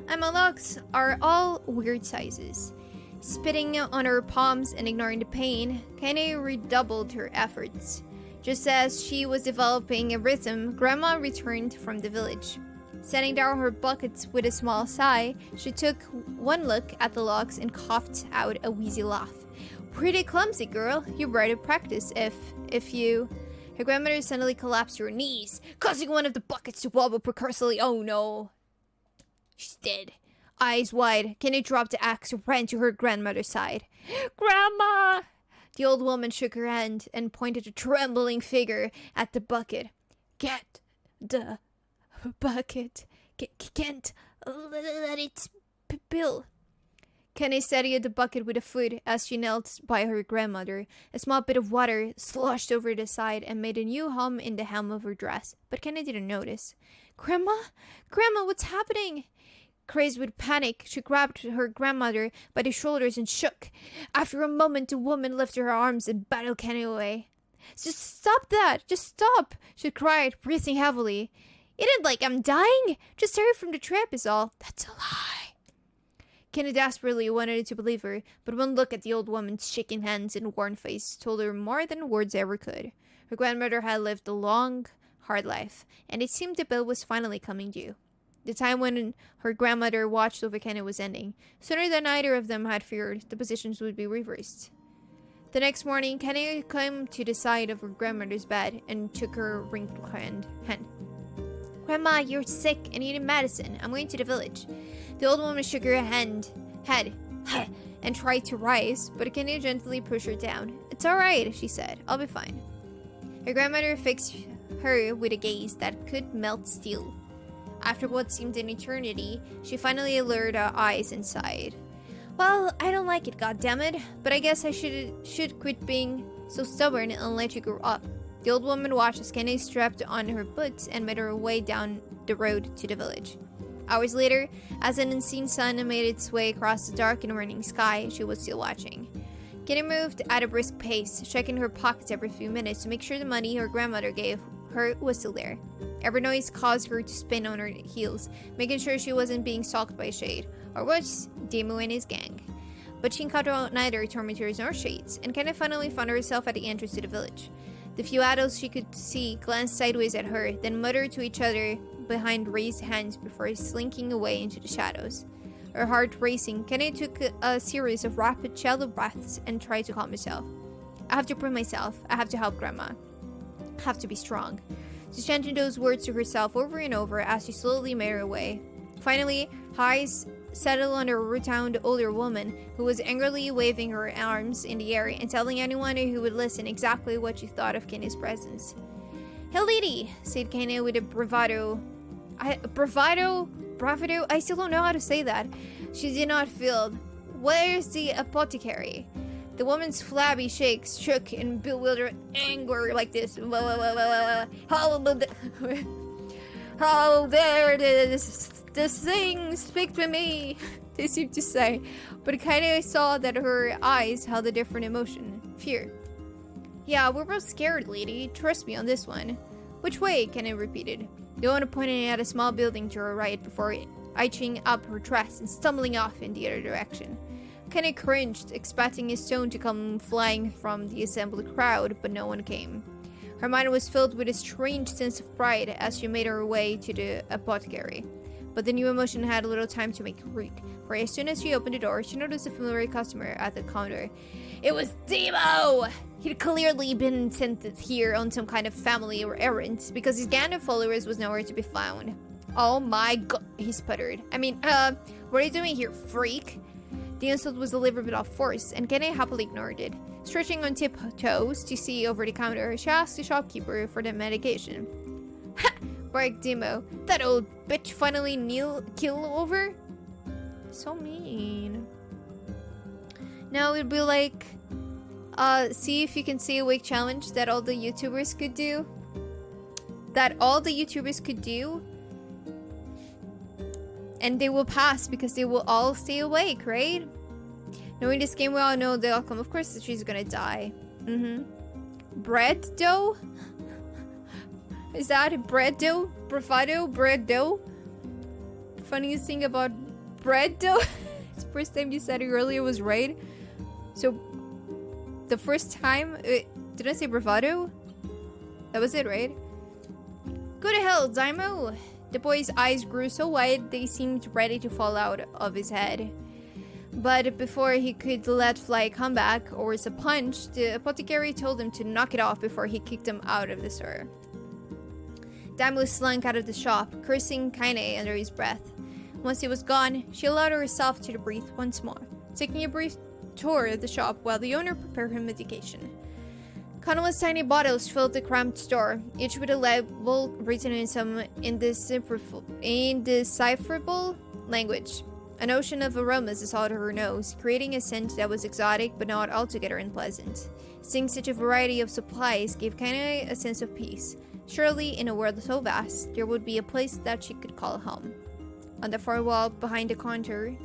And my logs are all weird sizes. Spitting on her palms and ignoring the pain, Kane redoubled her efforts. Just as she was developing a rhythm, Grandma returned from the village. Setting down her buckets with a small sigh, she took one look at the logs and coughed out a wheezy laugh. Pretty clumsy, girl. You better practice if you... Her grandmother suddenly collapsed to her knees, causing one of the buckets to wobble precursorily. Oh no. She's dead. Eyes wide, Kenny dropped the axe and ran to her grandmother's side. Grandma! The old woman shook her hand and pointed a trembling finger at the bucket. Get the bucket. Can't let it spill. Kenny steadied the bucket with a foot as she knelt by her grandmother. A small bit of water sloshed over the side and made a new hum in the hem of her dress, but Kenny didn't notice. Grandma, what's happening? Crazed with panic, she grabbed her grandmother by the shoulders and shook. After a moment, the woman lifted her arms and battled Kenny away. Just stop that! Just stop! She cried, breathing heavily. It ain't like I'm dying! Just tired from the trip is all. That's a lie. Kenny desperately wanted to believe her, but one look at the old woman's shaking hands and worn face told her more than words ever could. Her grandmother had lived a long, hard life, and it seemed the bill was finally coming due. The time when her grandmother watched over Kenny was ending. Sooner than either of them had feared, the positions would be reversed. The next morning, Kenny came to the side of her grandmother's bed and took her wrinkled hand. Grandma, you're sick and you need medicine. I'm going to the village. The old woman shook her head and tried to rise, but Kenny gently pushed her down. It's alright, she said. I'll be fine. Her grandmother fixed her with a gaze that could melt steel. After what seemed an eternity, she finally lowered her eyes and sighed. Well, I don't like it, goddammit, but I guess I should quit being so stubborn and let you grow up. The The old woman watched as Kenny strapped on her boots and made her way down the road to the village. Hours later, as an unseen sun made its way across the dark and raining sky, she was still watching. Kenny moved at a brisk pace, checking her pockets every few minutes to make sure the money her grandmother gave her was still there. Every noise caused her to spin on her heels, making sure she wasn't being stalked by Shade, or worse, Demo and his gang. But she encountered neither tormentors nor Shades, and Kenny finally found herself at the entrance to the village. The few adults she could see glanced sideways at her, then muttered to each other behind raised hands before slinking away into the shadows. Her heart racing, Kenny took a series of rapid, shallow breaths and tried to calm herself. I have to prove myself. I have to help Grandma. I have to be strong. She chanted those words to herself over and over as she slowly made her way. Finally, her eyes settled on a rotund older woman who was angrily waving her arms in the air and telling anyone who would listen exactly what she thought of Kenny's presence. "Hey lady," said Kenny with a bravado. Bravado? I still don't know how to say that. She did not feel. "Where's the apothecary?" The woman's flabby shakes shook in bewildered anger like this. "How dare this thing speak to me?" they seemed to say, but Kenny saw that her eyes held a different emotion. Fear. "Yeah, we're both scared, lady. Trust me on this one." "Which way?" Kenny repeated. The owner pointed at a small building to her right before inching up her dress and stumbling off in the other direction. Kenny cringed, expecting his tone to come flying from the assembled crowd, but no one came. Her mind was filled with a strange sense of pride as she made her way to the apothecary. But the new emotion had little time to make root, for as soon as she opened the door, she noticed a familiar customer at the counter. It was Demo! He'd clearly been sent here on some kind of family or errand, because his gang of followers was nowhere to be found. "Oh my god," he sputtered. What are you doing here, freak?" The insult was delivered without force, and Kenny happily ignored it. Stretching on tiptoes to see over the counter, she asked the shopkeeper for the medication. "Ha!" barked Demo. "That old bitch finally kill over?" So mean. Now it'd be like, see if you can stay awake challenge that all the YouTubers could do. And they will pass because they will all stay awake, right? Knowing this game, we all know the outcome. Of course, she's gonna die. Bread dough? Is that bread dough? Bravado? Bread dough? Funniest thing about bread dough? It's the first time you said it earlier was right. So, the first time, did I say bravado? That was it, right? Go to hell, Daimo! The boy's eyes grew so wide they seemed ready to fall out of his head. But before he could let fly a comeback or a punch, the apothecary told him to knock it off before he kicked him out of the store. Daimo slunk out of the shop, cursing Kaine under his breath. Once he was gone, she allowed herself to breathe once more, taking a brief tour of the shop while the owner prepared her medication. Countless tiny bottles filled the cramped store, each with a label written in some indecipherable language. An ocean of aromas assaulted her nose, creating a scent that was exotic but not altogether unpleasant. Seeing such a variety of supplies gave Kaine a sense of peace. Surely, in a world so vast, there would be a place that she could call home. On the far wall behind the counter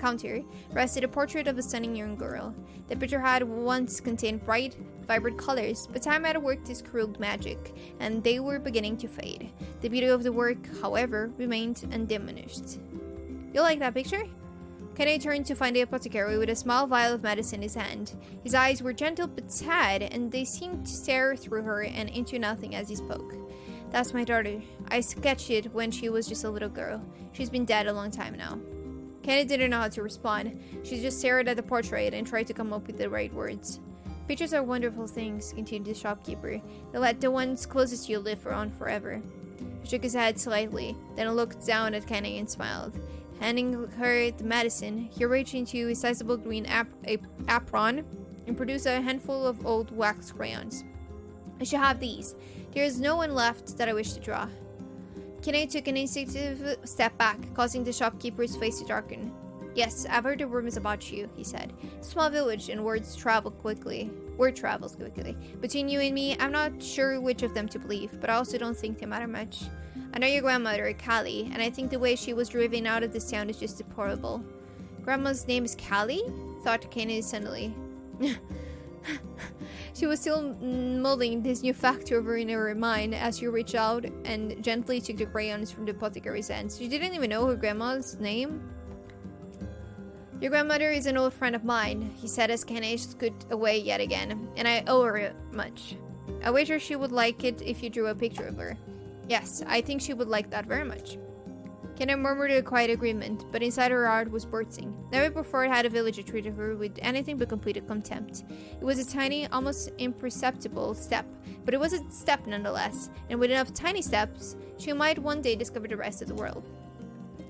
rested a portrait of a stunning young girl. The picture had once contained bright, vibrant colors, but time had worked its cruel magic, and they were beginning to fade. The beauty of the work, however, remained undiminished. You like that picture? Kenny turned to find the apothecary with a small vial of medicine in his hand. His eyes were gentle but sad, and they seemed to stare through her and into nothing as he spoke. That's my daughter. I sketched it when she was just a little girl. She's been dead a long time now. Kenny didn't know how to respond. She just stared at the portrait and tried to come up with the right words. Pictures are wonderful things, continued the shopkeeper. They let the ones closest to you live on forever. He shook his head slightly, then looked down at Kenny and smiled. Handing her the medicine, he reached into his sizable green apron and produced a handful of old wax crayons. I should have these. There is no one left that I wish to draw. Kenny took an instinctive step back, causing the shopkeeper's face to darken. Yes, I've heard the rumors about you, he said. Small village, and words travel quickly. Word travels quickly. Between you and me, I'm not sure which of them to believe, but I also don't think they matter much. I know your grandmother, Callie, and I think the way she was driven out of this town is just deplorable. Grandma's name is Callie? Thought Kenny suddenly. She was still mulling this new fact over in her mind as she reached out and gently took the crayons from the apothecary's hands. She didn't even know her grandma's name. Your grandmother is an old friend of mine, he said as Kenny scoot away yet again, and I owe her much. I wager she would like it if you drew a picture of her. Yes, I think she would like that very much. Kenna murmured a quiet agreement, but inside her heart was bursting. Never before had a villager treated her with anything but complete contempt. It was a tiny, almost imperceptible step, but it was a step nonetheless, and with enough tiny steps, she might one day discover the rest of the world.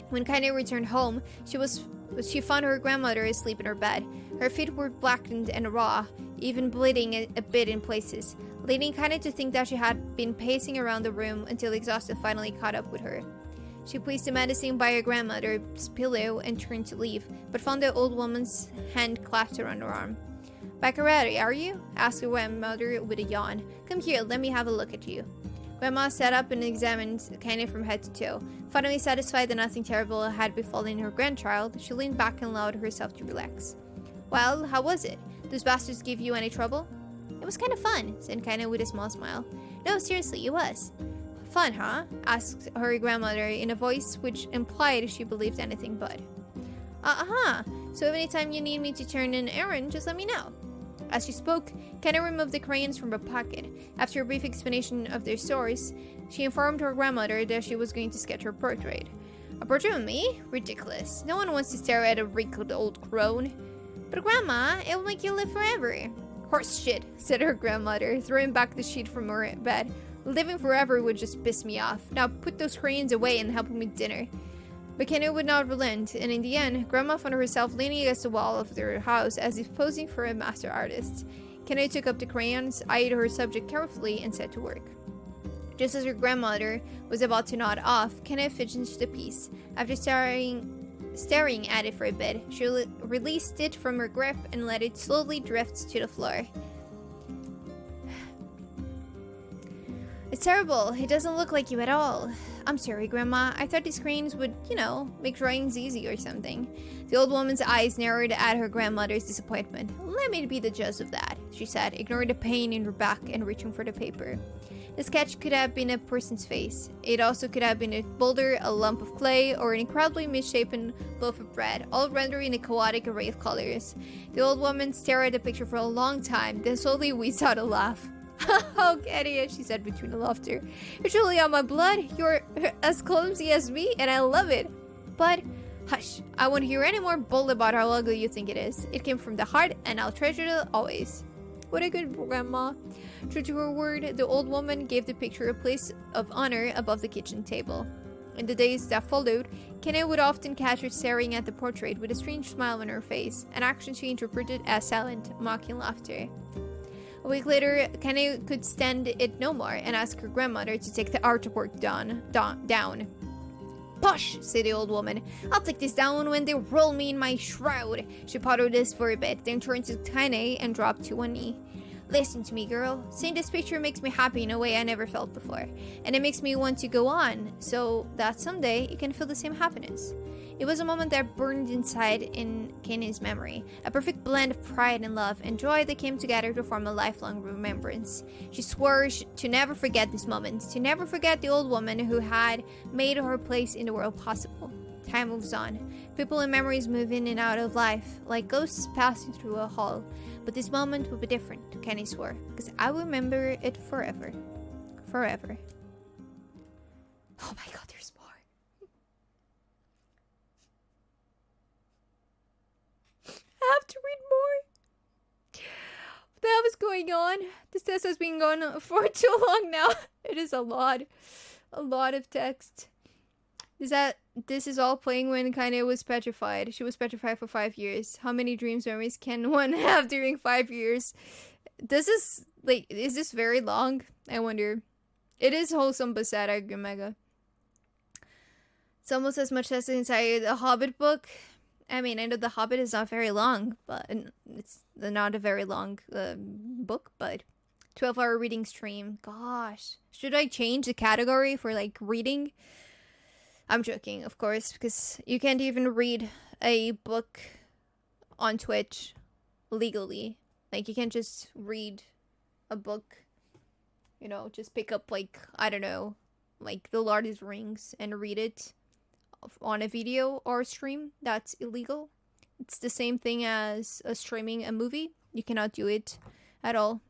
When Kenna returned home, she found her grandmother asleep in her bed. Her feet were blackened and raw, even bleeding a bit in places, leading Kenna to think that she had been pacing around the room until exhaustion finally caught up with her. She placed the medicine by her grandmother's pillow and turned to leave, but found the old woman's hand clasped around her arm. "Back already, are you?" asked her grandmother with a yawn. "Come here, let me have a look at you." Grandma sat up and examined Kenny from head to toe. Finally satisfied that nothing terrible had befallen her grandchild, she leaned back and allowed herself to relax. "Well, how was it? Those bastards give you any trouble?" "It was kind of fun," said Kenny with a small smile. "No, seriously, it was." "Fun, huh?" asked her grandmother in a voice which implied she believed anything but. Uh-huh. So anytime you need me to turn an errand, just let me know." As she spoke, Kenna removed the crayons from her pocket. After a brief explanation of their source, she informed her grandmother that she was going to sketch her portrait. "A portrait of me? Ridiculous. No one wants to stare at a wrinkled old crone." "But Grandma, it will make you live forever." "Horse shit," said her grandmother, throwing back the sheet from her bed. "Living forever would just piss me off. Now put those crayons away and help me with dinner." But Kenna would not relent, and in the end, Grandma found herself leaning against the wall of their house as if posing for a master artist. Kenna took up the crayons, eyed her subject carefully, and set to work. Just as her grandmother was about to nod off, Kenna finished the piece. After staring at it for a bit, she released it from her grip and let it slowly drift to the floor. "It's terrible. It doesn't look like you at all." "I'm sorry, Grandma. I thought these crayons would, make drawings easy or something." The old woman's eyes narrowed at her grandmother's disappointment. "Let me be the judge of that," she said, ignoring the pain in her back and reaching for the paper. The sketch could have been a person's face. It also could have been a boulder, a lump of clay, or an incredibly misshapen loaf of bread, all rendered in a chaotic array of colors. The old woman stared at the picture for a long time, then slowly wheezed out a laugh. "Oh, Kenny," she said between the laughter. "You're truly on my blood. You're as clumsy as me, and I love it. But, hush, I won't hear any more bull about how ugly you think it is. It came from the heart, and I'll treasure it always." What a good grandma. True to her word, the old woman gave the picture a place of honor above the kitchen table. In the days that followed, Kenna would often catch her staring at the portrait with a strange smile on her face, an action she interpreted as silent, mocking laughter. A week later, Kenna could stand it no more and asked her grandmother to take the artwork down. "Push," said the old woman. "I'll take this down when they roll me in my shroud." She pottered this for a bit, then turned to Kenna and dropped to one knee. "Listen to me, girl. Seeing this picture makes me happy in a way I never felt before. And it makes me want to go on, so that someday you can feel the same happiness." It was a moment that burned inside in Kenny's memory, a perfect blend of pride and love and joy that came together to form a lifelong remembrance. She swore to never forget this moment, to never forget the old woman who had made her place in the world possible. Time moves on. People and memories move in and out of life, like ghosts passing through a hall. But this moment will be different, Kenny swore, because I will remember it forever. Forever. Oh my god, there's more. I have to read more. What the hell is going on? This test has been going on for too long now. It is a lot of text. This is all playing when Kaine was petrified. She was petrified for 5 years. How many dreams memories can one have during 5 years? This is is this very long? I wonder. It is wholesome but sad, I agree, Mega. It's almost as much as inside the Hobbit book. I mean, I know the Hobbit is not very long, but it's not a very long book, but 12-hour reading stream. Gosh. Should I change the category for like reading? I'm joking, of course, because you can't even read a book on Twitch legally. Like, you can't just read a book, you know, just pick up, like, I don't know, like The Lord of the Rings and read it on a video or stream. That's illegal. It's the same thing as streaming a movie. You cannot do it at all.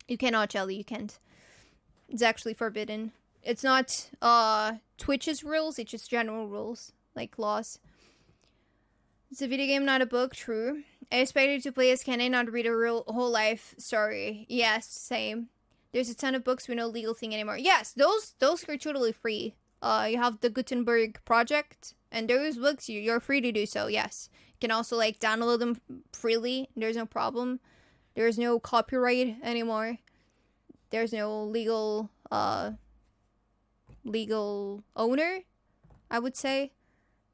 You cannot, Jelly, you can't. It's actually forbidden. It's not Twitch's rules, it's just general rules, like laws. It's a video game, not a book, true. I expected to play as Kenny, not read a real whole life story. Yes, same. There's a ton of books with no legal thing anymore. Yes, those are totally free. You have the Gutenberg Project, and those books, you're free to do so, yes. You can also, like, download them freely. There's no problem. There's no copyright anymore. There's no legal owner, I would say.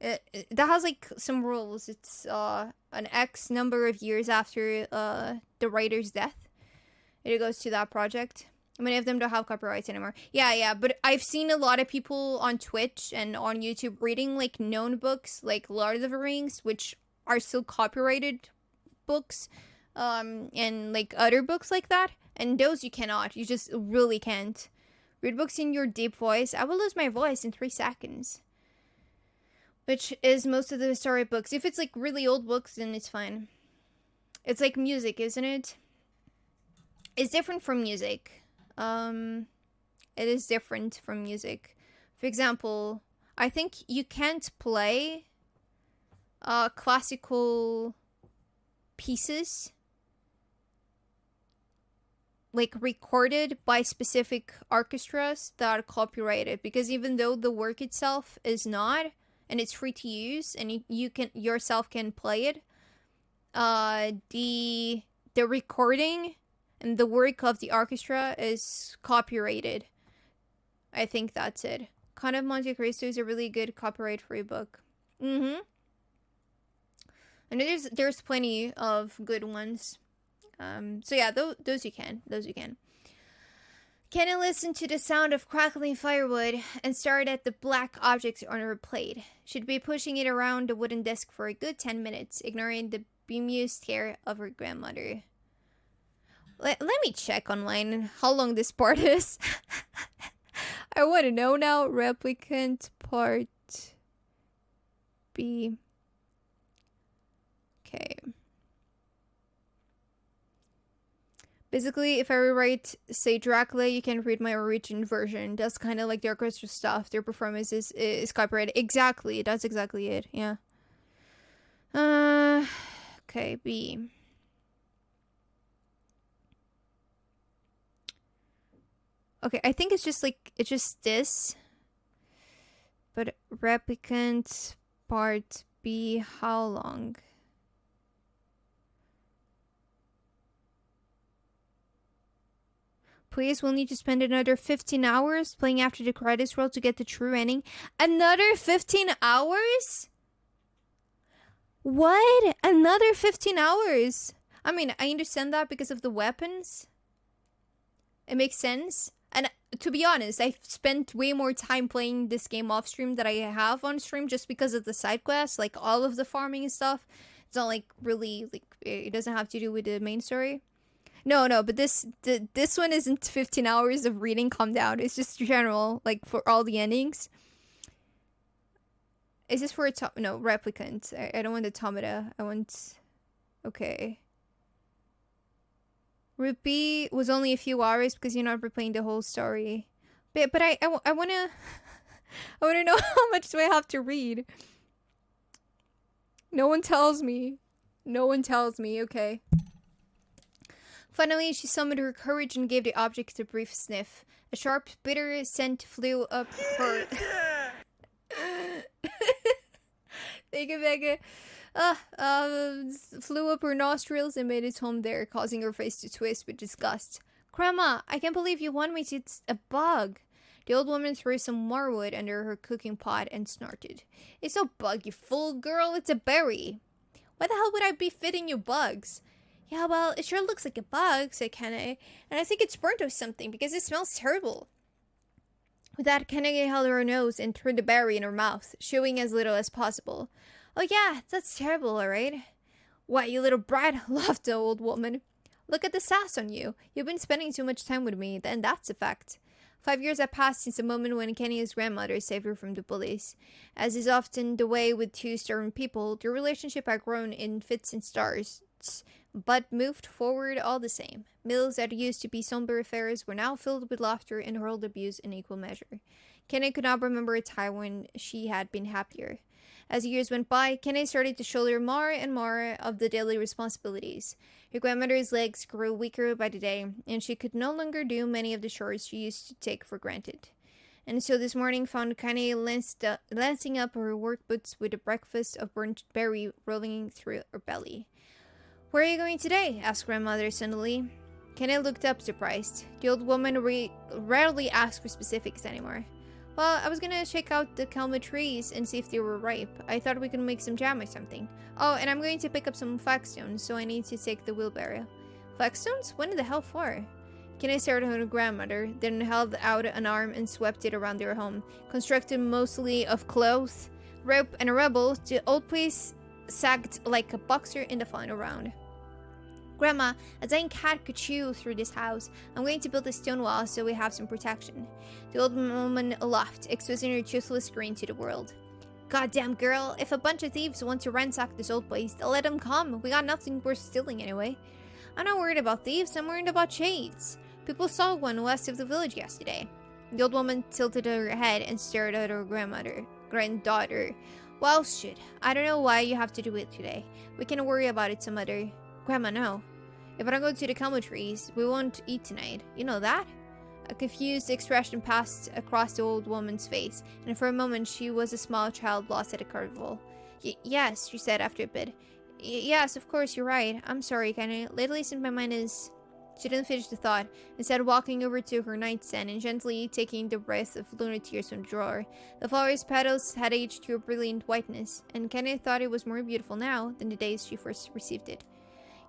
That has, like, some rules. It's an X number of years after the writer's death. It goes to that project. Many of them don't have copyrights anymore. Yeah, but I've seen a lot of people on Twitch and on YouTube reading, like, known books, like Lord of the Rings, which are still copyrighted books, and, like, other books like that. And those you cannot. You just really can't. Read books in your deep voice. I will lose my voice in 3 seconds. Which is most of the story books. If it's, like, really old books, then it's fine. It's like music, isn't it? It's different from music. It is different from music. For example, I think you can't play classical pieces, like, recorded by specific orchestras that are copyrighted, because even though the work itself is not, and it's free to use, and you can yourself can play it, the recording and the work of the orchestra is copyrighted. I think that's it. Count of Monte Cristo is a really good copyright-free book. And there's plenty of good ones. So yeah, those you can. Can I listen to the sound of crackling firewood and stare at the black objects on her plate? She'd be pushing it around the wooden desk for a good 10 minutes, ignoring the bemused stare of her grandmother. Let me check online how long this part is. I want to know now. Replicant Part B. Okay. Basically, if I rewrite, say, Dracula, you can read my origin version. That's kind of like the orchestra stuff. Their performance is copyrighted. Exactly. That's exactly it. Yeah. Okay, B. Okay, I think it's just this. But Replicant Part B, how long? Please, we'll need to spend another 15 hours playing after the credits roll to get the true ending. Another 15 hours? What? Another 15 hours? I mean, I understand that because of the weapons. It makes sense. And to be honest, I've spent way more time playing this game off stream than I have on stream just because of the side quests, like all of the farming and stuff. It's not like really, like, it doesn't have to do with the main story. No, but this one isn't 15 hours of reading. Calm down. It's just general, like, for all the endings. Is this for a no, Replicant. I don't want automata. I want... Okay. Route B was only a few hours because you're not replaying the whole story. But I wanna... I wanna know how much do I have to read. No one tells me. Okay. Finally, she summoned her courage and gave the object a brief sniff. A sharp, bitter scent flew up her... Thank you, Vega. Flew up her nostrils and made its home there, causing her face to twist with disgust. Grandma, I can't believe you want me to... It's a bug. The old woman threw some more wood under her cooking pot and snorted. It's no bug, you fool girl. It's a berry. Why the hell would I be feeding you bugs? Yeah, well, it sure looks like a bug, said Kane, and I think it's burnt or something because it smells terrible. With that, Kane held her nose and turned the berry in her mouth, showing as little as possible. Oh yeah, that's terrible, alright? Why, you little brat, laughed the old woman. Look at the sass on you. You've been spending too much time with me, and that's a fact. 5 years have passed since the moment when Kenny's grandmother saved her from the bullies. As is often the way with two stern people, their relationship had grown in fits and starts, but moved forward all the same. Meals that used to be somber affairs were now filled with laughter and hurled abuse in equal measure. Kenny could not remember a time when she had been happier. As years went by, Kenny started to shoulder more and more of the daily responsibilities. Her grandmother's legs grew weaker by the day, and she could no longer do many of the chores she used to take for granted. And so this morning found Kenny lancing up her work boots with a breakfast of burnt berry rolling through her belly. Where are you going today? Asked grandmother suddenly. Kenny looked up, surprised. The old woman rarely asked for specifics anymore. Well, I was gonna check out the calma trees and see if they were ripe. I thought we could make some jam or something. Oh, and I'm going to pick up some flagstones, so I need to take the wheelbarrow. Flagstones? When the hell for? Kenny stared at her grandmother, then held out an arm and swept it around their home. Constructed mostly of cloth, rope, and a rubble, the old place sagged like a boxer in the final round. Grandma, a dying cat could chew through this house. I'm going to build a stone wall so we have some protection. The old woman laughed, exposing her toothless grin to the world. Goddamn girl, if a bunch of thieves want to ransack this old place, they'll let them come. We got nothing worth stealing anyway. I'm not worried about thieves, I'm worried about shades. People saw one west of the village yesterday. The old woman tilted her head and stared at her granddaughter. Well, shit, I don't know why you have to do it today. We can worry about it some other... Grandma, no. If I don't go to the calma trees, we won't eat tonight. You know that? A confused expression passed across the old woman's face, and for a moment she was a small child lost at a carnival. Yes, she said after a bit. Yes, of course, you're right. I'm sorry, Kenny. Lately, since my mind is... She didn't finish the thought, instead walking over to her nightstand and gently taking the breath of lunar tears from the drawer. The flower's petals had aged to a brilliant whiteness, and Kenny thought it was more beautiful now than the days she first received it.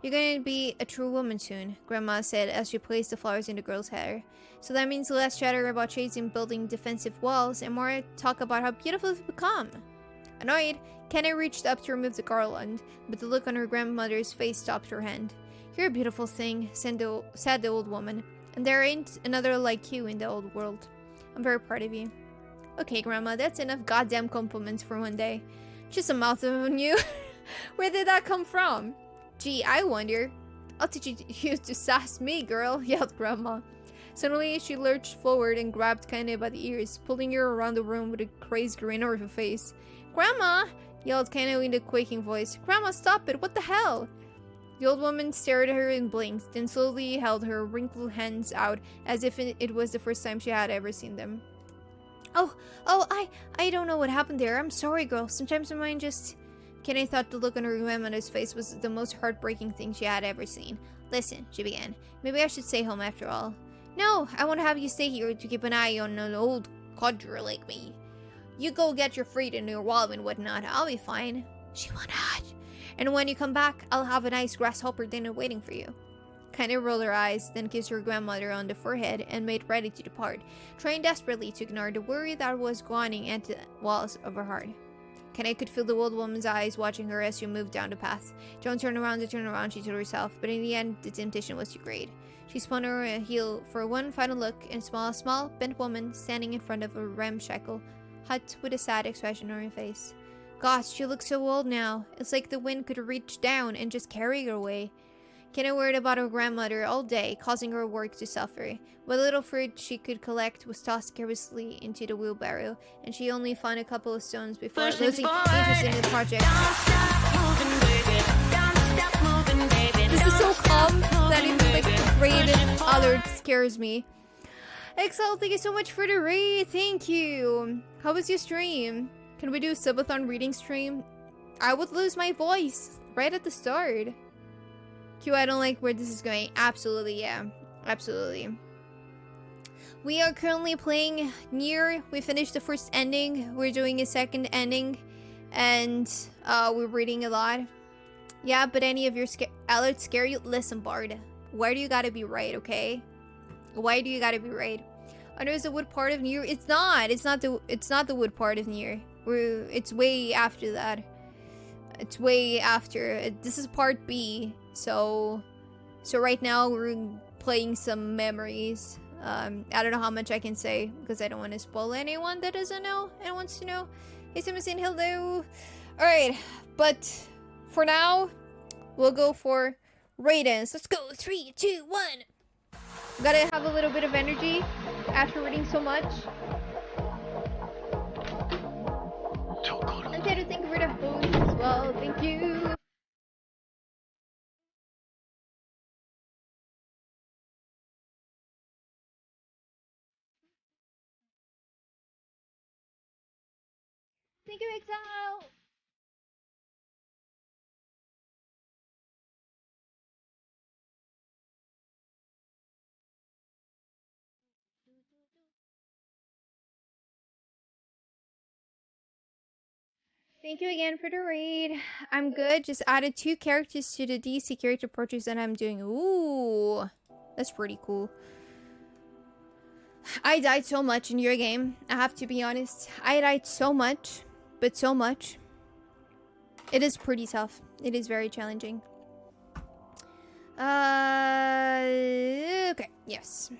You're going to be a true woman soon, Grandma said as she placed the flowers in the girl's hair. So that means less chatter about chasing building defensive walls and more talk about how beautiful you've become. Annoyed, Kenny reached up to remove the garland, but the look on her grandmother's face stopped her hand. You're a beautiful thing, said the old woman, and there ain't another like you in the old world. I'm very proud of you. Okay, Grandma, that's enough goddamn compliments for one day. Just a mouth on you. Where did that come from? Gee, I wonder. I'll teach you to sass me, girl, yelled Grandma. Suddenly, she lurched forward and grabbed Kenny by the ears, pulling her around the room with a crazed grin on her face. Grandma! Yelled Kenny in a quaking voice. Grandma, stop it! What the hell? The old woman stared at her and blinked, then slowly held her wrinkled hands out as if it was the first time she had ever seen them. I don't know what happened there. I'm sorry, girl. Sometimes my mind just... Kenny thought the look on her grandmother's face was the most heartbreaking thing she had ever seen. Listen, she began. Maybe I should stay home after all. No, I won't have you stay here to keep an eye on an old codger like me. You go get your fruit and your wallet and whatnot. I'll be fine. She will not. And when you come back, I'll have a nice grasshopper dinner waiting for you. Kenny rolled her eyes, then kissed her grandmother on the forehead and made ready to depart, trying desperately to ignore the worry that was gnawing at the walls of her heart. Kenny could feel the old woman's eyes watching her as she moved down the path. Don't turn around, she told herself, but in the end, the temptation was too great. She spun her heel for one final look and saw a small, bent woman standing in front of a ramshackle hut with a sad expression on her face. Gosh, she looks so old now. It's like the wind could reach down and just carry her away. Kenny worried about her grandmother all day, causing her work to suffer. What little fruit she could collect was tossed carelessly into the wheelbarrow, and she only found a couple of stones before losing interest in the project. This is so calm that even like the rated alert scares me. Excel, thank you so much for the raid. Thank you. How was your stream? Can we do a subathon reading stream? I would lose my voice right at the start. Q, I don't like where this is going. Absolutely, yeah. Absolutely. We are currently playing NieR. We finished the first ending. We're doing a second ending. And we're reading a lot. Yeah, but any of your alerts scare you? Listen, Bard. Why do you gotta be right, okay? Why do you gotta be right? I know it's the wood part of NieR. It's not. It's not the wood part of NieR. It's way after that. It's way after. This is part B. So right now we're playing some memories. I don't know how much I can say because I don't want to spoil anyone that doesn't know and wants to know. Hey, Simon, hello. All right, but for now, we'll go for Raidens. Let's go. 3, 2, 1. Gotta have a little bit of energy after reading so much. I'm trying to think of rid of those as well. Thank you. Thank you, Exile. Thank you again for the raid. I'm good. Just added 2 characters to the DC character portraits that I'm doing. Ooh, that's pretty cool. I died so much in your game. I have to be honest. I died so much, but so much. It is pretty tough. It is very challenging. Okay, yes.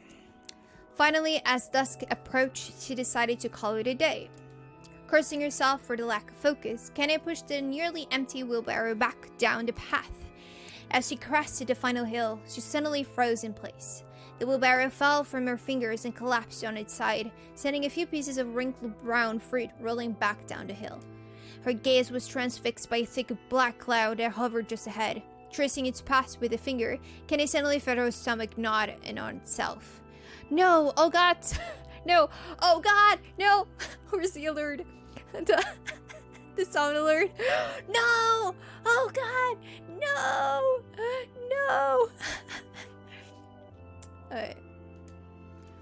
Finally, as dusk approached, she decided to call it a day. Cursing herself for the lack of focus, Kenny pushed the nearly empty wheelbarrow back down the path. As she crested the final hill, she suddenly froze in place. The wheelbarrow fell from her fingers and collapsed on its side, sending a few pieces of wrinkled brown fruit rolling back down the hill. Her gaze was transfixed by a thick black cloud that hovered just ahead. Tracing its path with a finger, Kenny suddenly felt her stomach nod in on itself. No! Oh god! No! Oh god! No! Where's the alert? The sound alert. No! Oh god! No! No!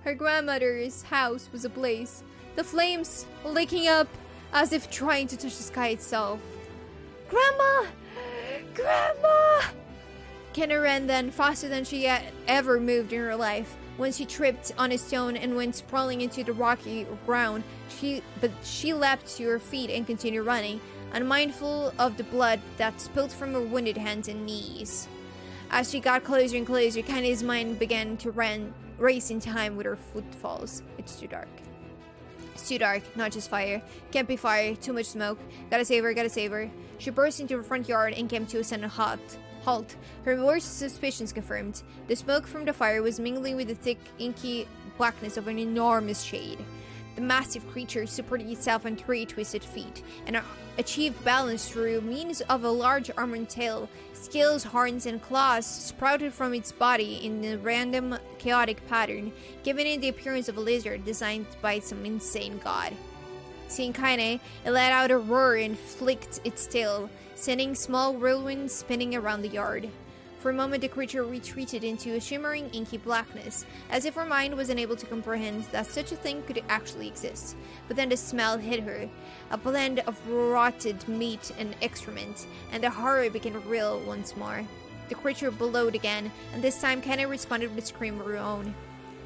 Her grandmother's house was ablaze, the flames licking up as if trying to touch the sky itself. Grandma! Grandma! Kenna ran then faster than she had ever moved in her life. When she tripped on a stone and went sprawling into the rocky ground, she leapt to her feet and continued running, unmindful of the blood that spilled from her wounded hands and knees. As she got closer and closer, Kenny's mind began to race in time with her footfalls. It's too dark. It's too dark, not just fire. Can't be fire, too much smoke. Gotta save her, gotta save her. She burst into the front yard and came to a sudden halt. Her worst suspicions confirmed. The smoke from the fire was mingling with the thick, inky blackness of an enormous shade. The massive creature supported itself on 3 twisted feet, and achieved balance through means of a large armored tail. Scales, horns, and claws sprouted from its body in a random, chaotic pattern, giving it the appearance of a lizard designed by some insane god. Seeing Kaine, it let out a roar and flicked its tail, sending small whirlwinds spinning around the yard. For a moment, the creature retreated into a shimmering, inky blackness, as if her mind was unable to comprehend that such a thing could actually exist. But then the smell hit her, a blend of rotted meat and excrement, and the horror began real once more. The creature bellowed again, and this time Kenna responded with a scream of her own.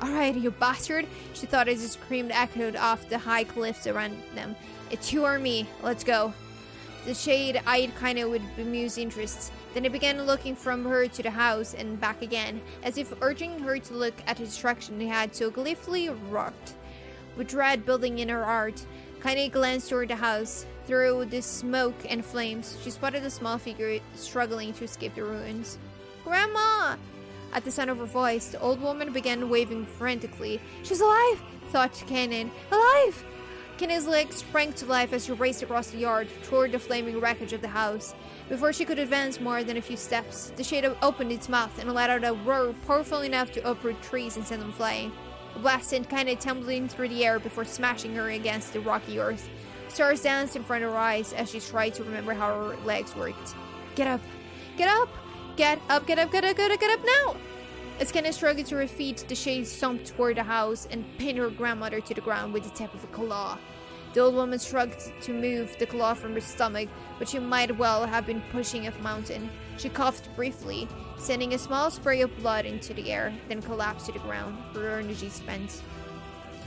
"Alright, you bastard," she thought as the scream echoed off the high cliffs around them. "It's you or me, let's go." The shade eyed Kaine with bemused interest. Then it began looking from her to the house and back again, as if urging her to look at the destruction they had so gleefully wrought. With dread building in her heart, Kaine glanced toward the house. Through the smoke and flames, she spotted a small figure struggling to escape the ruins. "Grandma!" At the sound of her voice, the old woman began waving frantically. "She's alive!" thought Kaine. "Alive!" Kenny's legs sprang to life as she raced across the yard toward the flaming wreckage of the house. Before she could advance more than a few steps, the shade opened its mouth and let out a roar powerful enough to uproot trees and send them flying. The blast sent Kaine tumbling through the air before smashing her against the rocky earth. Stars danced in front of her eyes as she tried to remember how her legs worked. "Get up! Get up! Get up! Get up! Get up! Get up! Get up now!" As Kaine struggled to her feet, the shade stomped toward the house and pinned her grandmother to the ground with the tip of a claw. The old woman shrugged to move the claw from her stomach, but she might well have been pushing a mountain. She coughed briefly, sending a small spray of blood into the air, then collapsed to the ground, her energy spent.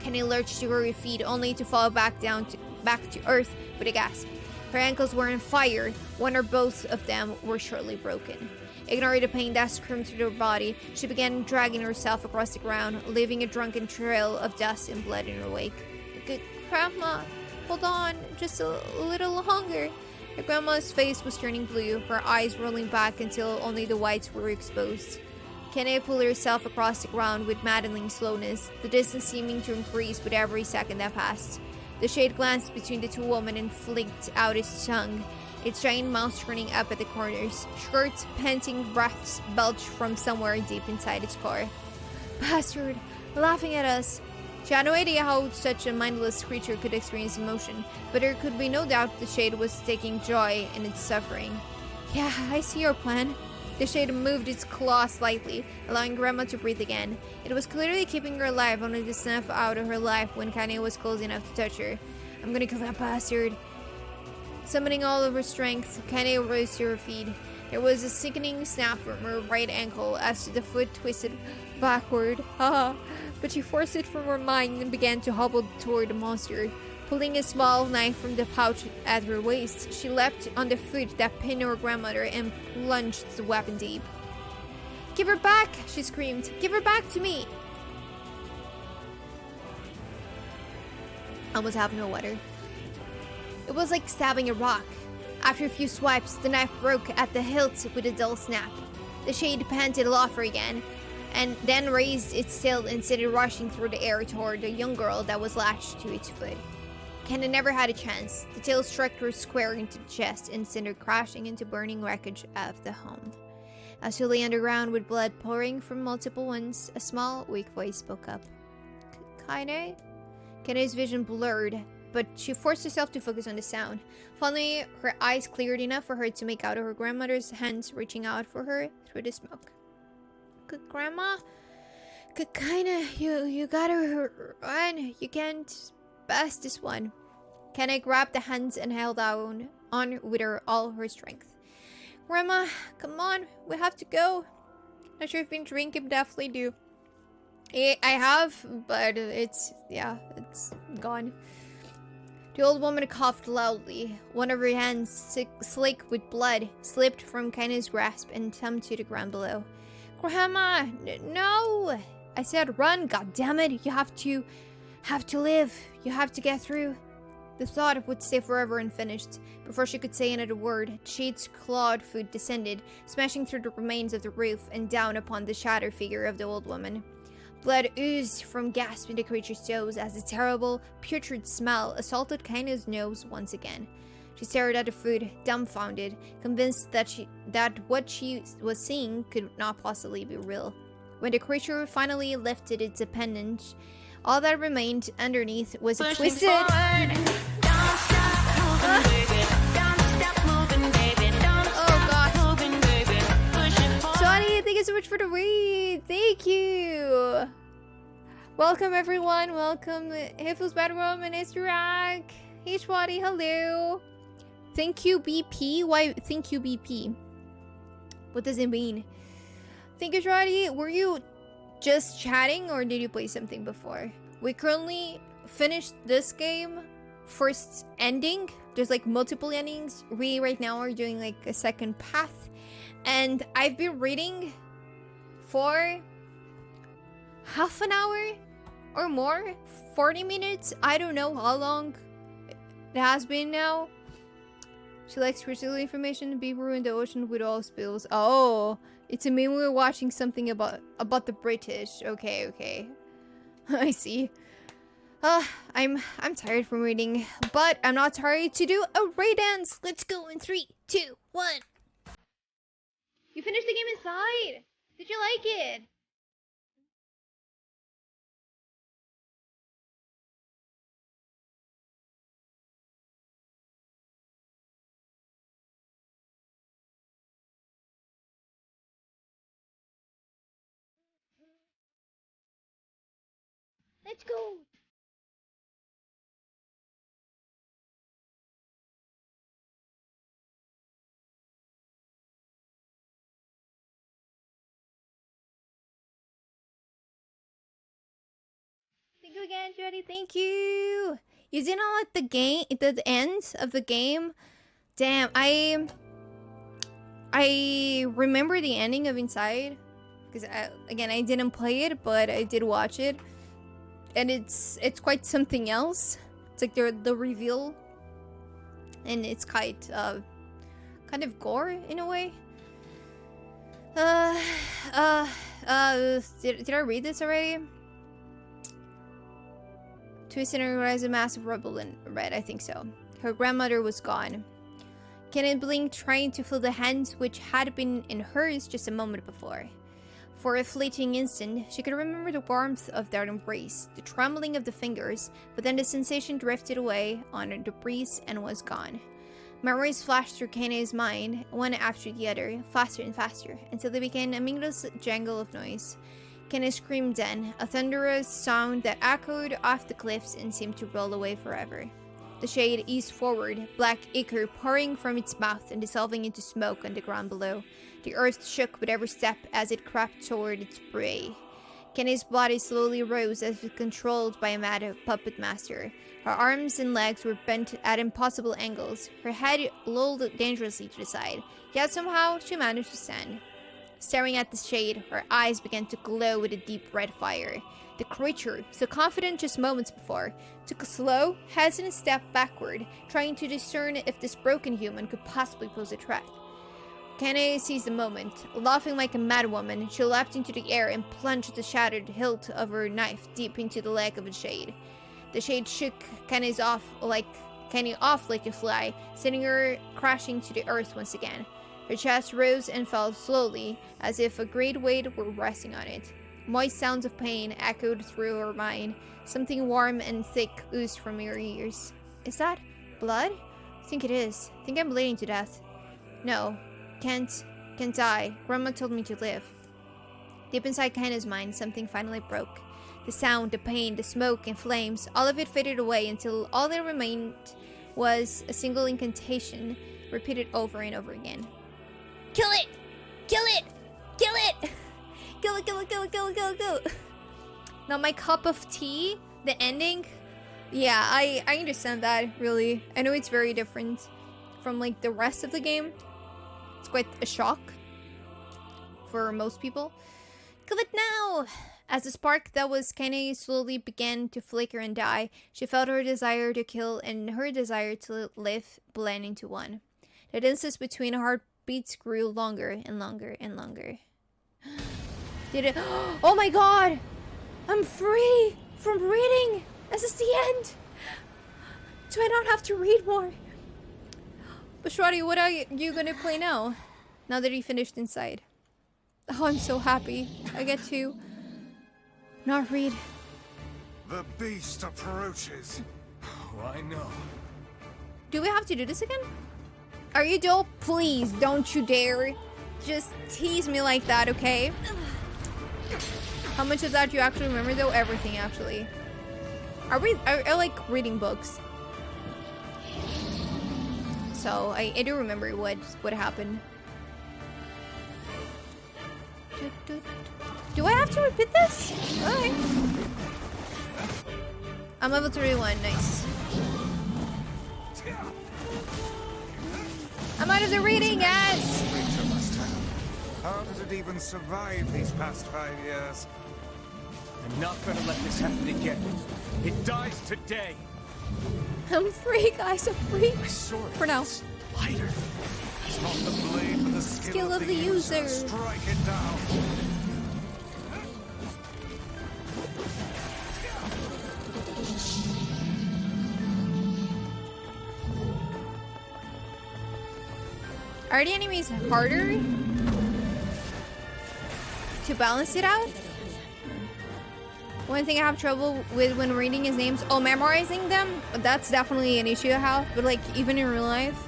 Kenny lurched to her feet, only to fall back to earth with a gasp. Her ankles were on fire. One or both of them were surely broken. Ignoring the pain that screamed through her body, she began dragging herself across the ground, leaving a drunken trail of dust and blood in her wake. Good Grandma, hold on, just a little longer. Her grandma's face was turning blue, her eyes rolling back until only the whites were exposed. Kenny pulled herself across the ground with maddening slowness, the distance seeming to increase with every second that passed. The shade glanced between the two women and flicked out its tongue, its giant mouth turning up at the corners. Short, panting breaths belched from somewhere deep inside its core. Bastard, laughing at us. She had no idea how such a mindless creature could experience emotion, but there could be no doubt the shade was taking joy in its suffering. Yeah, I see your plan. The shade moved its claw slightly, allowing Grandma to breathe again. It was clearly keeping her alive, only to snap out of her life when Kanye was close enough to touch her. I'm gonna kill that bastard. Summoning all of her strength, Kanye rose to her feet. There was a sickening snap from her right ankle as the foot twisted backward. Haha. But she forced it from her mind and began to hobble toward the monster. Pulling a small knife from the pouch at her waist, she leapt on the foot that pinned her grandmother and plunged the weapon deep. Give her back, she screamed. Give her back to me. Almost have no water. It was like stabbing a rock. After a few swipes, the knife broke at the hilt with a dull snap. The shade panted laughter again, and then raised its tail and started rushing through the air toward the young girl that was lashed to its foot. Kenna never had a chance. The tail struck her square into the chest and sent her crashing into burning wreckage of the home. As she lay underground with blood pouring from multiple wounds, a small, weak voice spoke up. Kaine? Kenna's vision blurred, but she forced herself to focus on the sound. Finally, her eyes cleared enough for her to make out her grandmother's hands reaching out for her through the smoke. Good Grandma? Kinda, you gotta run. You can't pass this one. Kenna grabbed the hands and held on with all her strength. Grandma, come on, we have to go. Not sure if you've been drinking, but definitely do. I have, but it's gone. The old woman coughed loudly. One of her hands, slick with blood, slipped from Kenna's grasp and thumped to the ground below. Grandma, no! I said run, goddammit! You have to live. You have to get through. The thought would stay forever unfinished. Before she could say another word, Shade's clawed foot descended, smashing through the remains of the roof and down upon the shattered figure of the old woman. Blood oozed from gaps in the creature's toes as a terrible, putrid smell assaulted Kaina's nose once again. She stared at the food, dumbfounded, convinced that what she was seeing could not possibly be real. When the creature finally lifted its appendage, all that remained underneath was a twisted... Johnny, thank you so much for the read. Thank you. Welcome everyone. Welcome Hiffle's Bedroom and Istrak. Hey Shwadi, hello. Thank you BP. Why thank you BP? What does it mean? Thank you Shwadi. Were you just chatting or did you play something before? We currently finished this game first ending. There's like multiple endings. We right now are doing like a second path. And I've been reading for half an hour or more, 40 minutes. I don't know how long it has been now. She likes critical information to be ruined the ocean with all spills. Oh, it's a meme we were watching something about the British. Okay. I see. I'm tired from reading, but I'm not tired to do a raid dance. Let's go in 3, 2, 1. You finished the game inside. Did you like it? Let's go. you again, Jody. Thank you. You didn't like the game, the end of the game. Damn, I remember the ending of Inside because again I didn't play it, but I did watch it, and it's quite something else. It's like the reveal, and it's quite kind of gore in a way. Did I read this already? Twisted and realized a massive rubble in red, I think so. Her grandmother was gone. Kenneth blinked, trying to feel the hands which had been in hers just a moment before. For a fleeting instant, she could remember the warmth of that embrace, the trembling of the fingers, but then the sensation drifted away on the breeze and was gone. Memories flashed through Kenneth's mind, one after the other, faster and faster, until they became a meaningless jangle of noise. Kenneth screamed then, a thunderous sound that echoed off the cliffs and seemed to roll away forever. The shade eased forward, black ichor pouring from its mouth and dissolving into smoke on the ground below. The earth shook with every step as it crept toward its prey. Kenneth's body slowly rose as if controlled by a mad puppet master. Her arms and legs were bent at impossible angles, her head lolled dangerously to the side, yet somehow she managed to stand. Staring at the shade, her eyes began to glow with a deep red fire. The creature, so confident just moments before, took a slow, hesitant step backward, trying to discern if this broken human could possibly pose a threat. Kenneth seized the moment. Laughing like a madwoman, she leapt into the air and plunged the shattered hilt of her knife deep into the leg of the shade. The shade shook Kenneth off like a fly, sending her crashing to the earth once again. Her chest rose and fell slowly, as if a great weight were resting on it. Moist sounds of pain echoed through her mind. Something warm and thick oozed from her ears. Is that blood? I think it is. I think I'm bleeding to death. No, can't die. Grandma told me to live. Deep inside Kenneth's mind, something finally broke. The sound, the pain, the smoke and flames, all of it faded away until all that remained was a single incantation, repeated over and over again. Kill it! Kill it! Kill it! Kill it, kill it, kill it, kill it, kill it, kill it. Now my cup of tea, the ending. Yeah, I understand that, really. I know it's very different from like the rest of the game. It's quite a shock for most people. Kill it now! As the spark that was Kenneth slowly began to flicker and die, she felt her desire to kill and her desire to live blend into one. The distance between heartbeats grew longer and longer and longer. Did it? Oh my god! I'm free from reading! This is the end! Do I not have to read more? But Shwari, what are you gonna play now? Now that you finished Inside? Oh, I'm so happy. I get to not read. The beast approaches. Oh, I know. Do we have to do this again? Are you dope? Please, don't you dare. Just tease me like that, okay? How much of that do you actually remember though? Everything, actually. I like reading books. So, I do remember what happened. Do I have to repeat this? Alright. I'm level 31, nice. I'm out of the reading, guys! How did it even survive these past 5 years? I'm not gonna let this happen again. It dies today. I'm free, guys. I'm free. My sword for now. Lighter. It's not the blade, but the skill of the user. Strike it down. Are the enemies harder to balance it out? One thing I have trouble with when reading his names, memorizing them. That's definitely an issue I have. But like even in real life,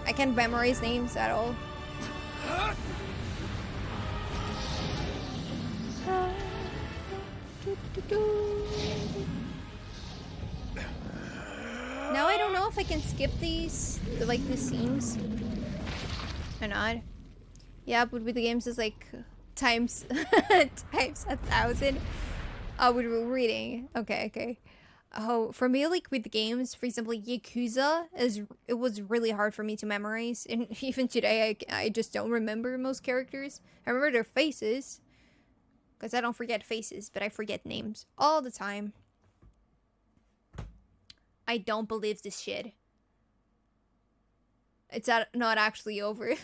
I can't memorize names at all. Now I don't know if I can skip these scenes or not. Yeah, but with the games is like times times 1,000. Oh, we were reading. Okay, okay. Oh, for me, like with games, for example, Yakuza it was really hard for me to memorize, and even today, I just don't remember most characters. I remember their faces, because I don't forget faces, but I forget names all the time. I don't believe this shit. It's not actually over.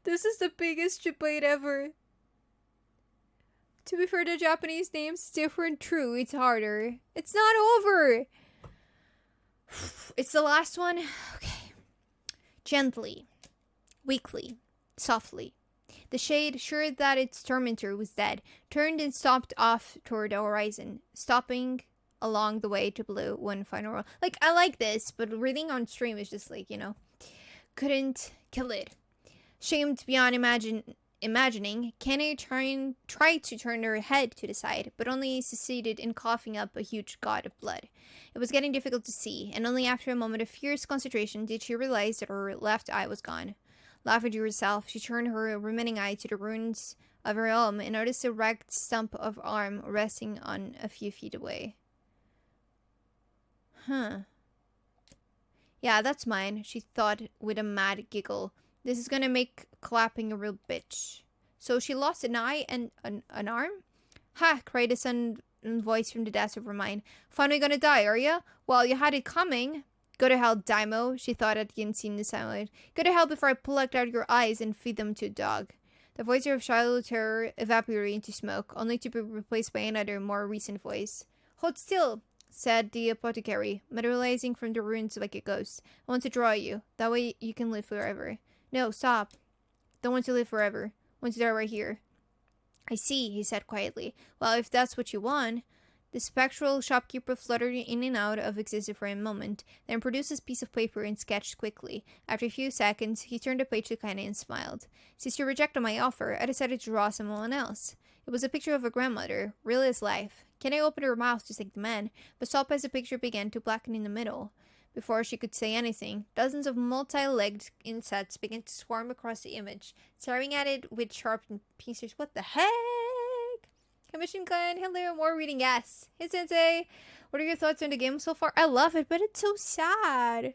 This is the biggest debate ever. To be fair, the Japanese name's different. True, it's harder. It's not over. It's the last one. Okay. Gently, weakly, softly. The shade, sure that its tormentor was dead, turned and stopped off toward the horizon, stopping along the way to blue one final roll. Like, I like this, but reading on stream is just like, you know, couldn't kill it. Shamed beyond imagining, Kenny tried to turn her head to the side, but only succeeded in coughing up a huge god of blood. It was getting difficult to see, and only after a moment of fierce concentration did she realize that her left eye was gone. Laughing to herself, she turned her remaining eye to the ruins of her home and noticed a ragged stump of arm resting on a few feet away. Huh. Yeah, that's mine, she thought with a mad giggle. This is gonna make clapping a real bitch. So she lost an eye and an arm? Ha! Cried a sudden voice from the depths of her mind. Finally gonna die, are ya? Well, you had it coming. Go to hell, Daimo, she thought at the unseen sound. Go to hell before I pluck out your eyes and feed them to a dog. The voice of shallow terror evaporated into smoke, only to be replaced by another, more recent voice. Hold still, said the apothecary, materializing from the ruins like a ghost. I want to draw you. That way you can live forever. No, stop. Don't want to live forever. I want to die right here. I see, he said quietly. Well, if that's what you want. The spectral shopkeeper fluttered in and out of existence for a moment, then produced a piece of paper and sketched quickly. After a few seconds, he turned the page to Kenny and smiled. Since you rejected my offer, I decided to draw someone else. It was a picture of a grandmother, real as life. Kenny opened her mouth to take the man, but stopped as the picture began to blacken in the middle. Before she could say anything, dozens of multi-legged insects began to swarm across the image, staring at it with sharpened pincers. What the heck? Commission Gun, hello, more reading, yes. Hey Sensei, what are your thoughts on the game so far? I love it, but it's so sad.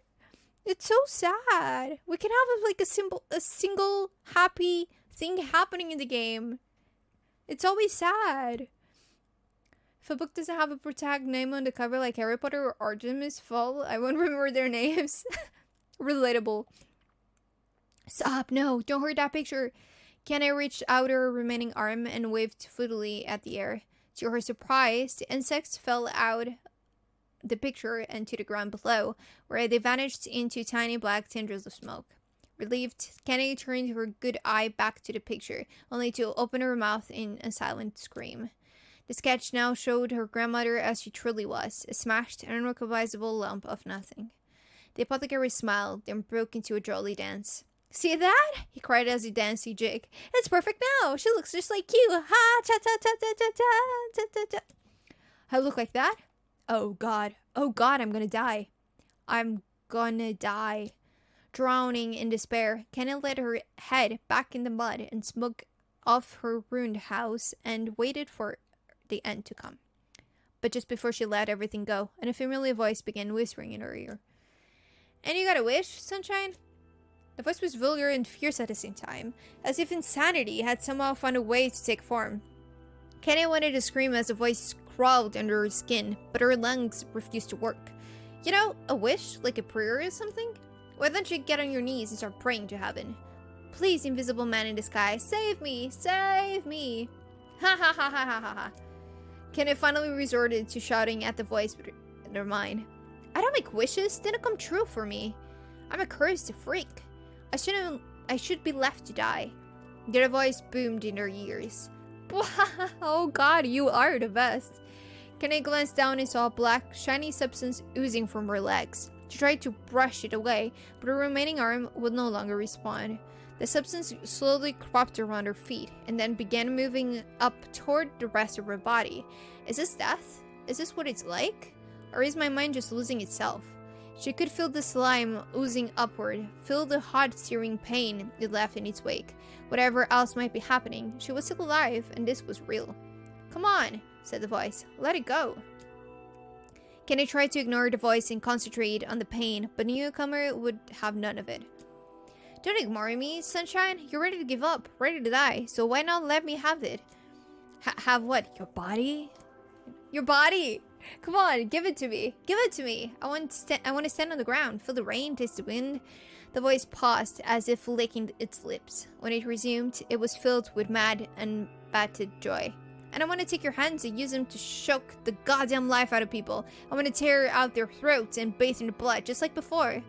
It's so sad. We can have like a single happy thing happening in the game. It's always sad. If a book doesn't have a protagonist name on the cover like Harry Potter or Artemis Fowl, I won't remember their names. Relatable. Stop, no, don't hurt that picture. Kenna reached out her remaining arm and waved futilely at the air. To her surprise, the insects fell out the picture and to the ground below, where they vanished into tiny black tendrils of smoke. Relieved, Kenny turned her good eye back to the picture, only to open her mouth in a silent scream. The sketch now showed her grandmother as she truly was, a smashed, unrecognizable lump of nothing. The apothecary smiled, then broke into a jolly dance. See that? He cried as he danced a jig. It's perfect now. She looks just like you. Ha! Cha cha cha cha cha cha cha cha. I look like that? Oh God. Oh God, I'm gonna die. I'm gonna die. Drowning in despair, Kenna laid her head back in the mud and smoked off her ruined house and waited for the end to come. But just before she let everything go, an unfamiliar voice began whispering in her ear. And you got a wish, Sunshine? The voice was vulgar and fierce at the same time, as if insanity had somehow found a way to take form. Kenny wanted to scream as the voice crawled under her skin, but her lungs refused to work. You know, a wish, like a prayer or something? Why don't you get on your knees and start praying to heaven? Please, invisible man in the sky, save me! Save me! Ha ha ha ha ha ha ha. Kenny finally resorted to shouting at the voice in her mind. I don't make wishes, they don't come true for me. I'm a cursed freak. I should be left to die. Their voice boomed in her ears. Oh God, you are the best. Kenny glanced down and saw a black, shiny substance oozing from her legs. She tried to brush it away, but her remaining arm would no longer respond. The substance slowly cropped around her feet, and then began moving up toward the rest of her body. Is this death? Is this what it's like? Or is my mind just losing itself? She could feel the slime oozing upward, feel the hot searing pain it left in its wake. Whatever else might be happening, she was still alive, and this was real. "Come on," said the voice. "Let it go." Kenny tried to ignore the voice and concentrate on the pain, but the newcomer would have none of it. "Don't ignore me, Sunshine. You're ready to give up, ready to die, so why not let me have it?" Have what? Your body? Your body! Come on, give it to me. Give it to me. I want to stand on the ground, feel the rain, taste the wind. The voice paused, as if licking its lips. When it resumed, it was filled with mad and battered joy. "And I want to take your hands and use them to choke the goddamn life out of people. I want to tear out their throats and bathe in the blood, just like before."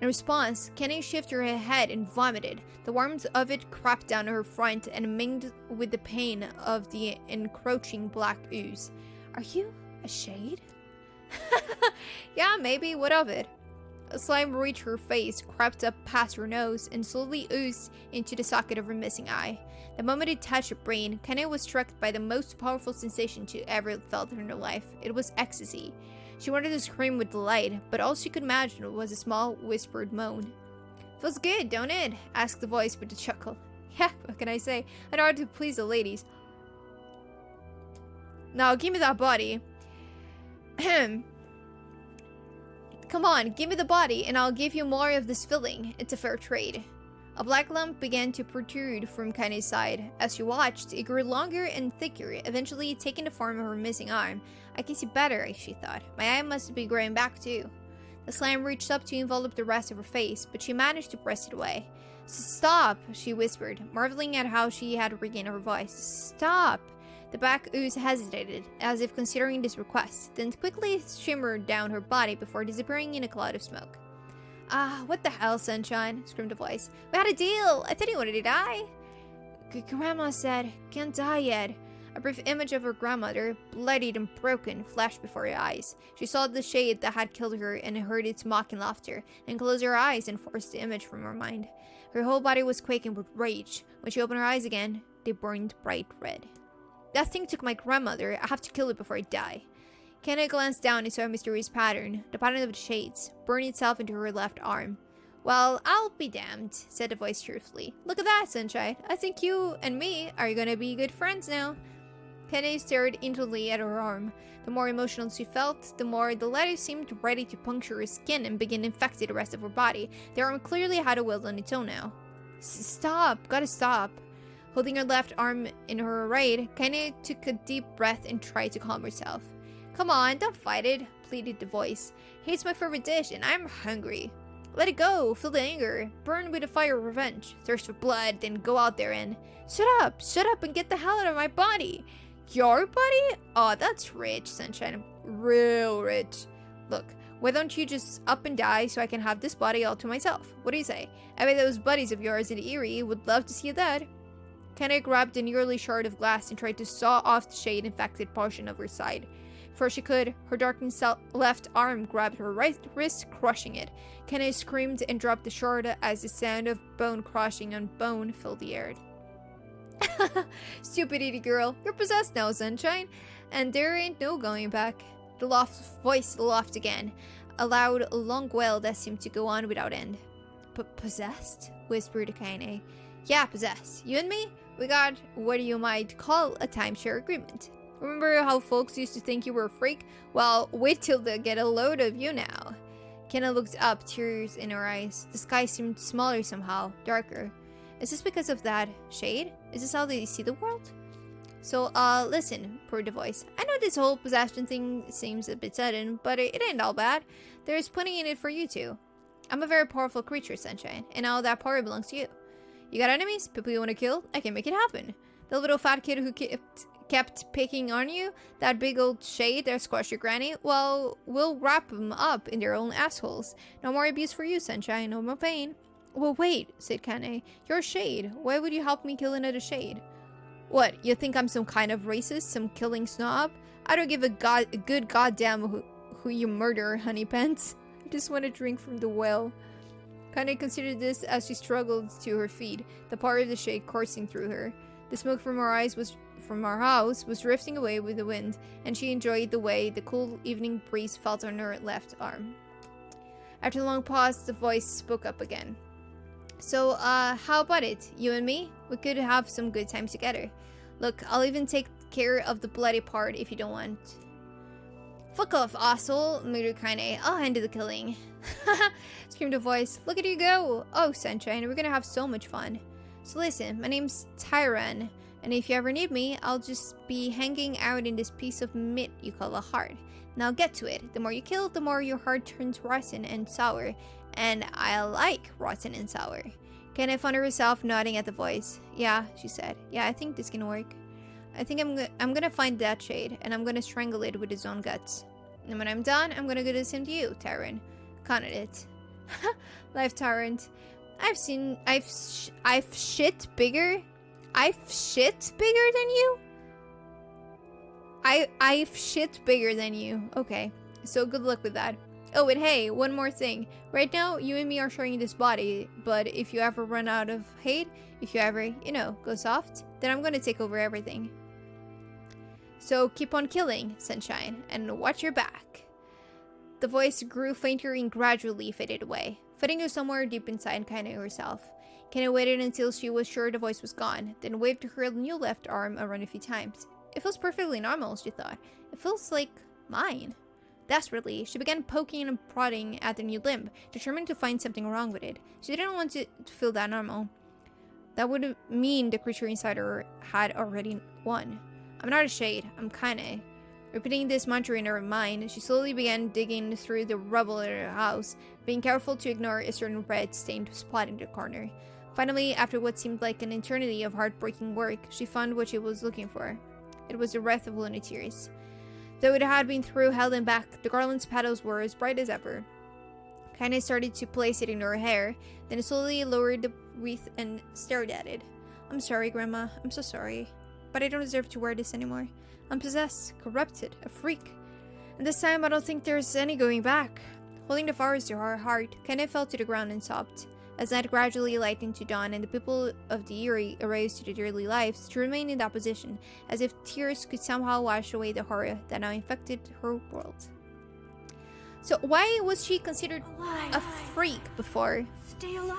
In response, Kenny shifted her head and vomited. The warmth of it crept down her front and mingled with the pain of the encroaching black ooze. "Are you a shade?" "Yeah, maybe. What of it?" A slime reached her face, crept up past her nose, and slowly oozed into the socket of her missing eye. The moment it touched her brain, Kenny was struck by the most powerful sensation she ever felt in her life. It was ecstasy. She wanted to scream with delight, but all she could imagine was a small, whispered moan. "Feels good, don't it?" asked the voice with a chuckle. "Yeah, what can I say? I know how to please the ladies." "Now, give me that body." Ahem. "Come on, give me the body, and I'll give you more of this filling. It's a fair trade." A black lump began to protrude from Kenny's side. As she watched, it grew longer and thicker, eventually taking the form of her missing arm. "I can see better," she thought. "My eye must be growing back too." The slime reached up to envelop the rest of her face, but she managed to press it away. "Stop," she whispered, marveling at how she had regained her voice. "Stop." The black ooze hesitated, as if considering this request, then quickly shimmered down her body before disappearing in a cloud of smoke. "Ah, what the hell, Sunshine?" screamed a voice. "We had a deal! I thought you wanted to die!" Grandma said, "Can't die yet." A brief image of her grandmother, bloodied and broken, flashed before her eyes. She saw the shade that had killed her and heard its mocking laughter, and closed her eyes and forced the image from her mind. Her whole body was quaking with rage. When she opened her eyes again, they burned bright red. "That thing took my grandmother. I have to kill it before I die." Kenna glanced down and saw a mysterious pattern, the pattern of the shades, burn itself into her left arm. "Well, I'll be damned," said the voice cheerfully. "Look at that, Sunshine. I think you and me are gonna be good friends now." Kenna stared intently at her arm. The more emotional she felt, the more the letter seemed ready to puncture her skin and begin infecting the rest of her body. The arm clearly had a will on its own now. "Stop! Gotta stop." Holding her left arm in her right, Kenna took a deep breath and tried to calm herself. "Come on, don't fight it," pleaded the voice. "It's my favorite dish, and I'm hungry." "Let it go, feel the anger, burn with the fire of revenge, thirst for blood, then go out there and..." Shut up and get the hell out of my body." "Your body? Oh, that's rich, Sunshine, real rich. Look, why don't you just up and die so I can have this body all to myself? What do you say? I bet those buddies of yours in Erie would love to see you dead." Kenna grabbed a nearly shard of glass and tried to saw off the shade-infected portion of her side. Before she could, her darkened left arm grabbed her right wrist, crushing it. Kenna screamed and dropped the shard as the sound of bone crushing on bone filled the air. "Stupid idiot girl, you're possessed now, Sunshine, and there ain't no going back." The voice laughed again, a loud, long wail that seemed to go on without end. "Possessed?" whispered Kaine. "Yeah, possessed. You and me? We got what you might call a timeshare agreement. Remember how folks used to think you were a freak? Well, wait till they get a load of you now." Kenna looked up, tears in her eyes. The sky seemed smaller somehow, darker. "Is this because of that shade? Is this how they see the world?" "So, listen," purred the voice. "I know this whole possession thing seems a bit sudden, but it ain't all bad. There's plenty in it for you two. I'm a very powerful creature, Sunshine, and now that power belongs to you. You got enemies? People you want to kill? I can make it happen. The little fat kid who kept picking on you, that big old shade that squashed your granny, well, we'll wrap them up in their own assholes. No more abuse for you, Sunshine, no more pain." "Well, wait," said Kane. "You're a shade. Why would you help me kill another shade?" "What, you think I'm some kind of racist, some killing snob? I don't give a good goddamn who you murder, honey pants. I just want to drink from the well." Kane considered this as she struggled to her feet, the part of the shade coursing through her. The smoke from her house was drifting away with the wind, and she enjoyed the way the cool evening breeze felt on her left arm. After a long pause, the voice spoke up again. So, how about it? You and me? We could have some good times together. Look, I'll even take care of the bloody part if you don't want. Fuck off, asshole, muttered Kaine. I'll handle the killing. Screamed the voice. Look at you go! Oh, Sunshine, we're gonna have so much fun. So listen, my name's Tyran, and if you ever need me, I'll just be hanging out in this piece of meat you call a heart. Now get to it. The more you kill, the more your heart turns rotten and sour, and I like rotten and sour. Kaine found herself nodding at the voice. Yeah, she said. Yeah, I think this can work. I think I'm gonna find that shade, and I'm gonna strangle it with its own guts. And when I'm done, I'm gonna do the same to you, Tyran. Counted it. Life Tyrant. I've shit bigger than you? I've shit bigger than you. Okay, so good luck with that. Oh, and hey, one more thing. Right now, you and me are sharing this body, but if you ever run out of hate, if you ever, you know, go soft, then I'm gonna take over everything. So keep on killing, Sunshine, and watch your back. The voice grew fainter and gradually faded away, fading to somewhere deep inside Kaine herself. Kaine waited until she was sure the voice was gone, then waved her new left arm around a few times. It feels perfectly normal, she thought. It feels like mine. Desperately, she began poking and prodding at the new limb, determined to find something wrong with it. She didn't want it to feel that normal. That would mean the creature inside her had already won. I'm not a shade, I'm Kaine. Repeating this mantra in her mind, she slowly began digging through the rubble of her house, being careful to ignore a certain red-stained spot in the corner. Finally, after what seemed like an eternity of heartbreaking work, she found what she was looking for. It was the wreath of lunar tears. Though it had been through hell and back, the garland's petals were as bright as ever. Kaine started to place it in her hair, then slowly lowered the wreath and stared at it. I'm sorry, Grandma. I'm so sorry. But I don't deserve to wear this anymore. I'm possessed, corrupted, a freak. And this time I don't think there's any going back. Holding the flowers to her heart, Kaine fell to the ground and sobbed. As night gradually lightened to dawn and the people of the Eyrie arose to their daily lives, she remained in that position, as if tears could somehow wash away the horror that now infected her world. So why was she considered a freak before? Stay alive.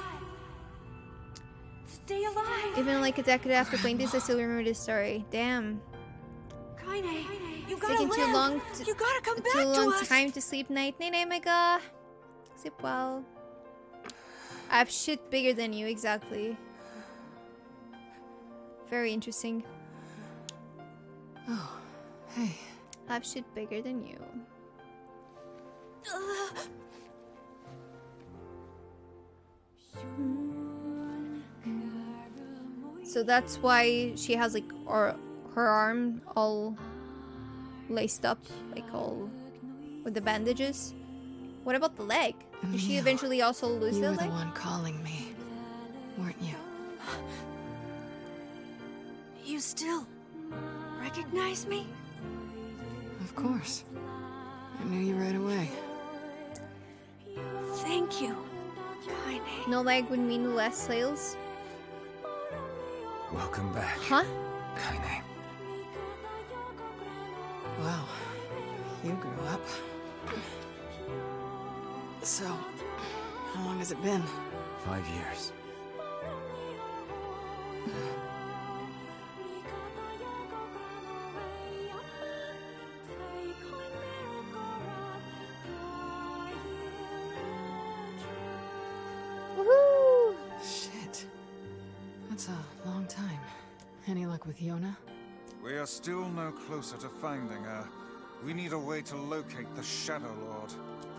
Stay alive. Even like a decade after playing this, I still remember this story. Damn. Kaine, you gotta Taking live. too long You gotta come back too long to us. time to sleep. Night, night, my god. Sleep well. I have shit bigger than you, exactly. Very interesting. Oh, hey. I have shit bigger than you. So that's why she has like her arm all laced up, like all with the bandages. What about the leg? Did she eventually also lose You the were leg? the one calling me, weren't you? You still recognize me? Of course. I knew you right away. Thank you, Kaine. No leg would mean less sales. Welcome back, Huh? Kaine. Wow. You grew up. So, how long has it been? 5 years. Woohoo! Shit. That's a long time. Any luck with Yona? We are still no closer to finding her. We need a way to locate the Shadow Lord.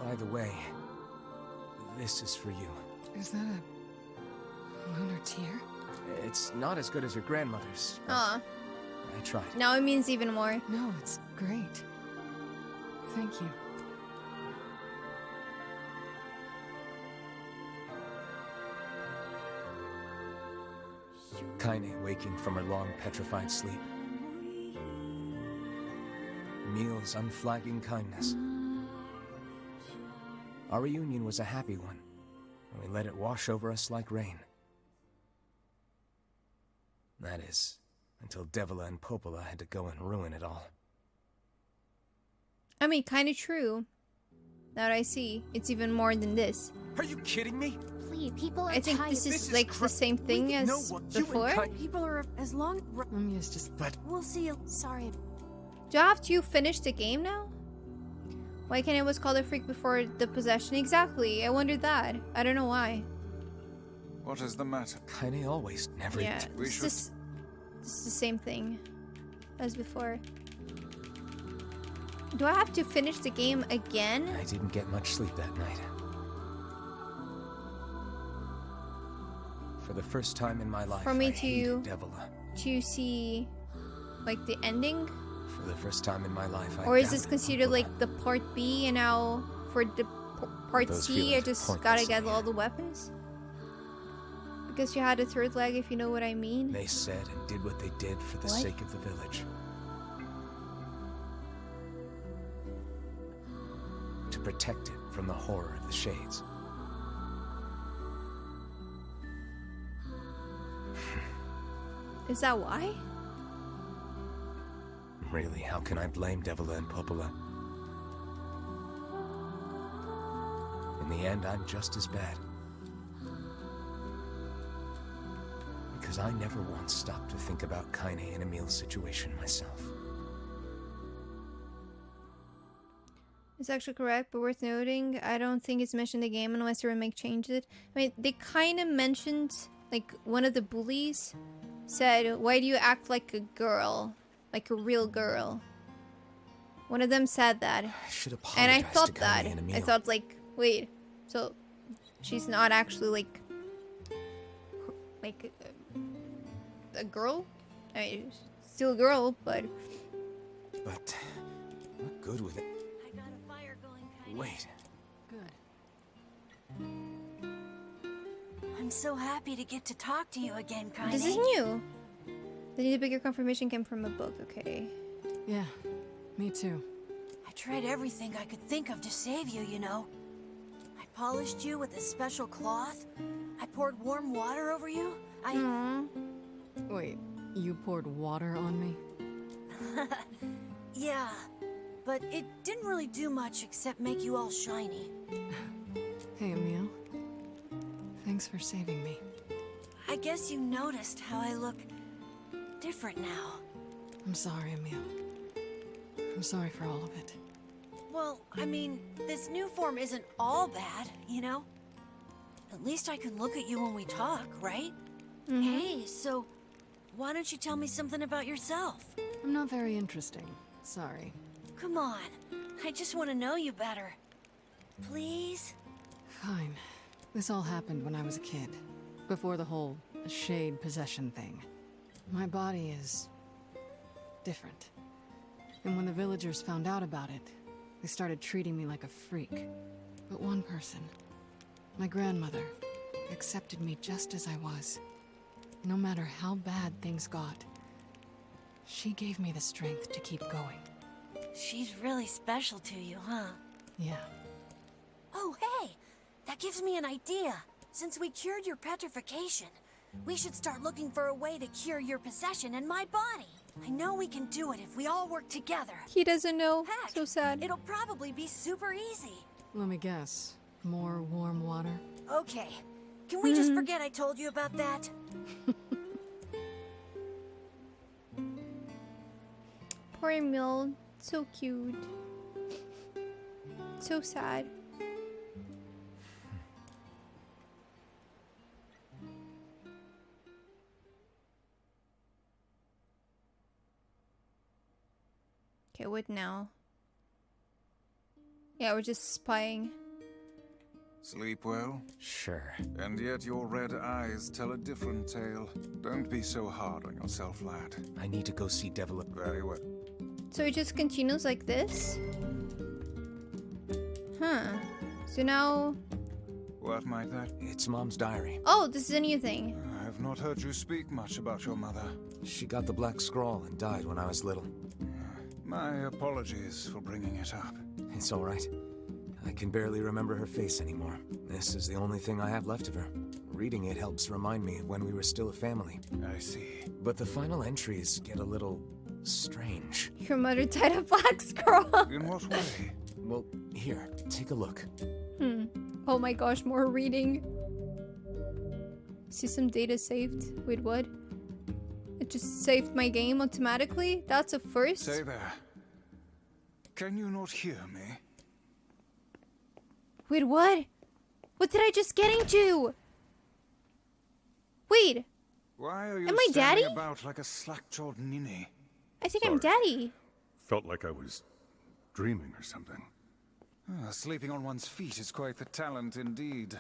By the way, this is for you. Is that a lunar tear? It's not as good as your grandmother's. but Aw. I tried. Now it means even more. No, it's great. Thank you. Kaine waking from her long petrified sleep. Emil's unflagging kindness. Our reunion was a happy one, and we let it wash over us like rain. That is, until Devila and Popola had to go and ruin it all. I mean, kind of true. Now that I see, it's even more than this. Are you kidding me? Please, people are I think tired. this is This is like the same thing as know what you and before. Kai- People are as long. I'm used to... But We'll see you. Sorry. Do I have to finish the game now? Why can't it was called a freak before the possession? Exactly. I wondered that. I don't know why. What is the matter? Kaine always never... Yeah, We it's should- just it's the same thing as before. Do I have to finish the game again? I didn't get much sleep that night. For the first time in my life, For me I to- hated Devila. To see like the ending? For the first time in my life, I Or is this doubted considered Popola. like the part B and now for the part Those C I feelings are just pointless gotta to get me. all the weapons? Because you had a third leg, if you know what I mean. They said and did what they did for the What? sake of the village. To protect it from the horror of the Shades. Is that why? Really, how can I blame Devila and Popola? In the end, I'm just as bad. Because I never once stopped to think about Kaine and Emil's situation myself. It's actually correct, but worth noting, I don't think it's mentioned in the game unless the remake changed it. I mean, they kind of mentioned, like, one of the bullies said, "Why do you act like a girl? Like a real girl?" One of them said that. I should apologize And I to thought Kaine that. and Emil. I thought, like, wait, so she's not actually, like a girl? I mean, still a girl, but... But what good with it? I got a fire going, Kaine. Wait. Good. I'm so happy to get to talk to you again, Kaine. This is new. The need a bigger confirmation came from a book, okay. Yeah, me too. I tried everything I could think of to save you, you know. I polished you with this special cloth. I poured warm water over you. Wait, you poured water on me? Yeah, but it didn't really do much except make you all shiny. Hey, Emil. Thanks for saving me. I guess you noticed how I look different now. I'm sorry, Emil. I'm sorry for all of it. Well, I mean, this new form isn't all bad, you know? At least I can look at you when we talk, right? Hey, so why don't you tell me something about yourself? I'm not very interesting. Sorry. Come on, I just want to know you better. Please? Fine. This all happened when I was a kid. Before the whole shade possession thing. My body is... different. And when the villagers found out about it, they started treating me like a freak. But one person, my grandmother, accepted me just as I was. No matter how bad things got, she gave me the strength to keep going. She's really special to you, huh? Yeah. Oh, hey! That gives me an idea. Since we cured your petrification, we should start looking for a way to cure your possession in my body. I know we can do it if we all work together. He doesn't know. Heck, So sad. it'll probably be super easy. Let me guess. More warm water? Okay. Can we just forget I told you about that? Poor Emil. So cute. So sad. Okay, what now? Yeah, we're just spying. Sleep well? Sure. And yet your red eyes tell a different tale. Don't be so hard on yourself, lad. I need to go see Devila. Very well. So it just continues like this? Huh. So now... What might that... It's Mom's diary. Oh, this is a new thing. I have not heard you speak much about your mother. She got the black scrawl and died when I was little. My apologies for bringing it up. It's all right. I can barely remember her face anymore. This is the only thing I have left of her. Reading it helps remind me of when we were still a family. I see. But the final entries get a little strange. Your mother died of black scroll. In what way? Well, here, take a look. Oh my gosh, more reading. System data saved. Wait, what? It just saved my game automatically? That's a first? Stay there. Can you not hear me? Wait, what? What did I just get into? Wait, Why are you Am I standing daddy? about like a slack-jawed ninny? I think I'm daddy. Felt like I was dreaming or something. Sleeping on one's feet is quite the talent indeed.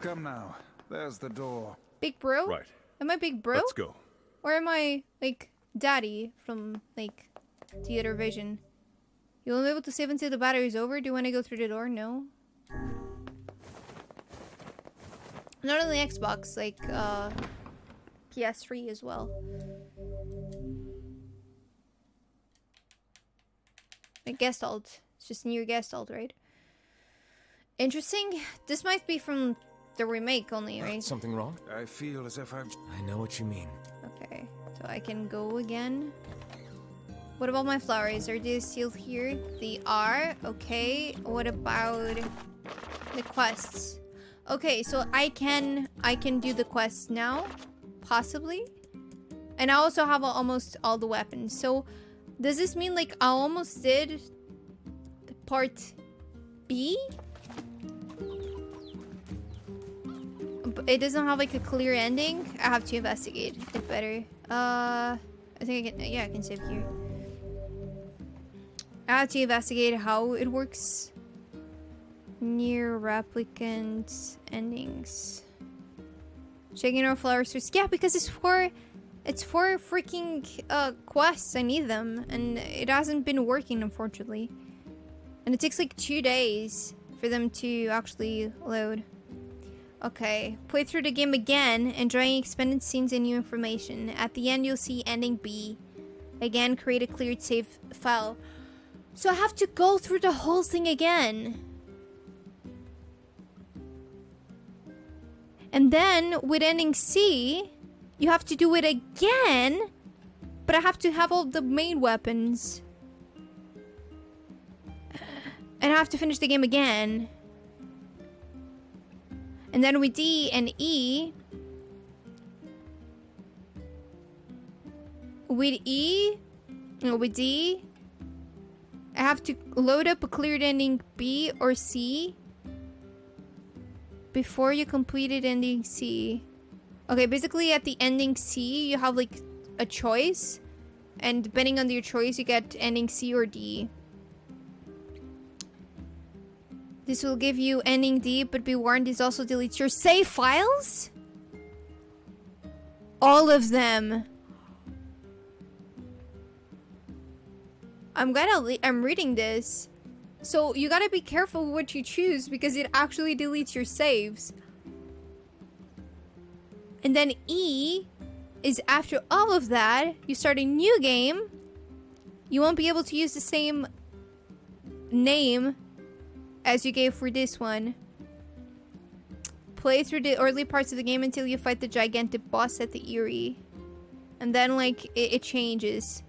Come now, there's the door. Big bro? Right. Am I big bro? Let's go. Or am I, like, daddy from, like, theater vision? You won't be able to save until the battery's over? Do you want to go through the door? No. Not only Xbox, like, PS3 as well. Like, Gestalt. It's just NieR Gestalt, right? Interesting. This might be from the remake only, right? Something wrong? I feel as if I'm... I know what you mean. Okay, so I can go again. What about my flowers? Are they still here? They are. Okay. What about the quests? Okay, so I can do the quests now, possibly. And I also have almost all the weapons. So does this mean like I almost did the part B? But it doesn't have like a clear ending. I have to investigate it better. I think I can, yeah, I can save here. I have to investigate how it works. NieR Replicant endings. Checking our flower source. Yeah, because it's for freaking quests. I need them, and it hasn't been working, unfortunately. And it takes like 2 days for them to actually load. Okay, play through the game again, enjoying expanded scenes and new information. At the end, you'll see ending B. Again, create a cleared save file. So I have to go through the whole thing again. And then, with ending C, you have to do it again, but I have to have all the main weapons. And I have to finish the game again. And then with D and E, with D, I have to load up a cleared ending B or C before you completed ending C. Okay, basically at the ending C, you have like a choice, and depending on your choice, you get ending C or D. This will give you ending D, but be warned, this also deletes your save files? All of them. I'm reading this. So you gotta be careful what you choose because it actually deletes your saves. And then E is after all of that, you start a new game. You won't be able to use the same name as you gave for this one. Play through the early parts of the game until you fight the gigantic boss at the Eyrie. And then, like, it changes.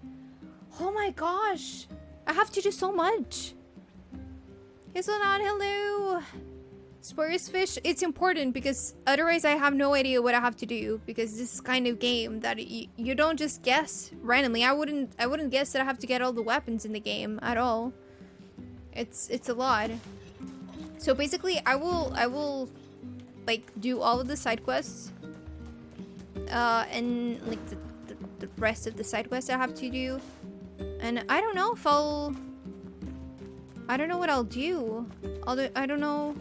Oh my gosh! I have to do so much! Hazelnut, hello! yourmotherisafish, it's important because otherwise I have no idea what I have to do, because this kind of game that you don't just guess randomly. I wouldn't guess that I have to get all the weapons in the game at all. It's a lot. So basically I will like do all of the side quests and like the rest of the side quests I have to do, and I don't know if I don't know what I'll do. I don't know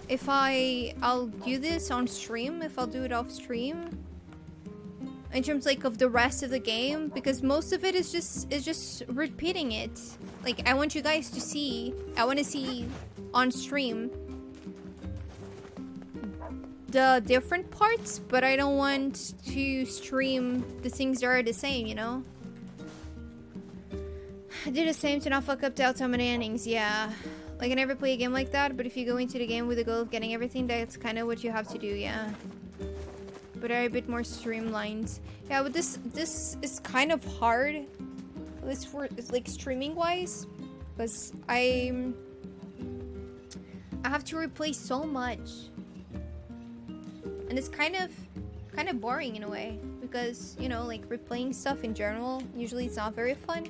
if I'll do this on stream, if I'll do it off stream. In terms like of the rest of the game, because most of it is just repeating it. Like I want you guys to see, I want to see on stream the different parts, but I don't want to stream the things that are the same, you know? I do the same to not fuck up the outcome endings, yeah. Like I never play a game like that, but if you go into the game with the goal of getting everything, that's kind of what you have to do, yeah. But are a bit more streamlined. Yeah, but this is kind of hard. At least for like streaming wise. because I have to replay so much, and it's kind of boring in a way, because you know, like replaying stuff in general, usually it's not very fun,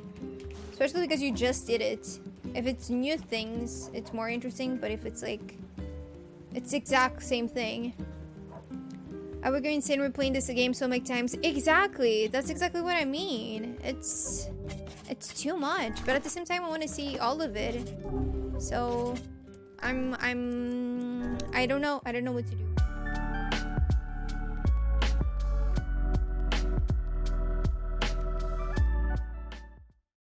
especially because you just did it. If it's new things, it's more interesting, but if it's like it's the exact same thing, I would go insane replaying this game so many times. Exactly, that's exactly what I mean. It's too much, but at the same time I want to see all of it, so I don't know what to do.